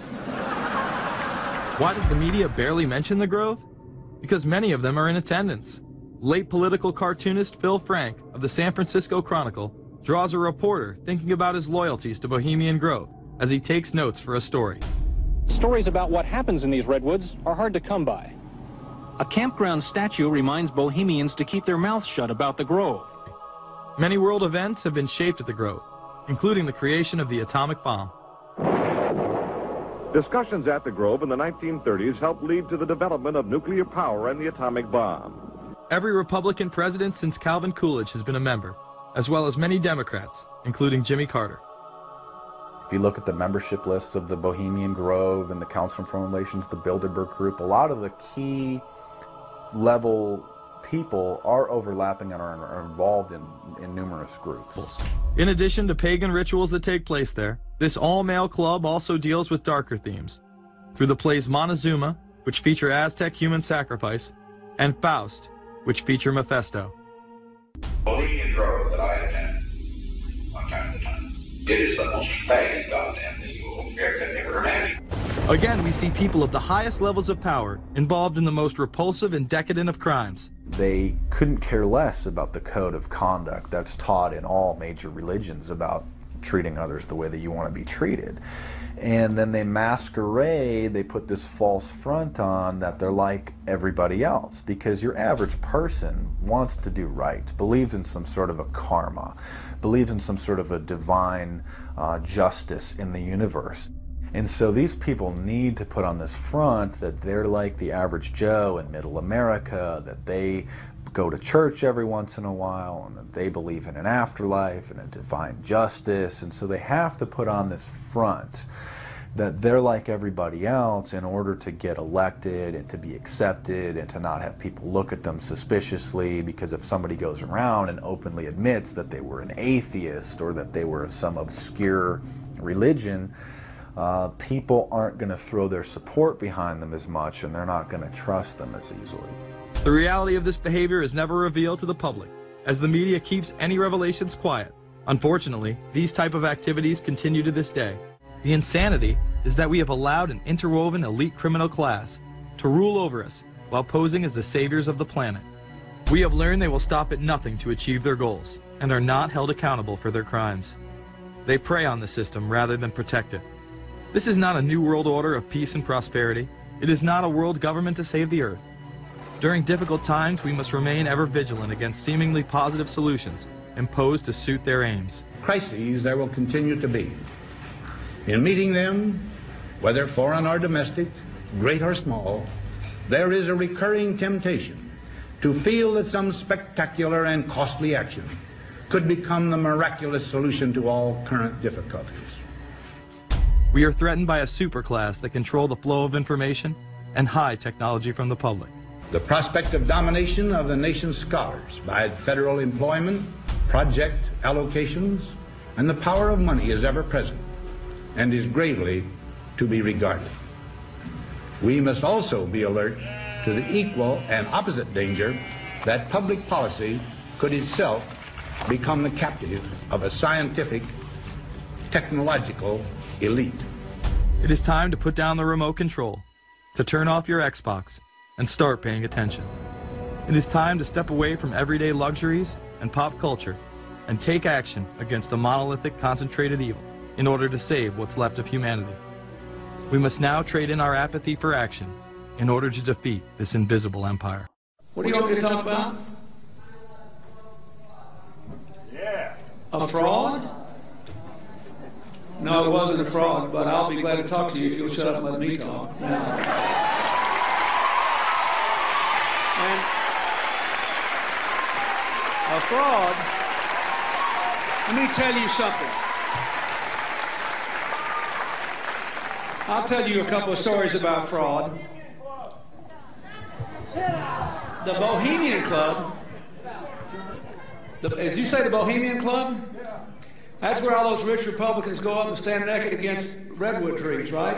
S15: Why does the media barely mention the Grove? Because many of them are in attendance. Late political cartoonist Phil Frank of the San Francisco Chronicle draws a reporter thinking about his loyalties to Bohemian Grove as he takes notes for a story.
S4: Stories about what happens in these redwoods are hard to come by. A campground statue reminds Bohemians to keep their mouths shut about the Grove.
S15: Many world events have been shaped at the Grove, including the creation of the atomic bomb.
S8: Discussions at the Grove in the 1930s helped lead to the development of nuclear power and the atomic bomb.
S15: Every Republican president since Calvin Coolidge has been a member, as well as many Democrats, including Jimmy Carter.
S13: If you look at the membership lists of the Bohemian Grove and the Council on Foreign Relations, the Bilderberg Group, a lot of the key level people are overlapping and are involved in numerous groups.
S15: In addition to pagan rituals that take place there, this all-male club also deals with darker themes through the plays Montezuma, which feature Aztec human sacrifice, and Faust, which feature Mephisto.
S6: Bohemian Grove that I attend from time to time. It is the most pagan goddamn thing you could ever imagine.
S15: Again, we see people of the highest levels of power involved in the most repulsive and decadent of crimes.
S13: They couldn't care less about the code of conduct that's taught in all major religions about treating others the way that you want to be treated. And then they masquerade, they put this false front on that they're like everybody else, because your average person wants to do right, believes in some sort of a karma, believes in some sort of a divine justice in the universe. And so these people need to put on this front that they're like the average Joe in middle America, that they go to church every once in a while, and that they believe in an afterlife and a divine justice. And so they have to put on this front that they're like everybody else in order to get elected and to be accepted and to not have people look at them suspiciously, because if somebody goes around and openly admits that they were an atheist or that they were some obscure religion, people aren't going to throw their support behind them as much, and they're not going to trust them as easily.
S15: The reality of this behavior is never revealed to the public, as the media keeps any revelations quiet. Unfortunately, these type of activities continue to this day. The insanity is that we have allowed an interwoven elite criminal class to rule over us while posing as the saviors of the planet. We have learned they will stop at nothing to achieve their goals and are not held accountable for their crimes. They prey on the system rather than protect it. This is not a new world order of peace and prosperity. It is not a world government to save the earth. During difficult times, we must remain ever vigilant against seemingly positive solutions imposed to suit their aims.
S10: Crises there will continue to be. In meeting them, whether foreign or domestic, great or small, there is a recurring temptation to feel that some spectacular and costly action could become the miraculous solution to all current difficulties.
S15: We are threatened by a superclass that control the flow of information and hide technology from the public.
S10: The prospect of domination of the nation's scholars by federal employment, project allocations, and the power of money is ever present and is gravely to be regarded. We must also be alert to the equal and opposite danger that public policy could itself become the captive of a scientific, technological elite.
S15: It is time to put down the remote control, to turn off your Xbox, and start paying attention. It is time to step away from everyday luxuries and pop culture and take action against a monolithic, concentrated evil in order to save what's left of humanity. We must now trade in our apathy for action in order to defeat this invisible empire.
S14: What are you going to talk about?
S6: Yeah.
S14: A fraud? No, it wasn't a fraud, but I'll be glad to talk to you if you'll shut up and let me talk now. And a fraud, let me tell you something. I'll tell you a couple of stories about fraud. The Bohemian Club, as you say, the Bohemian Club? That's where all those rich Republicans go up and stand naked against redwood trees, right?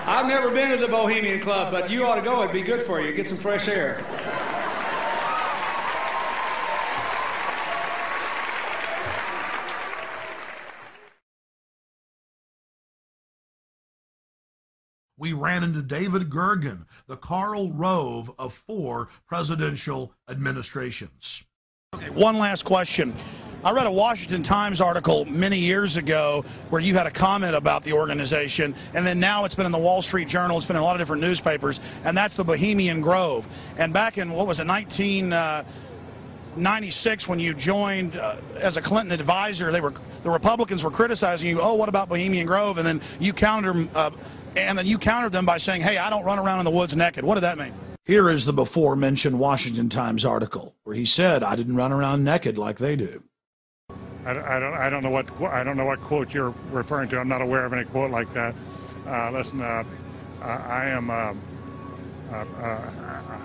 S14: I've never been to the Bohemian Club, but you ought to go. It'd be good for you. Get some fresh air.
S2: We ran into David Gergen, the Karl Rove of 4 presidential administrations.
S20: Okay, one last question. I read a Washington Times article many years ago where you had a comment about the organization, and then now it's been in the Wall Street Journal, it's been in a lot of different newspapers, and that's the Bohemian Grove. And back in, what was it, 1996, when you joined as a Clinton advisor, the Republicans were criticizing you, oh, what about Bohemian Grove? And then you countered them by saying, hey, I don't run around in the woods naked. What did that mean? Here is the before-mentioned Washington Times article where he said, I didn't run around naked like they do.
S1: I don't know what quote you're referring to. I'm not aware of any quote like that. Listen, I am a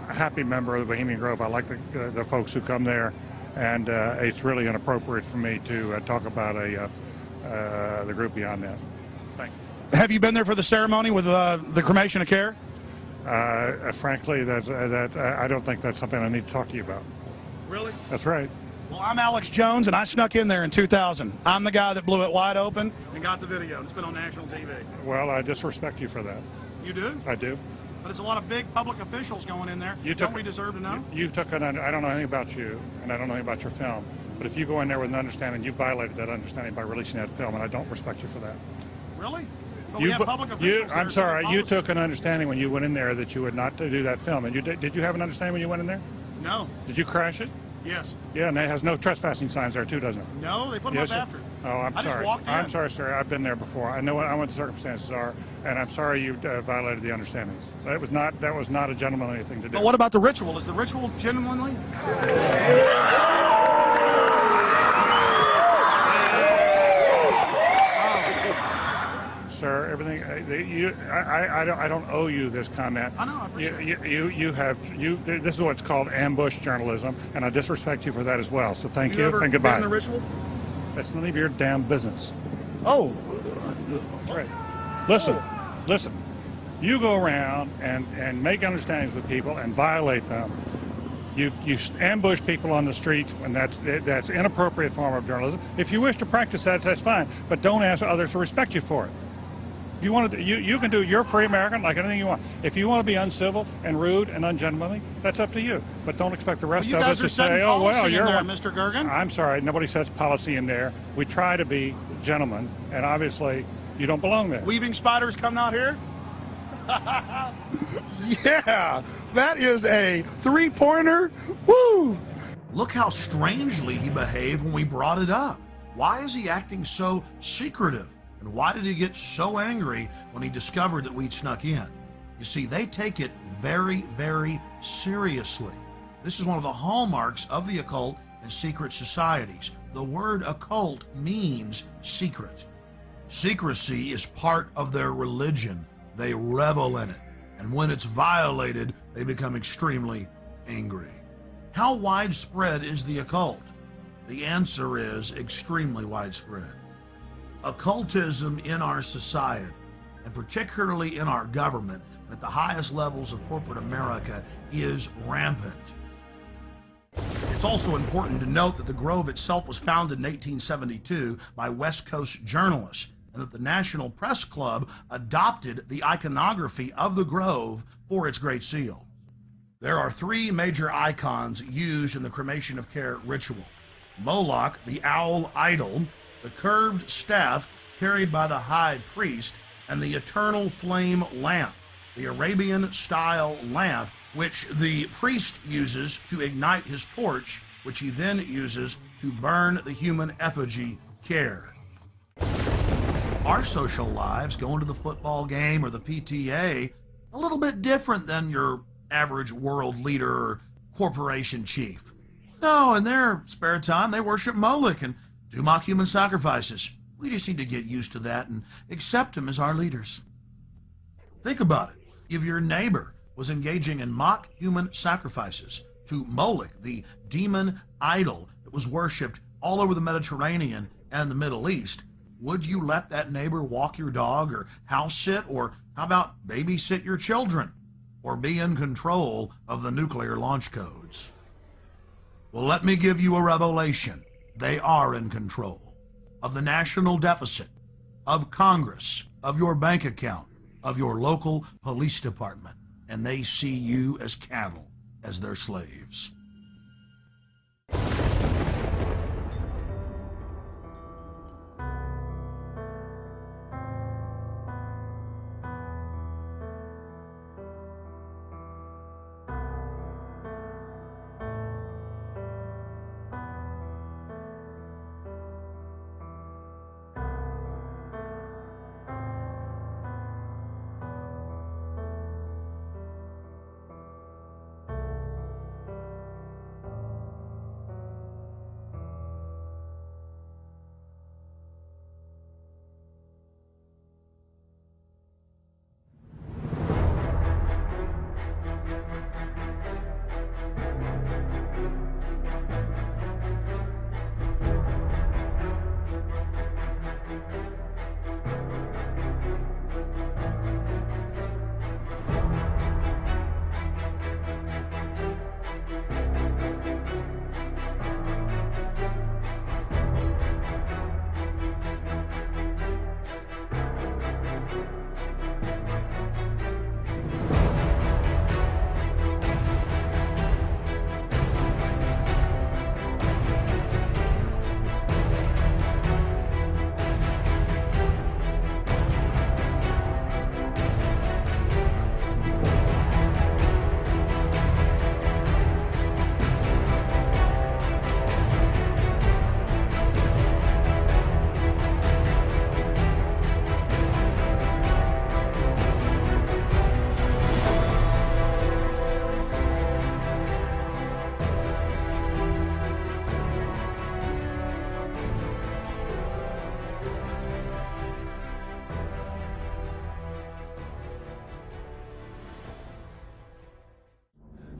S1: happy member of the Bohemian Grove. I like the folks who come there, and it's really inappropriate for me to talk about the group beyond that. Thank you.
S20: Have you been there for the ceremony with the cremation of care?
S1: Frankly, I don't think that's something I need to talk to you about.
S20: Really?
S1: That's right.
S20: Well, I'm Alex Jones, and I snuck in there in 2000. I'm the guy that blew it wide open and got the video. It's been on national TV.
S1: Well, I disrespect you for that.
S20: You do?
S1: I do.
S20: But it's a lot of big public officials going in there. Don't we deserve to know?
S1: I don't know anything about you, and I don't know anything about your film. But if you go in there with an understanding, you violated that understanding by releasing that film, and I don't respect you for that.
S20: Really? But we have public officials
S1: I'm sorry, you took an understanding when you went in there that you would not do that film. And did you have an understanding when you went in there?
S20: No.
S1: Did you crash it?
S20: Yes.
S1: Yeah, and it has no trespassing signs there too, doesn't it?
S20: No, they put them up after.
S1: Oh, I'm sorry.
S20: Just walked in.
S1: I'm sorry, sir. I've been there before. I know what the circumstances are, and I'm sorry you violated the understandings. That was not a gentlemanly thing to do.
S20: But what about the ritual? Is the ritual genuinely?
S1: Sir, everything I don't owe you this comment.
S20: I know, I appreciate it.
S1: This is what's called ambush journalism, and I disrespect you for that as well. So thank you and
S20: Been
S1: goodbye.
S20: in the ritual?
S1: That's none of your damn business.
S20: Oh.
S1: That's right. Listen. You go around and make understandings with people and violate them. You ambush people on the streets, and that's inappropriate form of journalism. If you wish to practice that, that's fine, but don't ask others to respect you for it. If you want to, you can do. You're a free American, like anything you want. If you want to be uncivil and rude and ungentlemanly, that's up to you. But don't expect the rest of us to say, "Oh well, you're
S20: there, Mr. Gergen."
S1: I'm sorry, nobody sets policy in there. We try to be gentlemen, and obviously, you don't belong there.
S20: Weaving spiders come out here. Yeah, that is a three-pointer. Woo!
S2: Look how strangely he behaved when we brought it up. Why is he acting so secretive? And why did he get so angry when he discovered that we'd snuck in? You see, they take it very, very seriously. This is one of the hallmarks of the occult and secret societies. The word occult means secret. Secrecy is part of their religion. They revel in it. And when it's violated, they become extremely angry. How widespread is the occult? The answer is extremely widespread. Occultism in our society, and particularly in our government, at the highest levels of corporate America, is rampant. It's also important to note that the Grove itself was founded in 1872 by West Coast journalists, and that the National Press Club adopted the iconography of the Grove for its Great Seal. There are 3 major icons used in the cremation of care ritual: Moloch, the owl idol, the curved staff carried by the high priest, and the eternal flame lamp, the Arabian-style lamp, which the priest uses to ignite his torch, which he then uses to burn the human effigy, care. Our social lives, going to the football game or the PTA, a little bit different than your average world leader or corporation chief. No, in their spare time, they worship Moloch and do mock human sacrifices. We just need to get used to that and accept them as our leaders. Think about it. If your neighbor was engaging in mock human sacrifices to Moloch, the demon idol that was worshipped all over the Mediterranean and the Middle East, would you let that neighbor walk your dog or house sit, or how about babysit your children, or be in control of the nuclear launch codes? Well, let me give you a revelation. They are in control of the national deficit, of Congress, of your bank account, of your local police department, and they see you as cattle, as their slaves.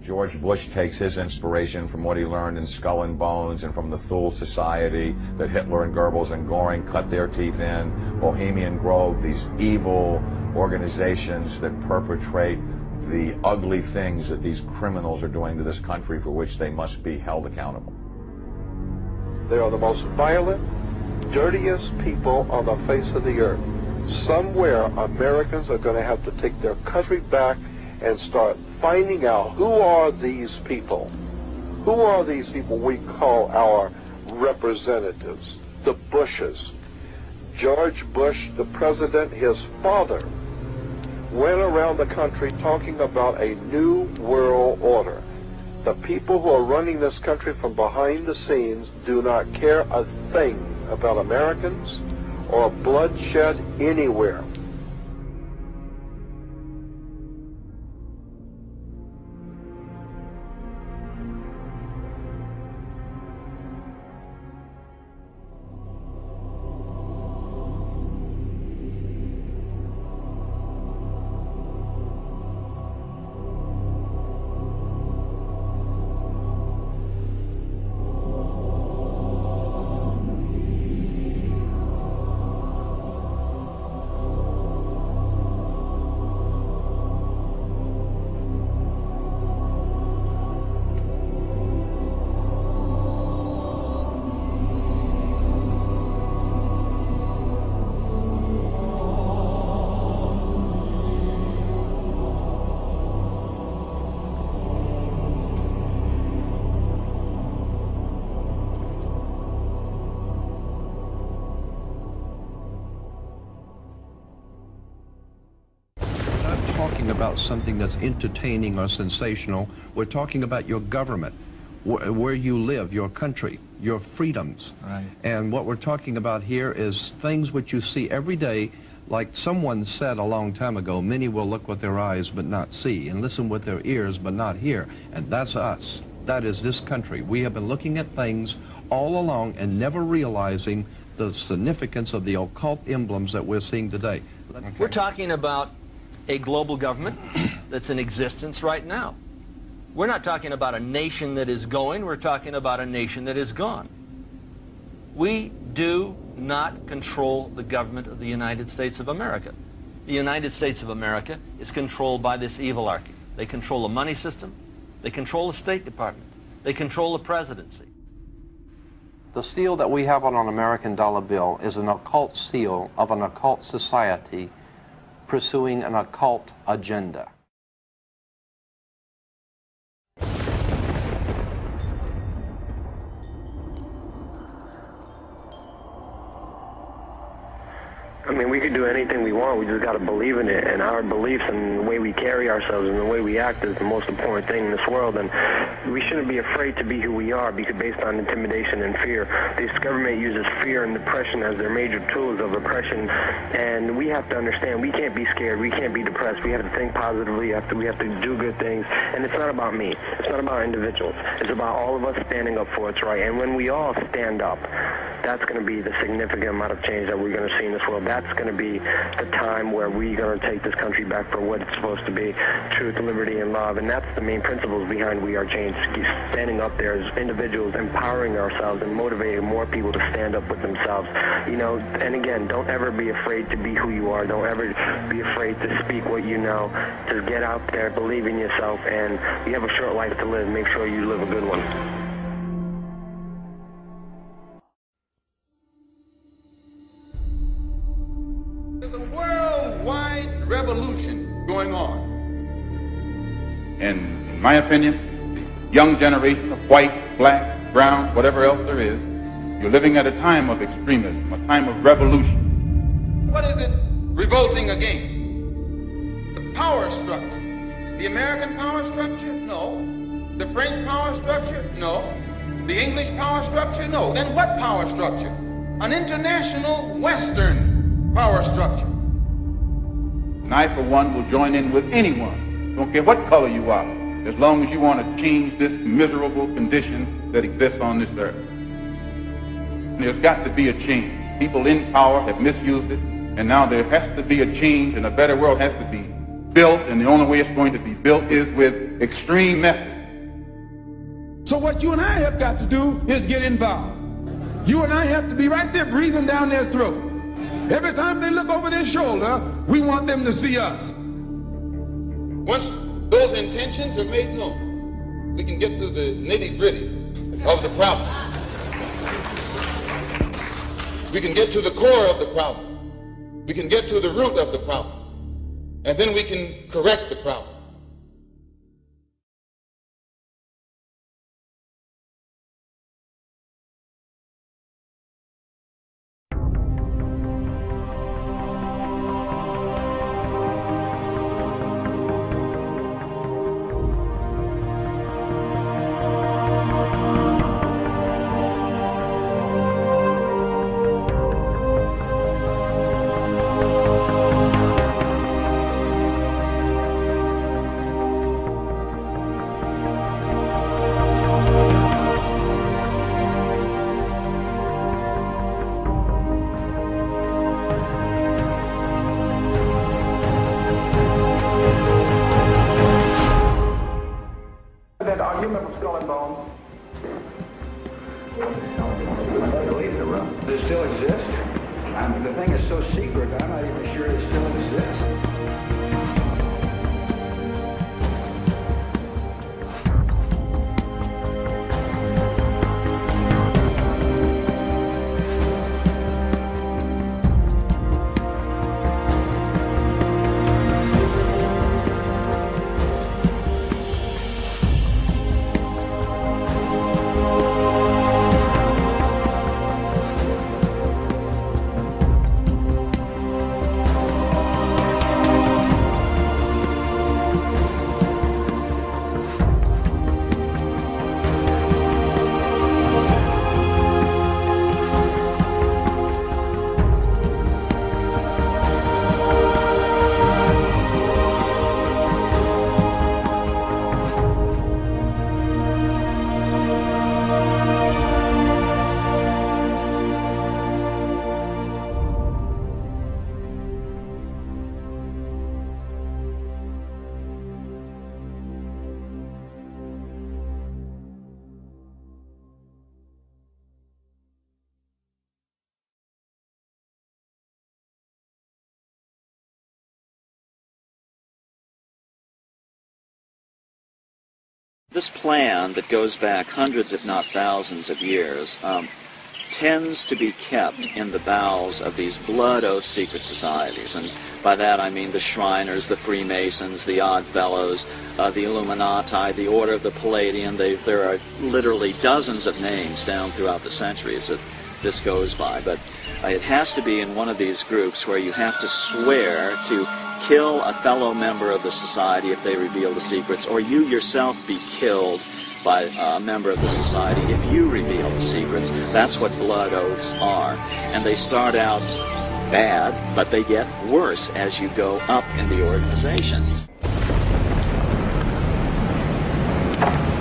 S7: George Bush takes his inspiration from what he learned in Skull and Bones and from the Thule Society that Hitler and Goebbels and Goring cut their teeth in, Bohemian Grove, these evil organizations that perpetrate the ugly things that these criminals are doing to this country, for which they must be held accountable.
S3: They are the most violent, dirtiest people on the face of the earth. Somewhere Americans are going to have to take their country back and start finding out who are these people. Who are these people we call our representatives, the Bushes. George Bush, the president, his father, went around the country talking about a new world order. The people who are running this country from behind the scenes do not care a thing about Americans or bloodshed anywhere.
S5: About something that's entertaining or sensational. We're talking about your government, where you live, your country, your freedoms.
S9: Right.
S5: And what we're talking about here is things which you see every day Like someone said a long time ago, many will look with their eyes but not see, and listen with their ears but not hear. And that's us. That is this country. We have been looking at things all along and never realizing the significance of the occult emblems that we're seeing today. Okay.
S9: We're talking about a global government that's in existence right now. We're not talking about a nation that is going, we're talking about a nation that is gone. We do not control the government of the United States of America. The United States of America is controlled by this evilarchy. They control the money system, they control the State Department, they control the presidency.
S5: The seal that we have on an American dollar bill is an occult seal of an occult society pursuing an occult agenda.
S28: I mean, we could do anything we want. We just got to believe in it. And our beliefs and the way we carry ourselves and the way we act is the most important thing in this world. And we shouldn't be afraid to be who we are because based on intimidation and fear. This government uses fear and depression as their major tools of oppression. And we have to understand we can't be scared. We can't be depressed. We have to think positively. We have to do good things. And it's not about me. It's not about individuals. It's about all of us standing up for what's right. And when we all stand up, that's going to be the significant amount of change that we're going to see in this world. That's going to be the time where we're going to take this country back for what it's supposed to be, truth, liberty, and love. And that's the main principles behind We Are Change. Standing up there as individuals, empowering ourselves, and motivating more people to stand up with themselves. You know, and again, don't ever be afraid to be who you are. Don't ever be afraid to speak what you know. Just get out there, believe in yourself, and you have a short life to live. Make sure you live a good one.
S17: There's a worldwide revolution going on. In my opinion, the young generation of white, black, brown, whatever else there is, you're living at a time of extremism, a time of revolution. What is it revolting against? The power structure. The American power structure? No. The French power structure? No. The English power structure? No. Then what power structure? An international Western power structure. And I, for one, will join in with anyone, don't care what color you are, as long as you want to change this miserable condition that exists on this earth. And there's got to be a change. People in power have misused it, and now there has to be a change, and a better world has to be built, and the only way it's going to be built is with extreme methods. So what you and I have got to do is get involved. You and I have to be right there breathing down their throat. Every time they look over their shoulder, we want them to see us. Once those intentions are made known, we can get to the nitty-gritty of the problem. We can get to the core of the problem. We can get to the root of the problem. And then we can correct the problem.
S18: This plan that goes back hundreds, if not thousands of years, tends to be kept in the bowels of these blood oath secret societies. And by that I mean the Shriners, the Freemasons, the Odd Fellows, the Illuminati, the Order of the Palladian. There are literally dozens of names down throughout the centuries that this goes by. But it has to be in one of these groups where you have to swear to kill a fellow member of the society if they reveal the secrets, or you yourself be killed by a member of the society if you reveal the secrets. That's what blood oaths are. And they start out bad, but they get worse as you go up in the organization.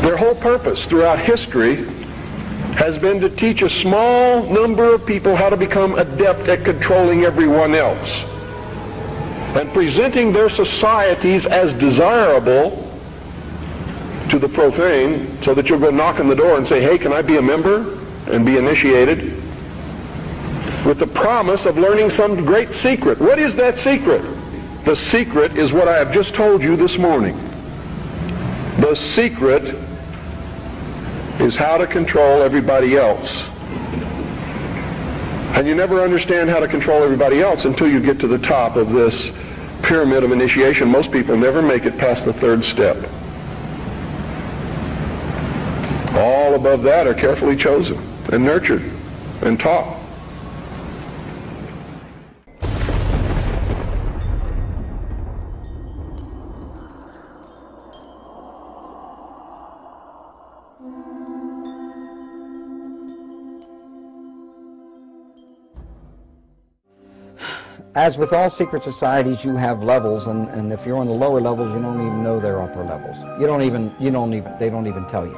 S3: Their whole purpose throughout history has been to teach a small number of people how to become adept at controlling everyone else and presenting their societies as desirable to the profane, so that you'll go knock on the door and say, hey, can I be a member, and be initiated, with the promise of learning some great secret. What is that secret? The secret is what I have just told you this morning. The secret is how to control everybody else. And you never understand how to control everybody else until you get to the top of this pyramid of initiation. Most people never make it past the third step. All above that are carefully chosen and nurtured and taught.
S19: As with all secret societies, you have levels, and if you're on the lower levels, you don't even know they're upper levels. They don't even tell you.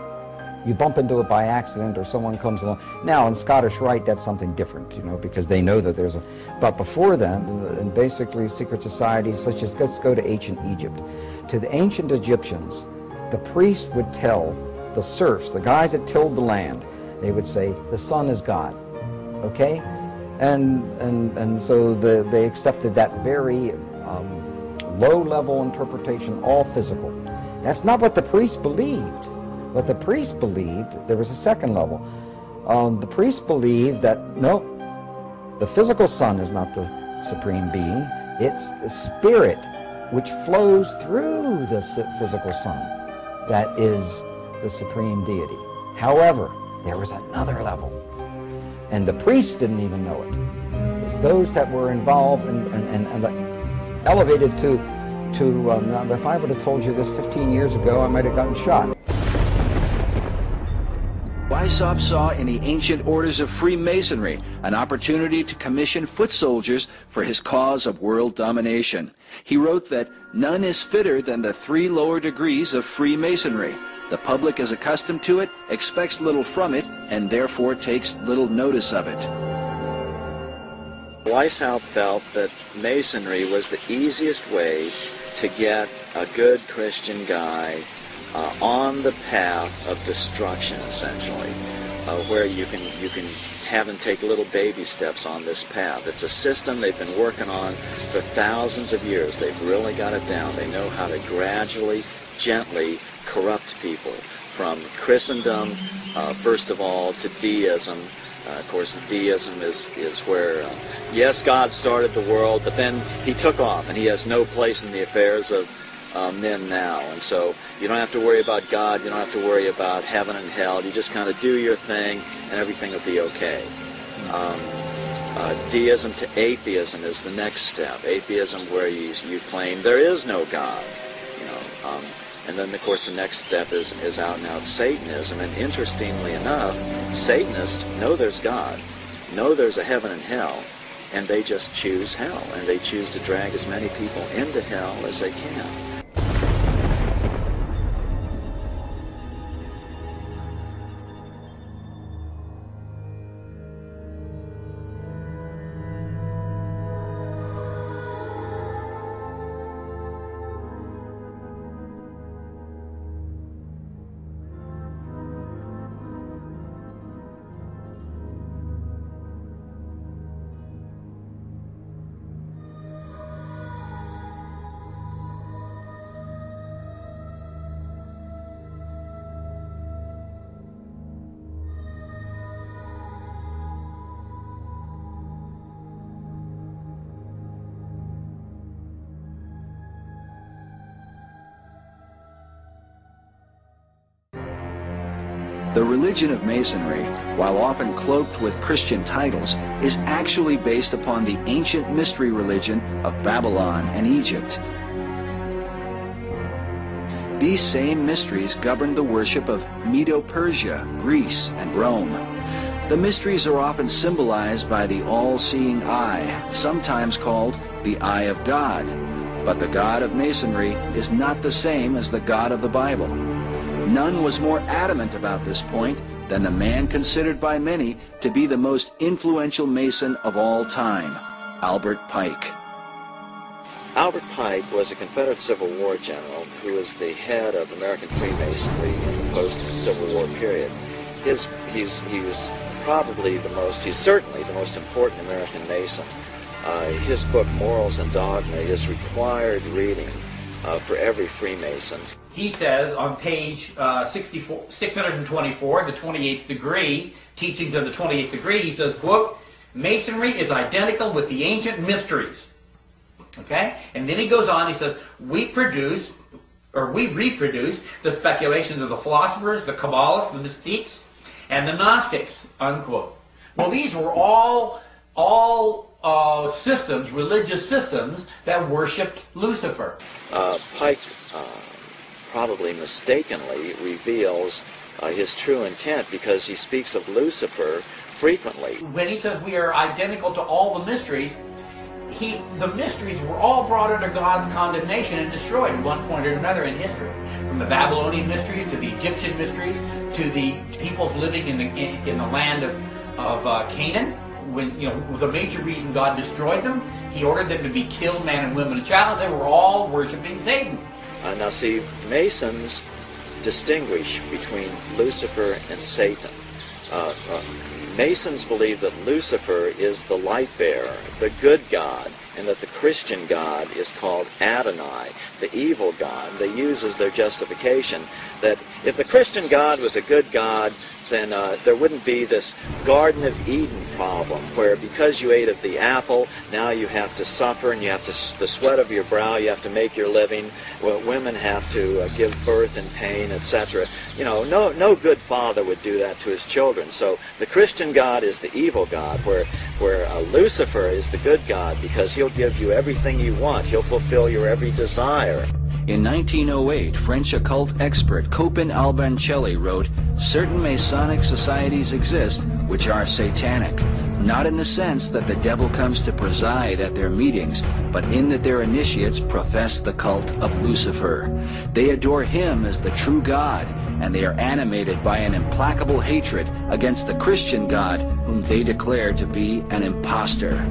S19: You bump into it by accident, or someone comes along. Now, in Scottish Rite, that's something different, you know, because they know that there's a... But before then, and basically secret societies, let's go to ancient Egypt. To the ancient Egyptians, the priest would tell the serfs, the guys that tilled the land, they would say, the sun is God, okay? And so they accepted that very low-level interpretation, all physical. That's not what the priest believed. What the priest believed, there was a second level. The priest believed that, no, the physical sun is not the supreme being. It's the spirit which flows through the physical sun that is the supreme deity. However, there was another level. And the priests didn't even know it. It was those that were involved and elevated to if I would have told you this 15 years ago, I might have gotten shot.
S21: Weishaupt saw in the ancient orders of Freemasonry an opportunity to commission foot soldiers for his cause of world domination. He wrote that none is fitter than the 3 lower degrees of Freemasonry. The public is accustomed to it, expects little from it, and therefore takes little notice of it.
S18: Weishaupt felt that Masonry was the easiest way to get a good Christian guy on the path of destruction, essentially, where you can have him take little baby steps on this path. It's a system they've been working on for thousands of years. They've really got it down. They know how to gradually, gently corrupt people from Christendom, first of all, to deism. Of course, deism is where, yes, God started the world, but then he took off, and he has no place in the affairs of men now. And so you don't have to worry about God, you don't have to worry about heaven and hell. You just kind of do your thing, and everything will be okay. Deism to atheism is the next step. Atheism, where you claim there is no God, you know. And then, of course, the next step is out-and-out Satanism. And interestingly enough, Satanists know there's God, know there's a heaven and hell, and they just choose hell, and they choose to drag as many people into hell as they can.
S21: The religion of Masonry, while often cloaked with Christian titles, is actually based upon the ancient mystery religion of Babylon and Egypt. These same mysteries governed the worship of Medo-Persia, Greece, and Rome. The mysteries are often symbolized by the all-seeing eye, sometimes called the Eye of God. But the God of Masonry is not the same as the God of the Bible. None was more adamant about this point than the man considered by many to be the most influential Mason of all time, Albert Pike.
S18: Albert Pike was a Confederate Civil War general who was the head of American Freemasonry in the post-Civil War period. He's certainly the most important American Mason. His book, Morals and Dogma, is required reading for every Freemason.
S11: He says on page 624, the 28th degree, Teachings of the 28th Degree, he says, quote, "Masonry is identical with the ancient mysteries." Okay? And then he goes on, he says, we reproduce the speculations of the philosophers, the Kabbalists, the mystiques, and the Gnostics, unquote. Well, these were all systems, religious systems, that worshipped Lucifer.
S18: Pike probably mistakenly reveals his true intent because he speaks of Lucifer frequently.
S11: When he says we are identical to all the mysteries, the mysteries were all brought under God's condemnation and destroyed at one point or another in history. From the Babylonian mysteries to the Egyptian mysteries to the peoples living in the land of Canaan. When the major reason God destroyed them, He ordered them to be killed, man and women and child. They were all worshiping Satan.
S18: Now see, Masons distinguish between Lucifer and Satan. Masons believe that Lucifer is the light bearer, the good God, and that the Christian God is called Adonai, the evil God. They use as their justification that if the Christian God was a good God, then there wouldn't be this Garden of Eden problem where because you ate of the apple, now you have to suffer and you have to, the sweat of your brow, you have to make your living. Well, women have to give birth in pain, etc. No good father would do that to his children. So the Christian God is the evil God, where Lucifer is the good God because he'll give you everything you want. He'll fulfill your every desire.
S21: In 1908, French occult expert Copin Albancelli wrote, "Certain Masonic societies exist which are satanic, not in the sense that the devil comes to preside at their meetings, but in that their initiates profess the cult of Lucifer. They adore him as the true God, and they are animated by an implacable hatred against the Christian God whom they declare to be an impostor."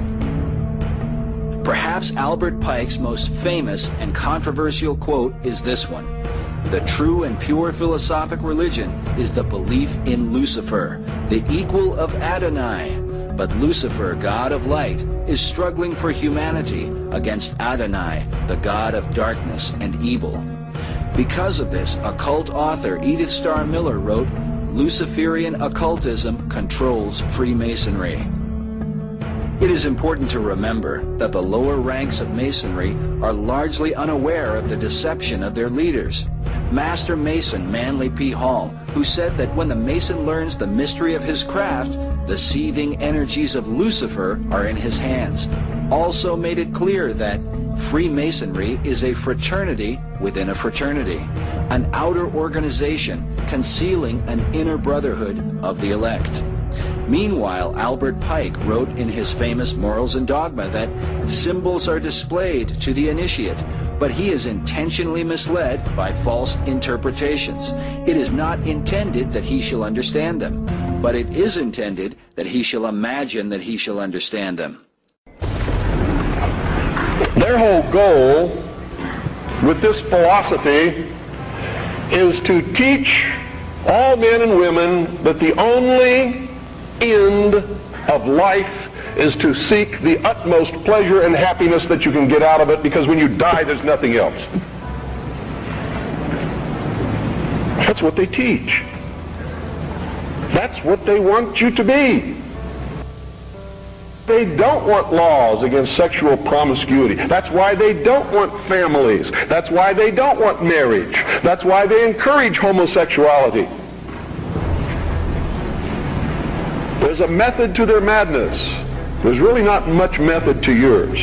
S21: Perhaps Albert Pike's most famous and controversial quote is this one: "The true and pure philosophic religion is the belief in Lucifer, the equal of Adonai. But Lucifer, God of light, is struggling for humanity against Adonai, the God of darkness and evil." Because of this, occult author Edith Starr Miller wrote, "Luciferian occultism controls Freemasonry." It is important to remember that the lower ranks of Masonry are largely unaware of the deception of their leaders. Master Mason Manly P. Hall, who said that when the Mason learns the mystery of his craft, the seething energies of Lucifer are in his hands, also made it clear that Freemasonry is a fraternity within a fraternity, an outer organization concealing an inner brotherhood of the elect. Meanwhile, Albert Pike wrote in his famous Morals and Dogma that symbols are displayed to the initiate, but he is intentionally misled by false interpretations. It is not intended that he shall understand them, but it is intended that he shall imagine that he shall understand them.
S12: Their whole goal with this philosophy is to teach all men and women that the only end of life is to seek the utmost pleasure and happiness that you can get out of it, because when you die there's nothing else. That's what they teach. That's what they want you to be. They don't want laws against sexual promiscuity. That's why they don't want families. That's why they don't want marriage. That's why they encourage homosexuality. There's a method to their madness. There's really not much method to yours,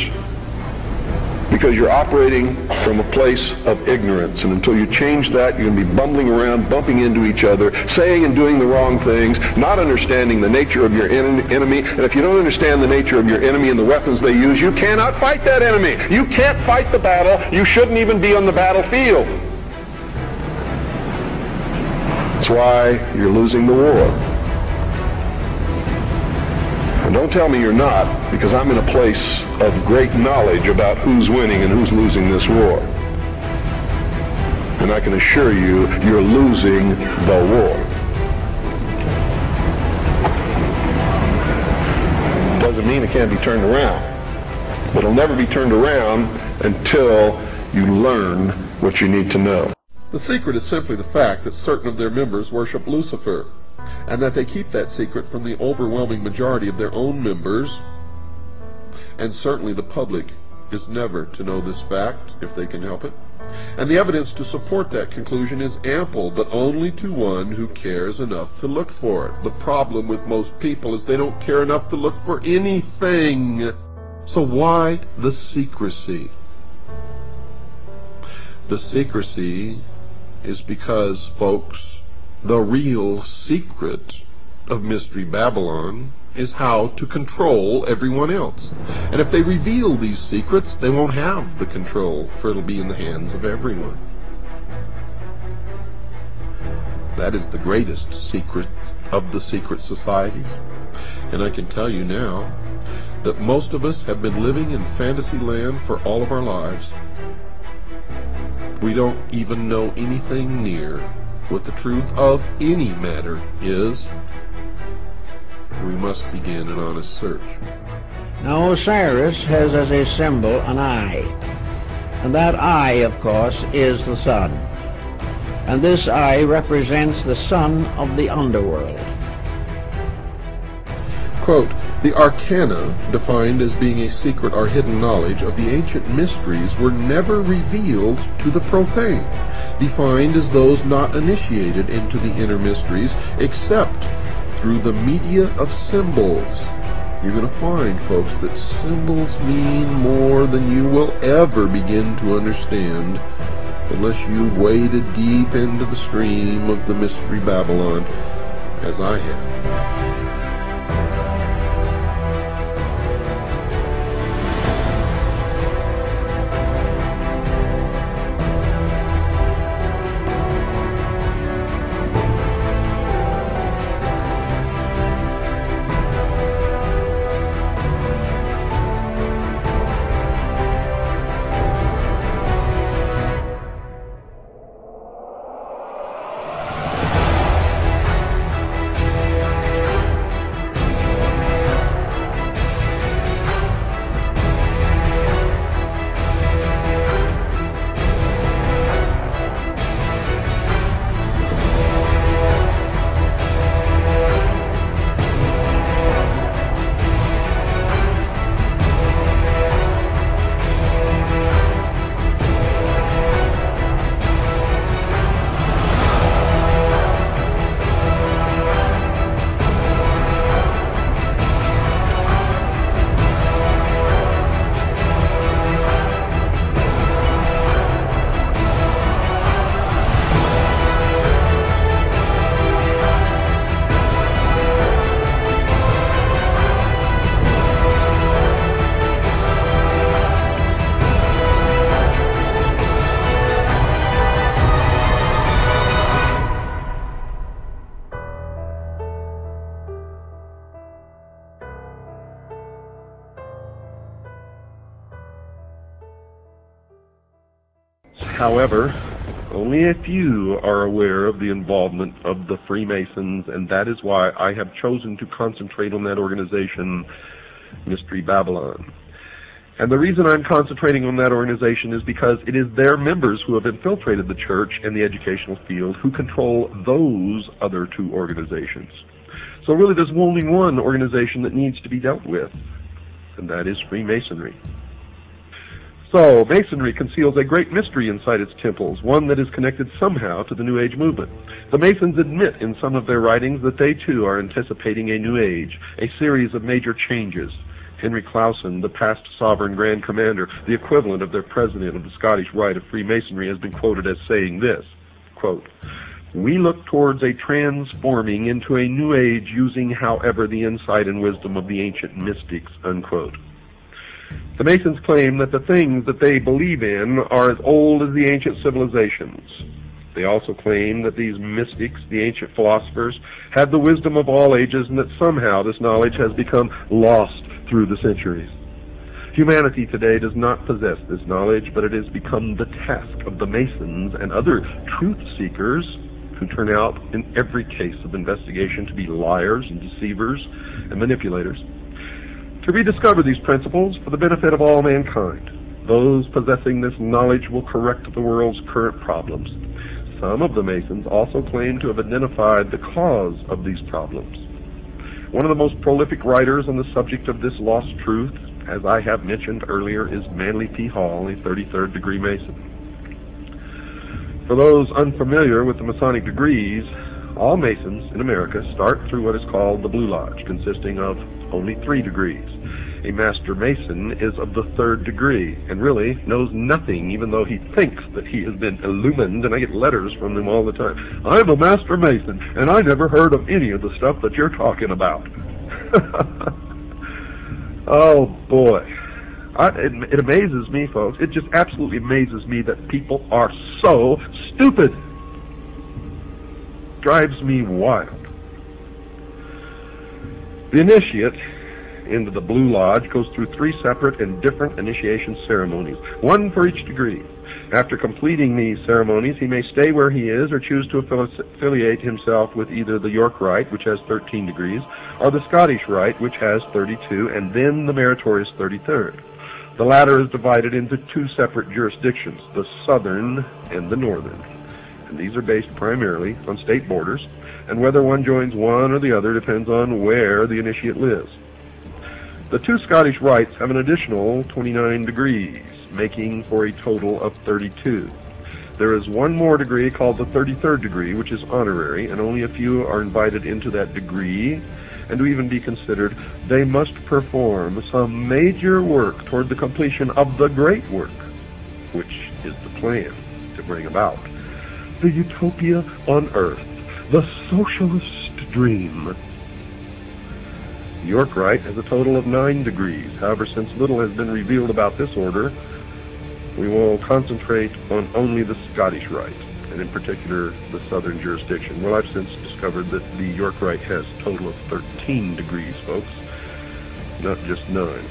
S12: because you're operating from a place of ignorance, and until you change that, you're going to be bumbling around, bumping into each other, saying and doing the wrong things, not understanding the nature of your enemy. And if you don't understand the nature of your enemy and the weapons they use, you cannot fight that enemy. You can't fight the battle. You shouldn't even be on the battlefield. That's why you're losing the war. And don't tell me you're not, because I'm in a place of great knowledge about who's winning and who's losing this war. And I can assure you, you're losing the war. Doesn't mean it can't be turned around. But it'll never be turned around until you learn what you need to know.
S4: The secret is simply the fact that certain of their members worship Lucifer, and that they keep that secret from the overwhelming majority of their own members, and certainly the public is never to know this fact if they can help it. And the evidence to support that conclusion is ample, but only to one who cares enough to look for it. The problem with most people is they don't care enough to look for anything. So why the secrecy? The secrecy is because, folks, the real secret of Mystery Babylon is how to control everyone else. And if they reveal these secrets, they won't have the control, for it'll be in the hands of everyone. That is the greatest secret of the secret societies. And I can tell you now that most of us have been living in fantasy land for all of our lives. We don't even know anything near what the truth of any matter is. We must begin an honest search.
S16: Now Osiris has as a symbol an eye, and that eye, of course, is the sun. And this eye represents the son of the underworld.
S4: Quote, the arcana, defined as being a secret or hidden knowledge of the ancient mysteries, were never revealed to the profane, defined as those not initiated into the inner mysteries, except through the media of symbols. You're going to find, folks, that symbols mean more than you will ever begin to understand unless you waded deep into the stream of the Mystery Babylon, as I have. However, only a few are aware of the involvement of the Freemasons, and that is why I have chosen to concentrate on that organization, Mystery Babylon. And the reason I'm concentrating on that organization is because it is their members who have infiltrated the church and the educational field who control those other two organizations. So really there's only one organization that needs to be dealt with, and that is Freemasonry. So, Masonry conceals a great mystery inside its temples, one that is connected somehow to the New Age movement. The Masons admit in some of their writings that they too are anticipating a New Age, a series of major changes. Henry Clausen, the past sovereign Grand Commander, the equivalent of their president of the Scottish Rite of Freemasonry, has been quoted as saying this, quote, "We look towards a transforming into a New Age using, however, the insight and wisdom of the ancient mystics," unquote. The Masons claim that the things that they believe in are as old as the ancient civilizations. They also claim that these mystics, the ancient philosophers, had the wisdom of all ages and that somehow this knowledge has become lost through the centuries. Humanity today does not possess this knowledge, but it has become the task of the Masons and other truth seekers, who turn out in every case of investigation to be liars and deceivers and manipulators, to rediscover these principles for the benefit of all mankind. Those possessing this knowledge will correct the world's current problems. Some of the Masons also claim to have identified the cause of these problems. One of the most prolific writers on the subject of this lost truth, as I have mentioned earlier, is Manly P. Hall, a 33rd degree Mason. For those unfamiliar with the Masonic degrees, all Masons in America start through what is called the Blue Lodge, consisting of only 3 degrees. A Master Mason is of the 3rd degree and really knows nothing, even though he thinks that he has been illumined, and I get letters from them all the time. "I'm a Master Mason, and I never heard of any of the stuff that you're talking about." Oh, boy. It amazes me, folks. It just absolutely amazes me that people are so stupid. Drives me wild. The initiate into the Blue Lodge goes through 3 separate and different initiation ceremonies, one for each degree. After completing these ceremonies, he may stay where he is or choose to affiliate himself with either the York Rite, which has 13 degrees, or the Scottish Rite, which has 32, and then the meritorious 33rd. The latter is divided into 2 separate jurisdictions, the southern and the northern. And these are based primarily on state borders, and whether one joins one or the other depends on where the initiate lives. The 2 Scottish rites have an additional 29 degrees, making for a total of 32. There is one more degree called the 33rd degree, which is honorary, and only a few are invited into that degree, and to even be considered, they must perform some major work toward the completion of the great work, which is the plan to bring about the utopia on earth, the socialist dream. The York Rite has a total of 9 degrees. However, since little has been revealed about this order, we will concentrate on only the Scottish Rite, and in particular the southern jurisdiction. Well, I've since discovered that the York Rite has a total of 13 degrees, folks, not just 9.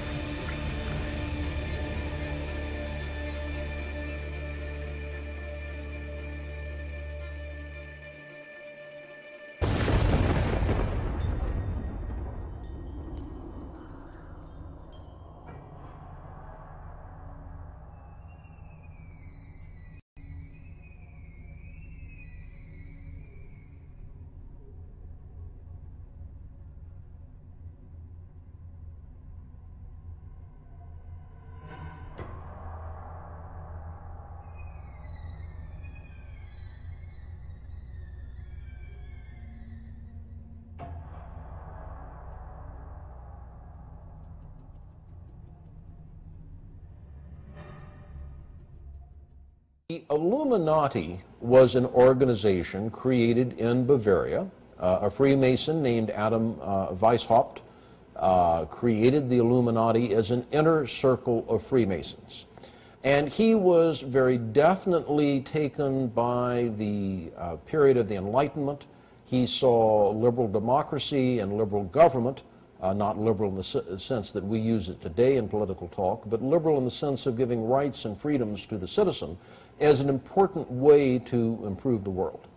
S8: The Illuminati was an organization created in Bavaria. A Freemason named Adam Weishaupt created the Illuminati as an inner circle of Freemasons. And he was very definitely taken by the period of the Enlightenment. He saw liberal democracy and liberal government, not liberal in the sense that we use it today in political talk, but liberal in the sense of giving rights and freedoms to the citizen, as an important way to improve the world.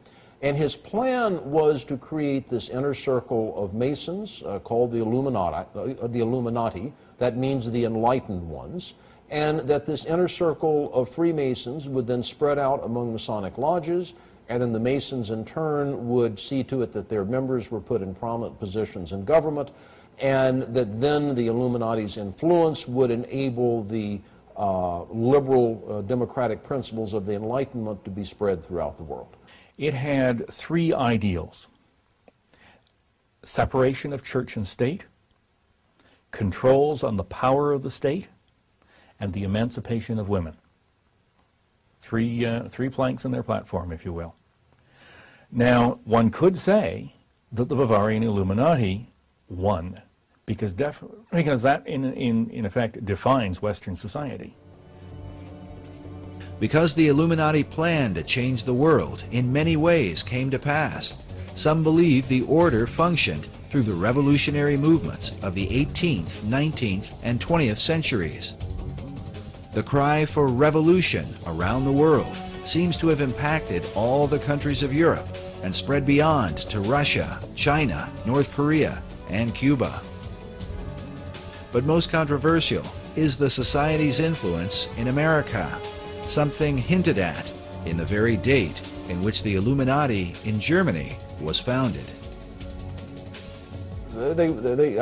S8: And his plan was to create this inner circle of Masons called the Illuminati, that means the enlightened ones, and that this inner circle of Freemasons would then spread out among Masonic lodges, and then the Masons in turn would see to it that their members were put in prominent positions in government, and that then the Illuminati's influence would enable the liberal democratic principles of the Enlightenment to be spread throughout the world?
S10: It had three ideals: separation of church and state, controls on the power of the state, and the emancipation of women. Three planks in their platform, if you will. Now, one could say that the Bavarian Illuminati won, because that, in effect, defines Western society.
S13: Because the Illuminati plan to change the world in many ways came to pass, some believe the order functioned through the revolutionary movements of the 18th, 19th, and 20th centuries. The cry for revolution around the world seems to have impacted all the countries of Europe and spread beyond to Russia, China, North Korea, and Cuba. But most controversial is the society's influence in America, something hinted at in the very date in which the Illuminati in Germany was founded.
S8: I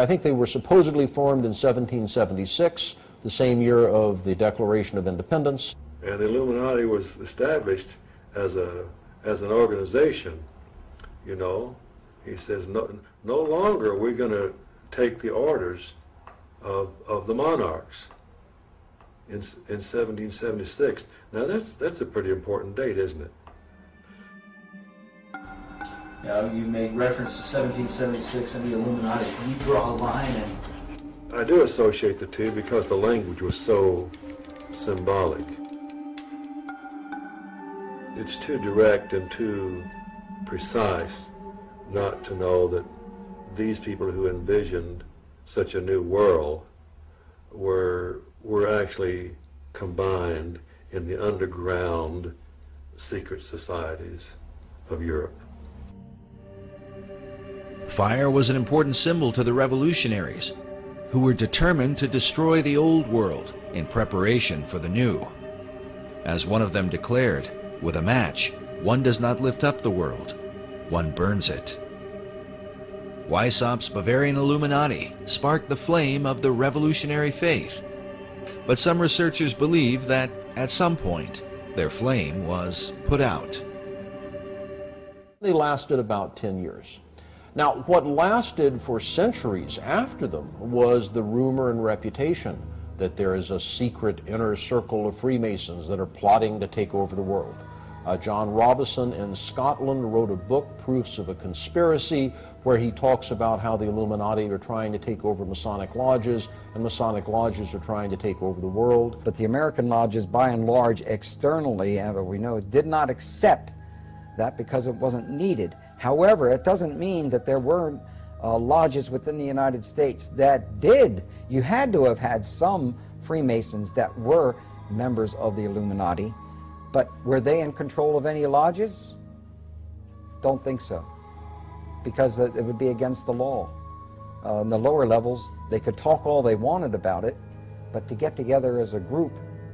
S8: think they were supposedly formed in 1776, the same year of the Declaration of Independence.
S22: And the Illuminati was established as an organization, you know. He says, no longer are we going to take the orders of the monarchs in 1776. Now that's a pretty important date, isn't it?
S23: Now, you made reference to 1776 and the Illuminati. Can you draw a line? And
S22: I do associate the two because the language was so symbolic. It's too direct and too precise not to know that these people who envisioned such a new world were actually combined in the underground secret societies of Europe.
S13: Fire was an important symbol to the revolutionaries, who were determined to destroy the old world in preparation for the new. As one of them declared, with a match, one does not lift up the world, one burns it. Weishaupt's Bavarian Illuminati sparked the flame of the revolutionary faith, but some researchers believe that at some point their flame was put out.
S8: They lasted about 10 years. Now, what lasted for centuries after them was the rumor and reputation that there is a secret inner circle of Freemasons that are plotting to take over the world. John Robison in Scotland wrote a book, Proofs of a Conspiracy, where he talks about how the Illuminati are trying to take over Masonic lodges, and Masonic lodges are trying to take over the world.
S19: But the American lodges, by and large, externally, we know, did not accept that because it wasn't needed. However, it doesn't mean that there were lodges within the United States that did. You had to have had some Freemasons that were members of the Illuminati, but were they in control of any lodges? Don't think so, because it would be against the law. In the lower levels, they could talk all they wanted about it, but to get together as a group,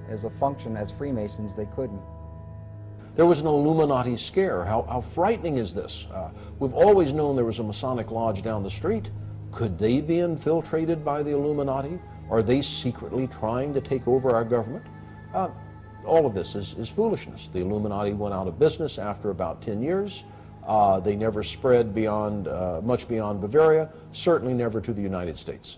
S19: as a function, as Freemasons, they couldn't.
S8: There was an Illuminati scare. How frightening is this? We've always known there was a Masonic lodge down the street. Could they be infiltrated by the Illuminati? Are they secretly trying to take over our government? All of this is foolishness. The Illuminati went out of business after about 10 years. They never spread beyond, much beyond Bavaria, certainly never to the United States.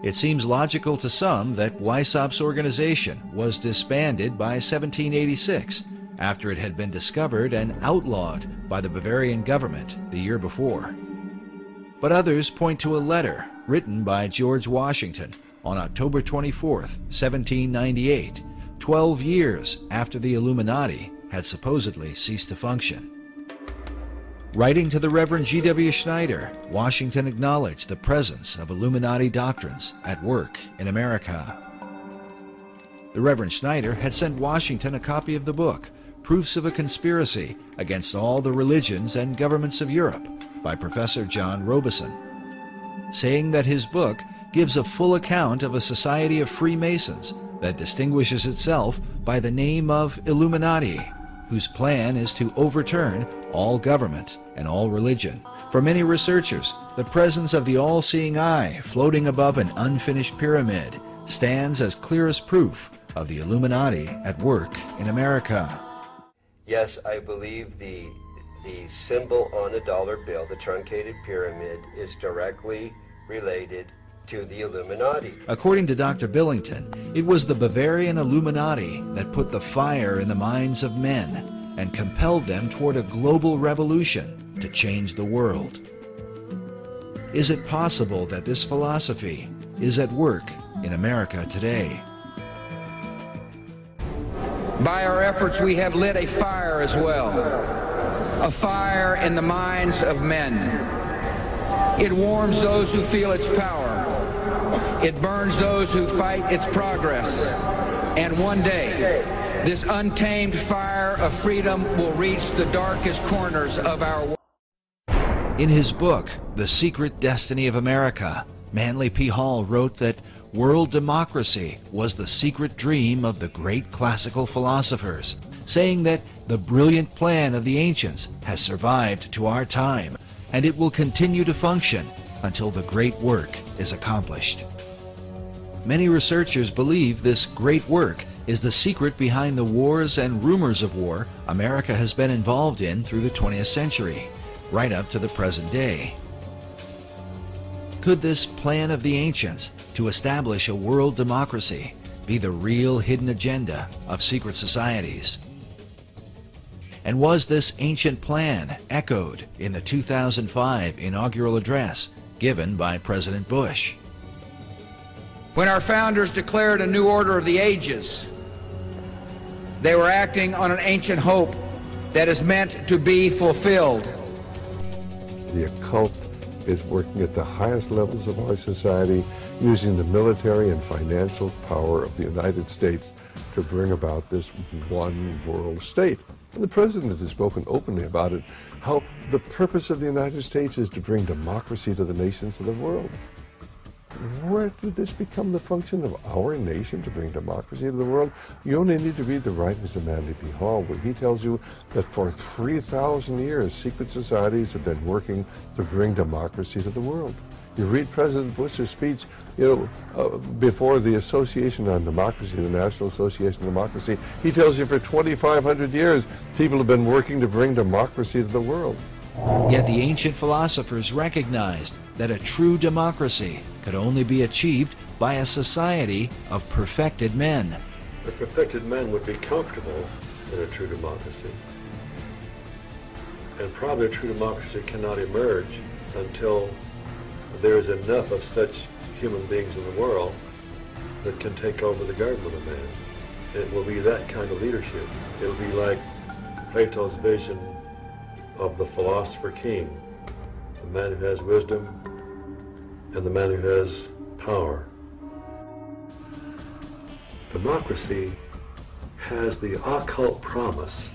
S13: It seems logical to some that Weishaupt's organization was disbanded by 1786 after it had been discovered and outlawed by the Bavarian government the year before. But others point to a letter written by George Washington on October 24, 1798, 12 years after the Illuminati had supposedly ceased to function. Writing to the Reverend G.W. Schneider, Washington acknowledged the presence of Illuminati doctrines at work in America. The Reverend Schneider had sent Washington a copy of the book, Proofs of a Conspiracy Against All the Religions and Governments of Europe, by Professor John Robison, saying that his book gives a full account of a society of Freemasons that distinguishes itself by the name of Illuminati, whose plan is to overturn all government and all religion. For many researchers, the presence of the all-seeing eye floating above an unfinished pyramid stands as clearest proof of the Illuminati at work in America.
S1: Yes, I believe the symbol on the dollar bill, the truncated pyramid, is directly related to the Illuminati.
S13: According to Dr. Billington, it was the Bavarian Illuminati that put the fire in the minds of men and compelled them toward a global revolution to change the world. Is it possible that this philosophy is at work in America today?
S6: By our efforts, we have lit a fire as well, a fire in the minds of men. It warms those who feel its power. It burns those who fight its progress. And one day, this untamed fire of freedom will reach the darkest corners of our world.
S13: In his book, The Secret Destiny of America, Manly P. Hall wrote that world democracy was the secret dream of the great classical philosophers, saying that the brilliant plan of the ancients has survived to our time, and it will continue to function until the great work is accomplished. Many researchers believe this great work is the secret behind the wars and rumors of war America has been involved in through the 20th century, right up to the present day. Could this plan of the ancients to establish a world democracy be the real hidden agenda of secret societies? And was this ancient plan echoed in the 2005 inaugural address given by President Bush?
S6: When our founders declared a new order of the ages, they were acting on an ancient hope that is meant to be fulfilled.
S22: The occult is working at the highest levels of our society, using the military and financial power of the United States to bring about this one world state. And the president has spoken openly about it, how the purpose of the United States is to bring democracy to the nations of the world. Where did this become the function of our nation, to bring democracy to the world? You only need to read the writings of Manly P. Hall, where he tells you that for 3,000 years, secret societies have been working to bring democracy to the world. You read President Bush's speech, before the Association on Democracy, the National Association on Democracy. He tells you for 2,500 years, people have been working to bring democracy to the world.
S13: Yet the ancient philosophers recognized that a true democracy could only be achieved by a society of perfected men.
S22: The perfected men would be comfortable in a true democracy. And probably a true democracy cannot emerge until there is enough of such human beings in the world that can take over the government of man. It will be that kind of leadership. It will be like Plato's vision of the philosopher king, the man who has wisdom and the man who has power. Democracy has the occult promise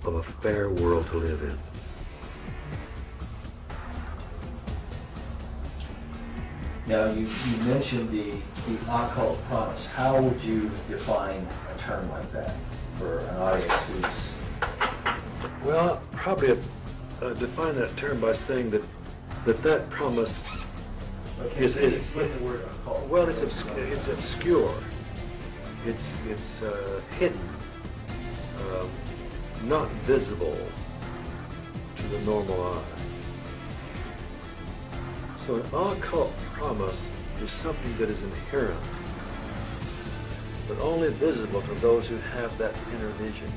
S22: of a fair world to live in.
S23: Now, you mentioned the occult promise. How would you define a term like that for an audience who's...
S22: Well, probably define that term by saying that promise is
S23: explain the word occult.
S22: Well, it's obscure. It's hidden, not visible to the normal eye. So an occult promise is something that is inherent, but only visible to those who have that inner vision.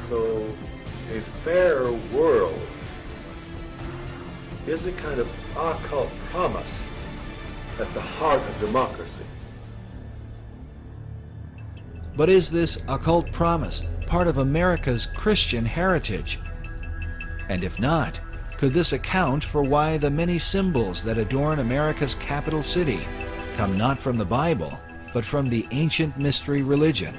S22: So a fair world is a kind of occult promise at the heart of democracy.
S13: But is this occult promise part of America's Christian heritage? And if not, could this account for why the many symbols that adorn America's capital city come not from the Bible, but from the ancient mystery religion?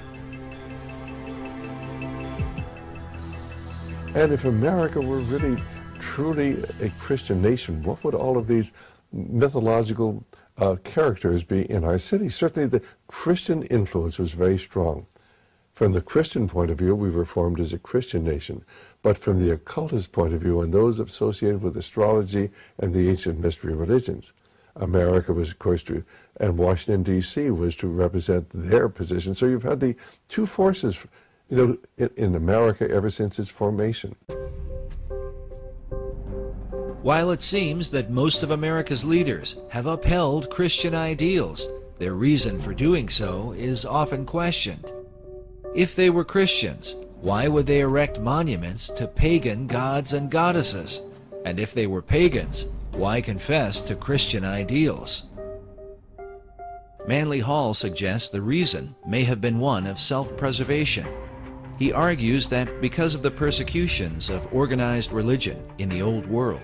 S22: And if America were really, truly a Christian nation, what would all of these mythological characters be in our city? Certainly the Christian influence was very strong. From the Christian point of view, we were formed as a Christian nation. But from the occultist point of view, and those associated with astrology and the ancient mystery religions, America was, of course, and Washington, D.C. was to represent their position. So you've had the two forces, you know, in America ever since its formation.
S13: While it seems that most of America's leaders have upheld Christian ideals, their reason for doing so is often questioned. If they were Christians, why would they erect monuments to pagan gods and goddesses? And if they were pagans, why confess to Christian ideals? Manly Hall suggests the reason may have been one of self-preservation. He argues that because of the persecutions of organized religion in the Old World,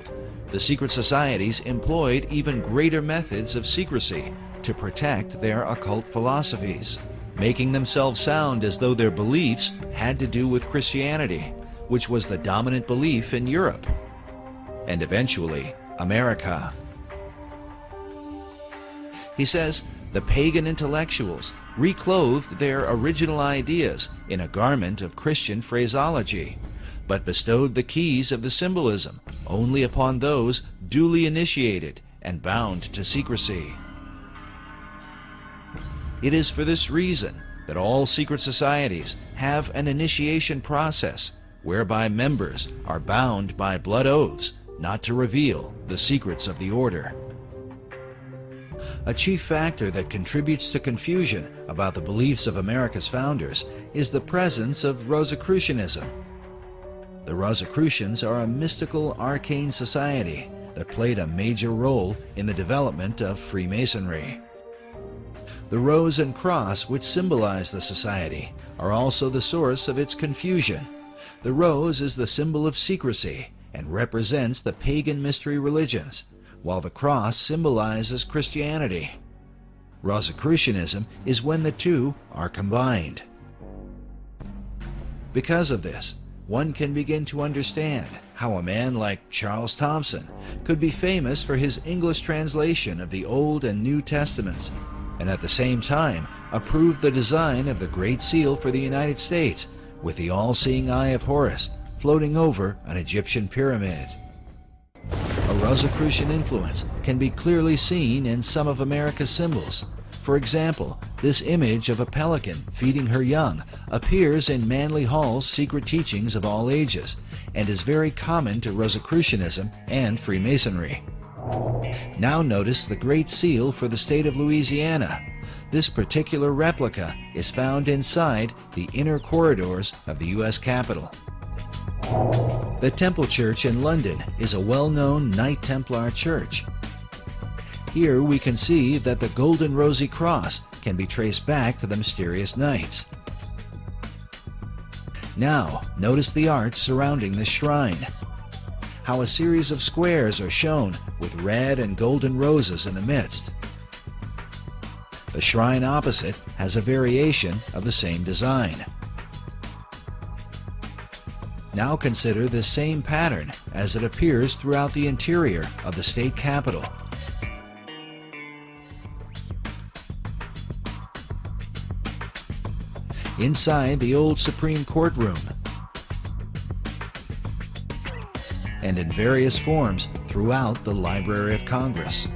S13: the secret societies employed even greater methods of secrecy to protect their occult philosophies, making themselves sound as though their beliefs had to do with Christianity, which was the dominant belief in Europe, and eventually America. He says the pagan intellectuals reclothed their original ideas in a garment of Christian phraseology, but bestowed the keys of the symbolism only upon those duly initiated and bound to secrecy. It is for this reason that all secret societies have an initiation process whereby members are bound by blood oaths not to reveal the secrets of the order. A chief factor that contributes to confusion about the beliefs of America's founders is the presence of Rosicrucianism. The Rosicrucians are a mystical, arcane society that played a major role in the development of Freemasonry. The rose and cross, which symbolize the society, are also the source of its confusion. The rose is the symbol of secrecy and represents the pagan mystery religions, while the cross symbolizes Christianity. Rosicrucianism is when the two are combined. Because of this, one can begin to understand how a man like Charles Thompson could be famous for his English translation of the Old and New Testaments, and at the same time approve the design of the Great Seal for the United States with the all-seeing eye of Horus floating over an Egyptian pyramid. A Rosicrucian influence can be clearly seen in some of America's symbols. For example, this image of a pelican feeding her young appears in Manly Hall's Secret Teachings of All Ages and is very common to Rosicrucianism and Freemasonry. Now notice the Great Seal for the state of Louisiana. This particular replica is found inside the inner corridors of the U.S. Capitol. The Temple Church in London is a well-known Knight Templar church. Here we can see that the Golden Rosy Cross can be traced back to the mysterious knights. Now, notice the art surrounding the shrine. How a series of squares are shown with red and golden roses in the midst. The shrine opposite has a variation of the same design. Now consider this same pattern as it appears throughout the interior of the state capitol. Inside the old Supreme Court room, and in various forms throughout the Library of Congress.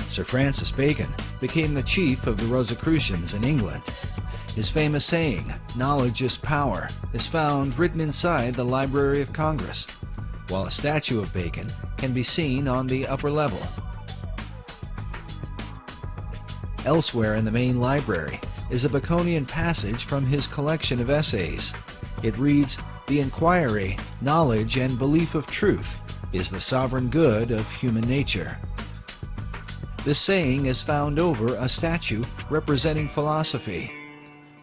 S13: Sir Francis Bacon became the chief of the Rosicrucians in England. His famous saying, "Knowledge is power," is found written inside the Library of Congress, while a statue of Bacon can be seen on the upper level. Elsewhere in the main library is a Baconian passage from his collection of essays. It reads, "The inquiry, knowledge, and belief of truth is the sovereign good of human nature." This saying is found over a statue representing philosophy.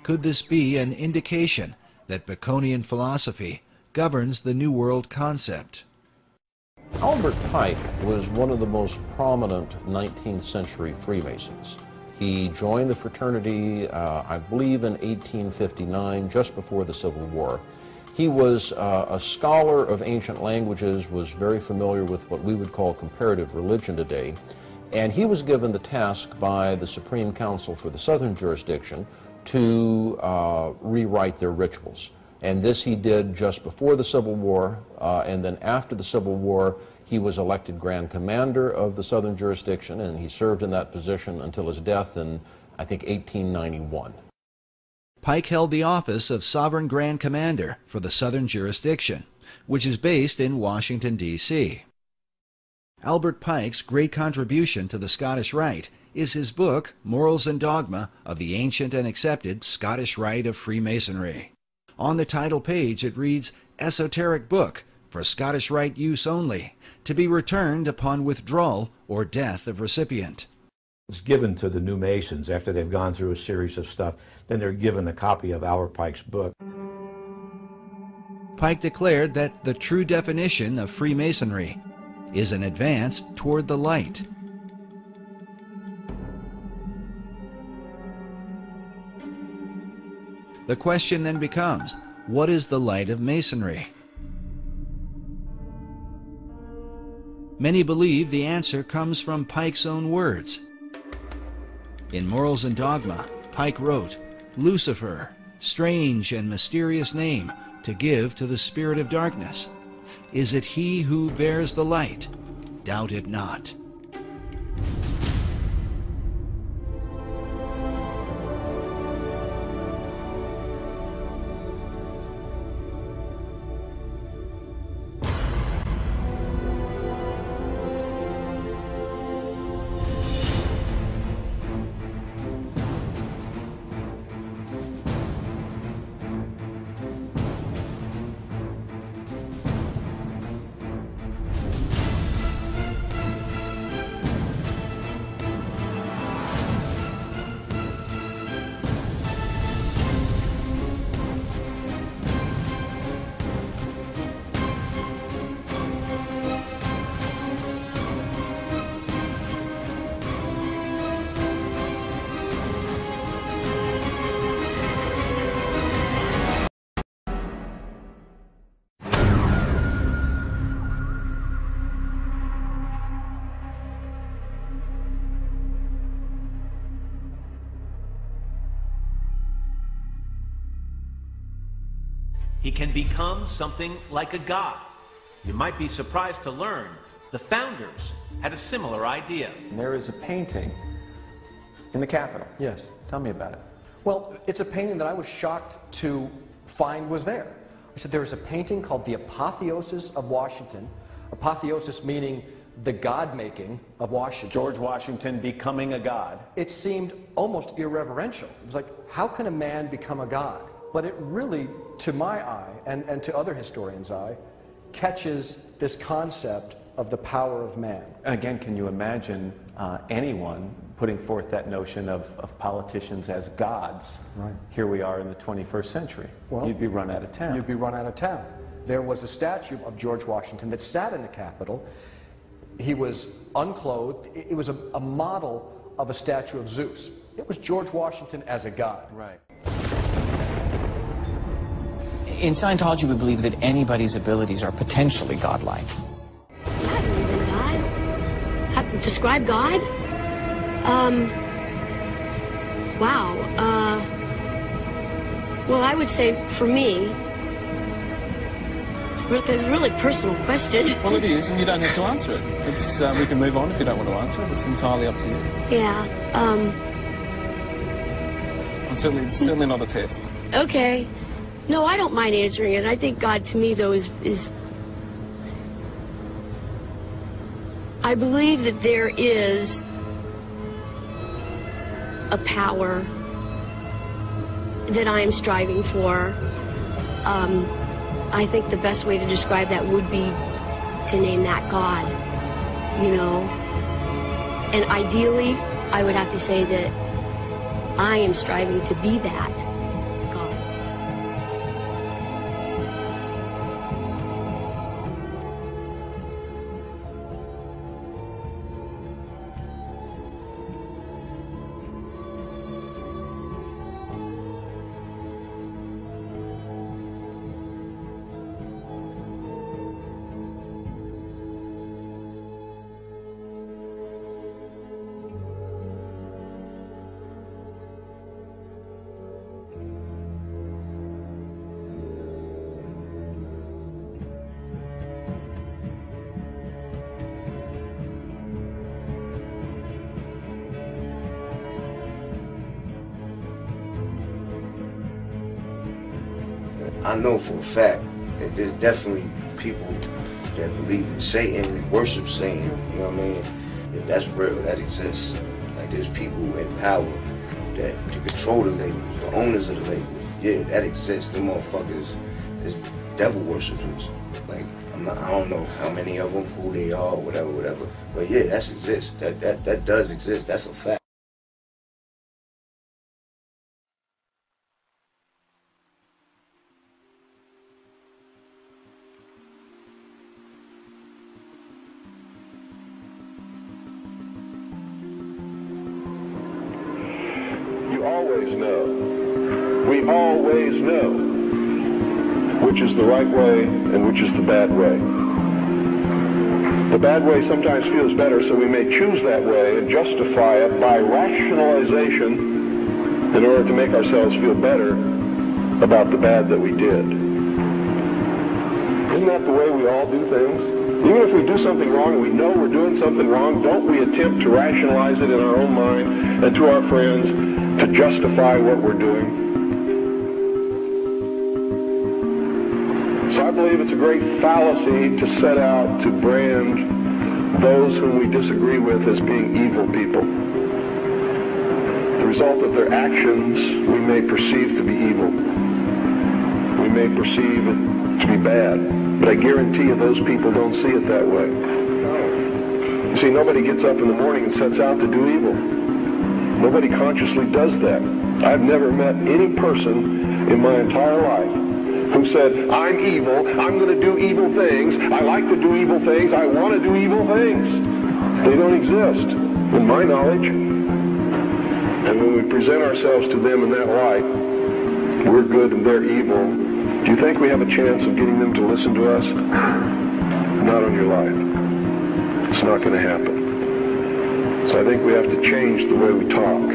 S13: Could this be an indication that Baconian philosophy governs the New World concept?
S8: Albert Pike was one of the most prominent 19th century Freemasons. He joined the fraternity, I believe, in 1859, just before the Civil War. He was a scholar of ancient languages, was very familiar with what we would call comparative religion today, and he was given the task by the Supreme Council for the Southern Jurisdiction to rewrite their rituals. And this he did just before the Civil War, and then after the Civil War, he was elected Grand Commander of the Southern Jurisdiction, and he served in that position until his death in, I think, 1891.
S13: Pike held the office of Sovereign Grand Commander for the Southern Jurisdiction, which is based in Washington, D.C. Albert Pike's great contribution to the Scottish Rite is his book, Morals and Dogma of the Ancient and Accepted Scottish Rite of Freemasonry. On the title page it reads, "Esoteric Book for Scottish Rite Use Only, to be returned upon withdrawal or death of recipient."
S2: It's given to the new Masons after they've gone through a series of stuff. Then they're given a copy of Albert Pike's book.
S13: Pike declared that the true definition of Freemasonry is an advance toward the light. The question then becomes, what is the light of Masonry? Many believe the answer comes from Pike's own words. In Morals and Dogma, Pike wrote, "Lucifer, strange and mysterious name to give to the spirit of darkness. Is it he who bears the light? Doubt it not."
S14: He can become something like a god. You might be surprised to learn the founders had a similar idea.
S15: There is a painting in the Capitol.
S20: Yes.
S15: Tell me about it.
S20: Well, it's a painting that I was shocked to find was there. I said there is a painting called The Apotheosis of Washington. Apotheosis meaning the God-making of Washington.
S15: George Washington becoming a god.
S20: It seemed almost irreverential. It was like, how can a man become a god? But it really, to my eye, and to other historians' eye, catches this concept of the power of man.
S15: Again, can you imagine anyone putting forth that notion of politicians as gods?
S20: Right.
S15: Here we are in the 21st century.
S20: Well,
S15: you'd be run out of town.
S20: You'd be run out of town. There was a statue of George Washington that sat in the Capitol. He was unclothed. It was a model of a statue of Zeus. It was George Washington as a god.
S15: Right.
S24: In Scientology, we believe that anybody's abilities are potentially godlike.
S25: I believe in God. Describe God? Wow. Well, I would say for me, it's a really personal question.
S26: Well, it is, and you don't have to answer it. It's we can move on if you don't want to answer it. It's entirely up to you.
S25: Yeah.
S26: It's certainly not a test.
S25: Okay. No, I don't mind answering it. I think God, to me, though, is I believe that there is a power that I am striving for. I think the best way to describe that would be to name that God, you know. And ideally, I would have to say that I am striving to be that.
S3: I know for a fact that there's definitely people that believe in Satan and worship Satan, you know what I mean? Yeah, that's real, that exists. Like there's people in power that to control the labels, the owners of the labels. Yeah, that exists. Them motherfuckers is devil worshippers. Like I don't know how many of them, who they are, whatever. But yeah, that exists. That does exist. That's a fact.
S12: You always know. We always know which is the right way and which is the bad way. The bad way sometimes feels better, so we may choose that way and justify it by rationalization in order to make ourselves feel better about the bad that we did. Isn't that the way we all do things? Even if we do something wrong and we know we're doing something wrong, don't we attempt to rationalize it in our own mind and to our friends to justify what we're doing? So I believe it's a great fallacy to set out to brand those whom we disagree with as being evil people. The result of their actions we may perceive to be evil. We may perceive it to be bad, but I guarantee you those people don't see it that way. You see, nobody gets up in the morning and sets out to do evil. Nobody consciously does that. I've never met any person in my entire life who said, I'm evil, I'm going to do evil things, I like to do evil things, I want to do evil things. They don't exist, in my knowledge. And when we present ourselves to them in that light, we're good and they're evil, do you think we have a chance of getting them to listen to us? Not on your life. It's not going to happen. So I think we have to change the way we talk.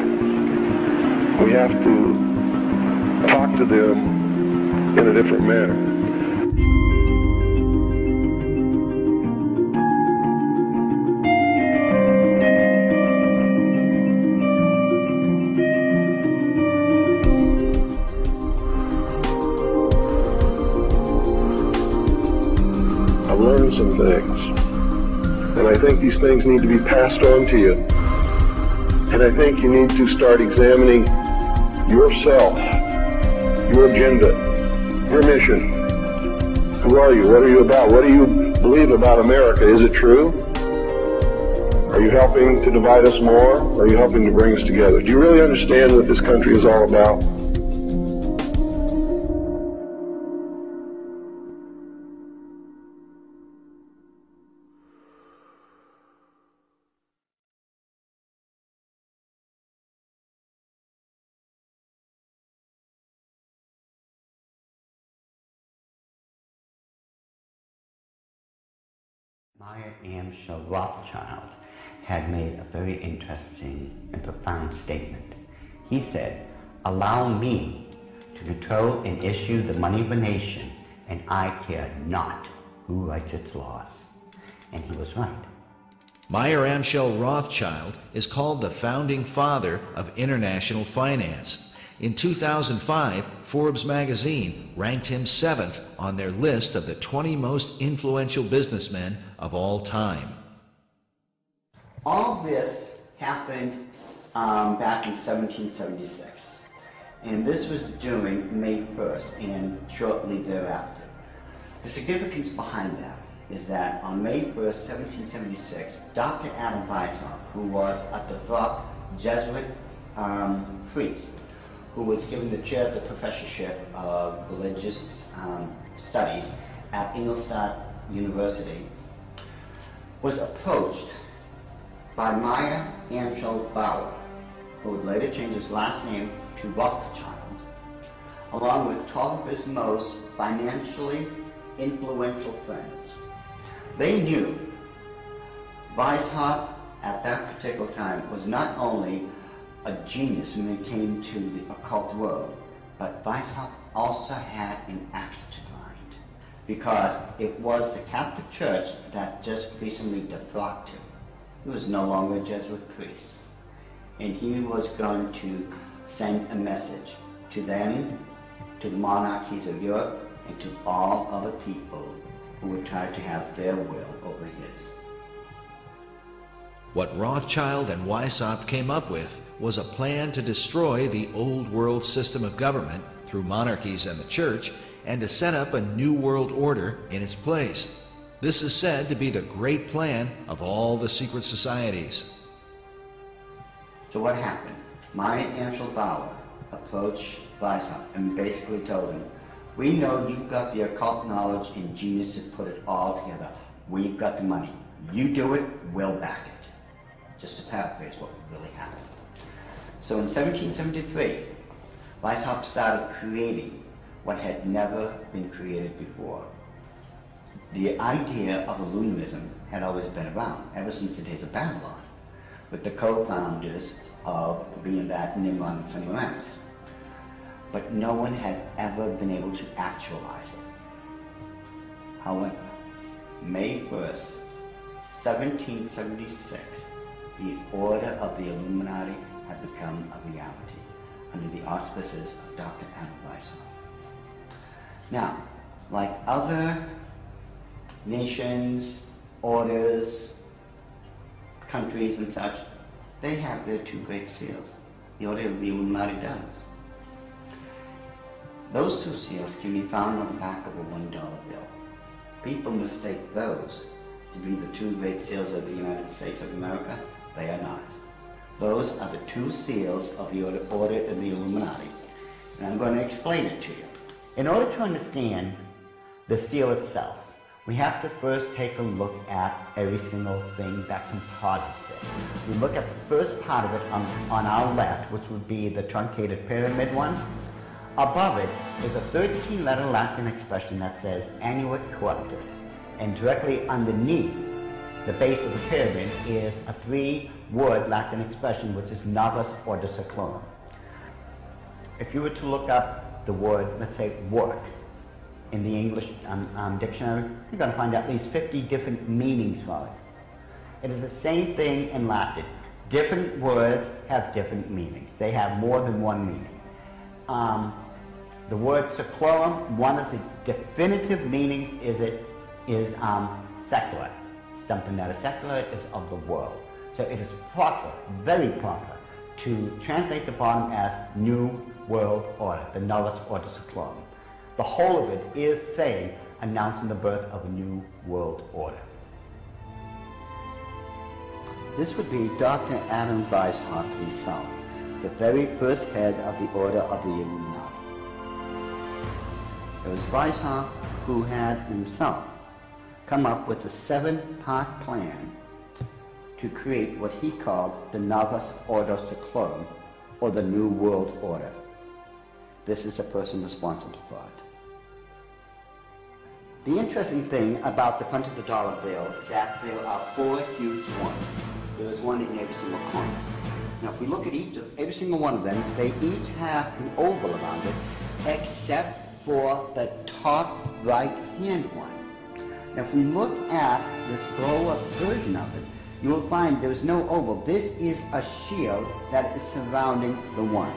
S12: We have to talk to them in a different manner. I've learned some things, and I think these things need to be passed on to you. And I think you need to start examining yourself, your agenda, your mission. Who are you? What are you about? What do you believe about America? Is it true? Are you helping to divide us more? Or are you helping to bring us together? Do you really understand what this country is all about?
S5: Meyer Amschel Rothschild had made a very interesting and profound statement. He said, "Allow me to control and issue the money of a nation, and I care not who writes its laws." And he was right.
S13: Meyer Amschel Rothschild is called the founding father of international finance. In 2005, Forbes magazine ranked him 7th on their list of the 20 most influential businessmen of all time.
S5: All this happened back in 1776, and this was during May 1st and shortly thereafter. The significance behind that is that on May 1st, 1776, Dr. Adam Weishaupt, who was a devout Jesuit priest, who was given the chair of the professorship of religious studies at Ingolstadt University, was approached by Meyer Amschel Bauer, who would later change his last name to Rothschild, along with 12 of his most financially influential friends. They knew Weishaupt at that particular time was not only a genius when it came to the occult world, but Weishaupt also had an axe to grind, because it was the Catholic Church that just recently defrocked him. He was no longer a Jesuit priest, and he was going to send a message to them to the monarchies of Europe, and to all other people who would try to have their will over his.
S13: What Rothschild and Weishaupt came up with was a plan to destroy the old world system of government through monarchies and the church, and to set up a new world order in its place. This is said to be the great plan of all the secret societies.
S5: So what happened? Maya Angelbauer approached Weishaupt and basically told him, we know you've got the occult knowledge and genius to put it all together. We've got the money. You do it, we'll back it. Just to paraphrase what really happened. So in 1773, Weishaupt started creating what had never been created before. The idea of Illuminism had always been around, ever since the days of Babylon, with the co-founders of being that Nimrod and Semiramis. But no one had ever been able to actualize it. However, May 1st, 1776, the order of the Illuminati had become a reality under the auspices of Dr. Adam Weishaupt. Now, like other nations, orders, countries and such, they have their two great seals. The order of the Illuminati does. Those two seals can be found on the back of a $1 bill. People mistake those to be the two great seals of the United States of America. They are not. Those are the two seals of the order of the Illuminati. And I'm going to explain it to you. In order to understand the seal itself, we have to first take a look at every single thing that composites it. We look at the first part of it on our left, which would be the truncated pyramid one. Above it is a 13-letter Latin expression that says Annuit Corruptus. And directly underneath the base of the pyramid is a 3-word Latin expression, which is Novus Ordo Seclorum. If you were to look up the word, let's say, work, in the English dictionary, you're going to find at least 50 different meanings for it. It is the same thing in Latin. Different words have different meanings. They have more than one meaning. The word seclorum, one of the definitive meanings is secular. Something that is secular is of the world. So it is proper, very proper, to translate the bottom as New World Order, the Novus Ordo Seclorum. The whole of it is saying, announcing the birth of a new world order. This would be Dr. Adam Weishaupt himself, the very first head of the order of the Illuminati. It was Weishaupt who had himself come up with a 7-part plan to create what he called the Novus Ordo Seclorum, or the New World Order. This is the person responsible for it. The interesting thing about the front of the dollar bill is that there are 4 huge ones. There is one in every single corner. Now if we look at every single one of them, they each have an oval around it, except for the top right-hand one. Now if we look at this blow-up version of it, you will find there is no oval. This is a shield that is surrounding the one.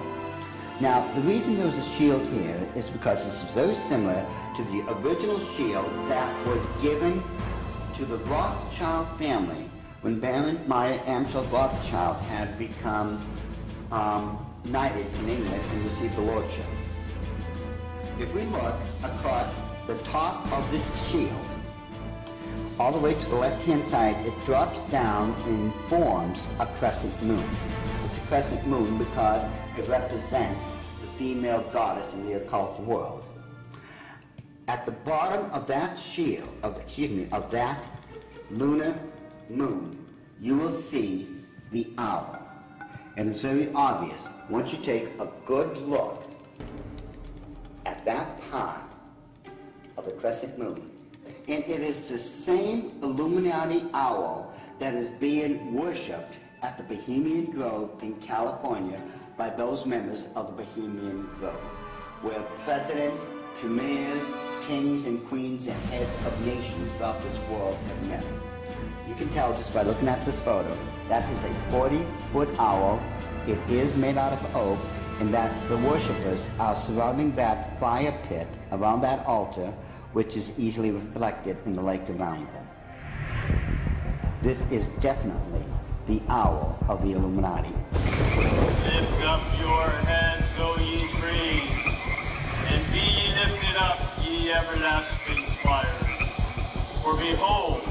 S5: Now, the reason there was a shield here is because this is very similar to the original shield that was given to the Rothschild family when Baron Maya Amschel Rothschild had become knighted in England and received the lordship. If we look across the top of this shield, all the way to the left-hand side, it drops down and forms a crescent moon. It's a crescent moon because it represents the female goddess in the occult world. At the bottom of that shield, of that lunar moon, you will see the owl. And it's very obvious. Once you take a good look at that part of the crescent moon, and it is the same Illuminati owl that is being worshipped at the Bohemian Grove in California by those members of the Bohemian Grove, where presidents, premiers, kings and queens and heads of nations throughout this world have met. You can tell just by looking at this photo, that is a 40-foot owl. It is made out of oak, and that the worshippers are surrounding that fire pit around that altar, which is easily reflected in the lake around them. This is definitely the hour of the Illuminati.
S7: Lift up your heads, O ye trees, and be ye lifted up, ye everlasting spires. For behold,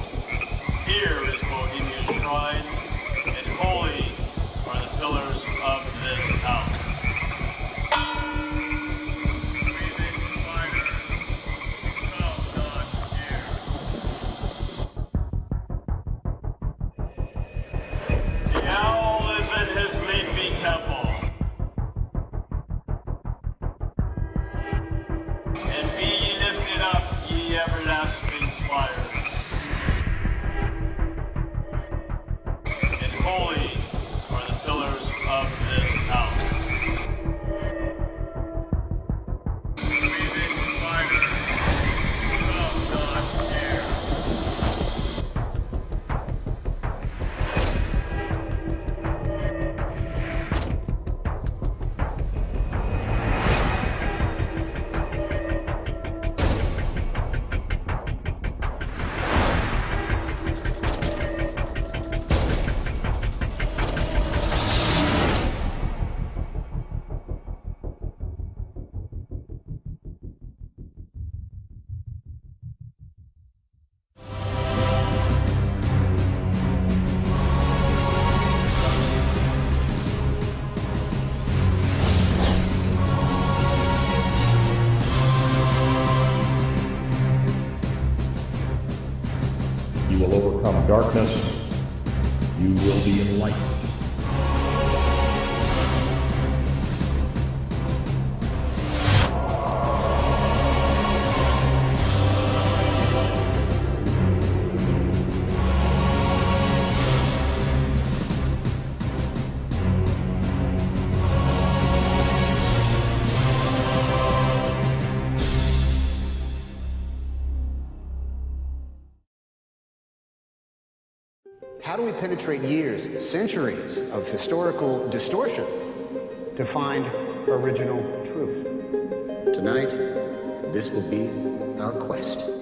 S7: here is Bohemia's shrine, and holy are the pillars of this house.
S9: You will overcome darkness. You will be enlightened.
S11: How do we penetrate years, centuries of historical distortion to find original truth? Tonight, this will be our quest.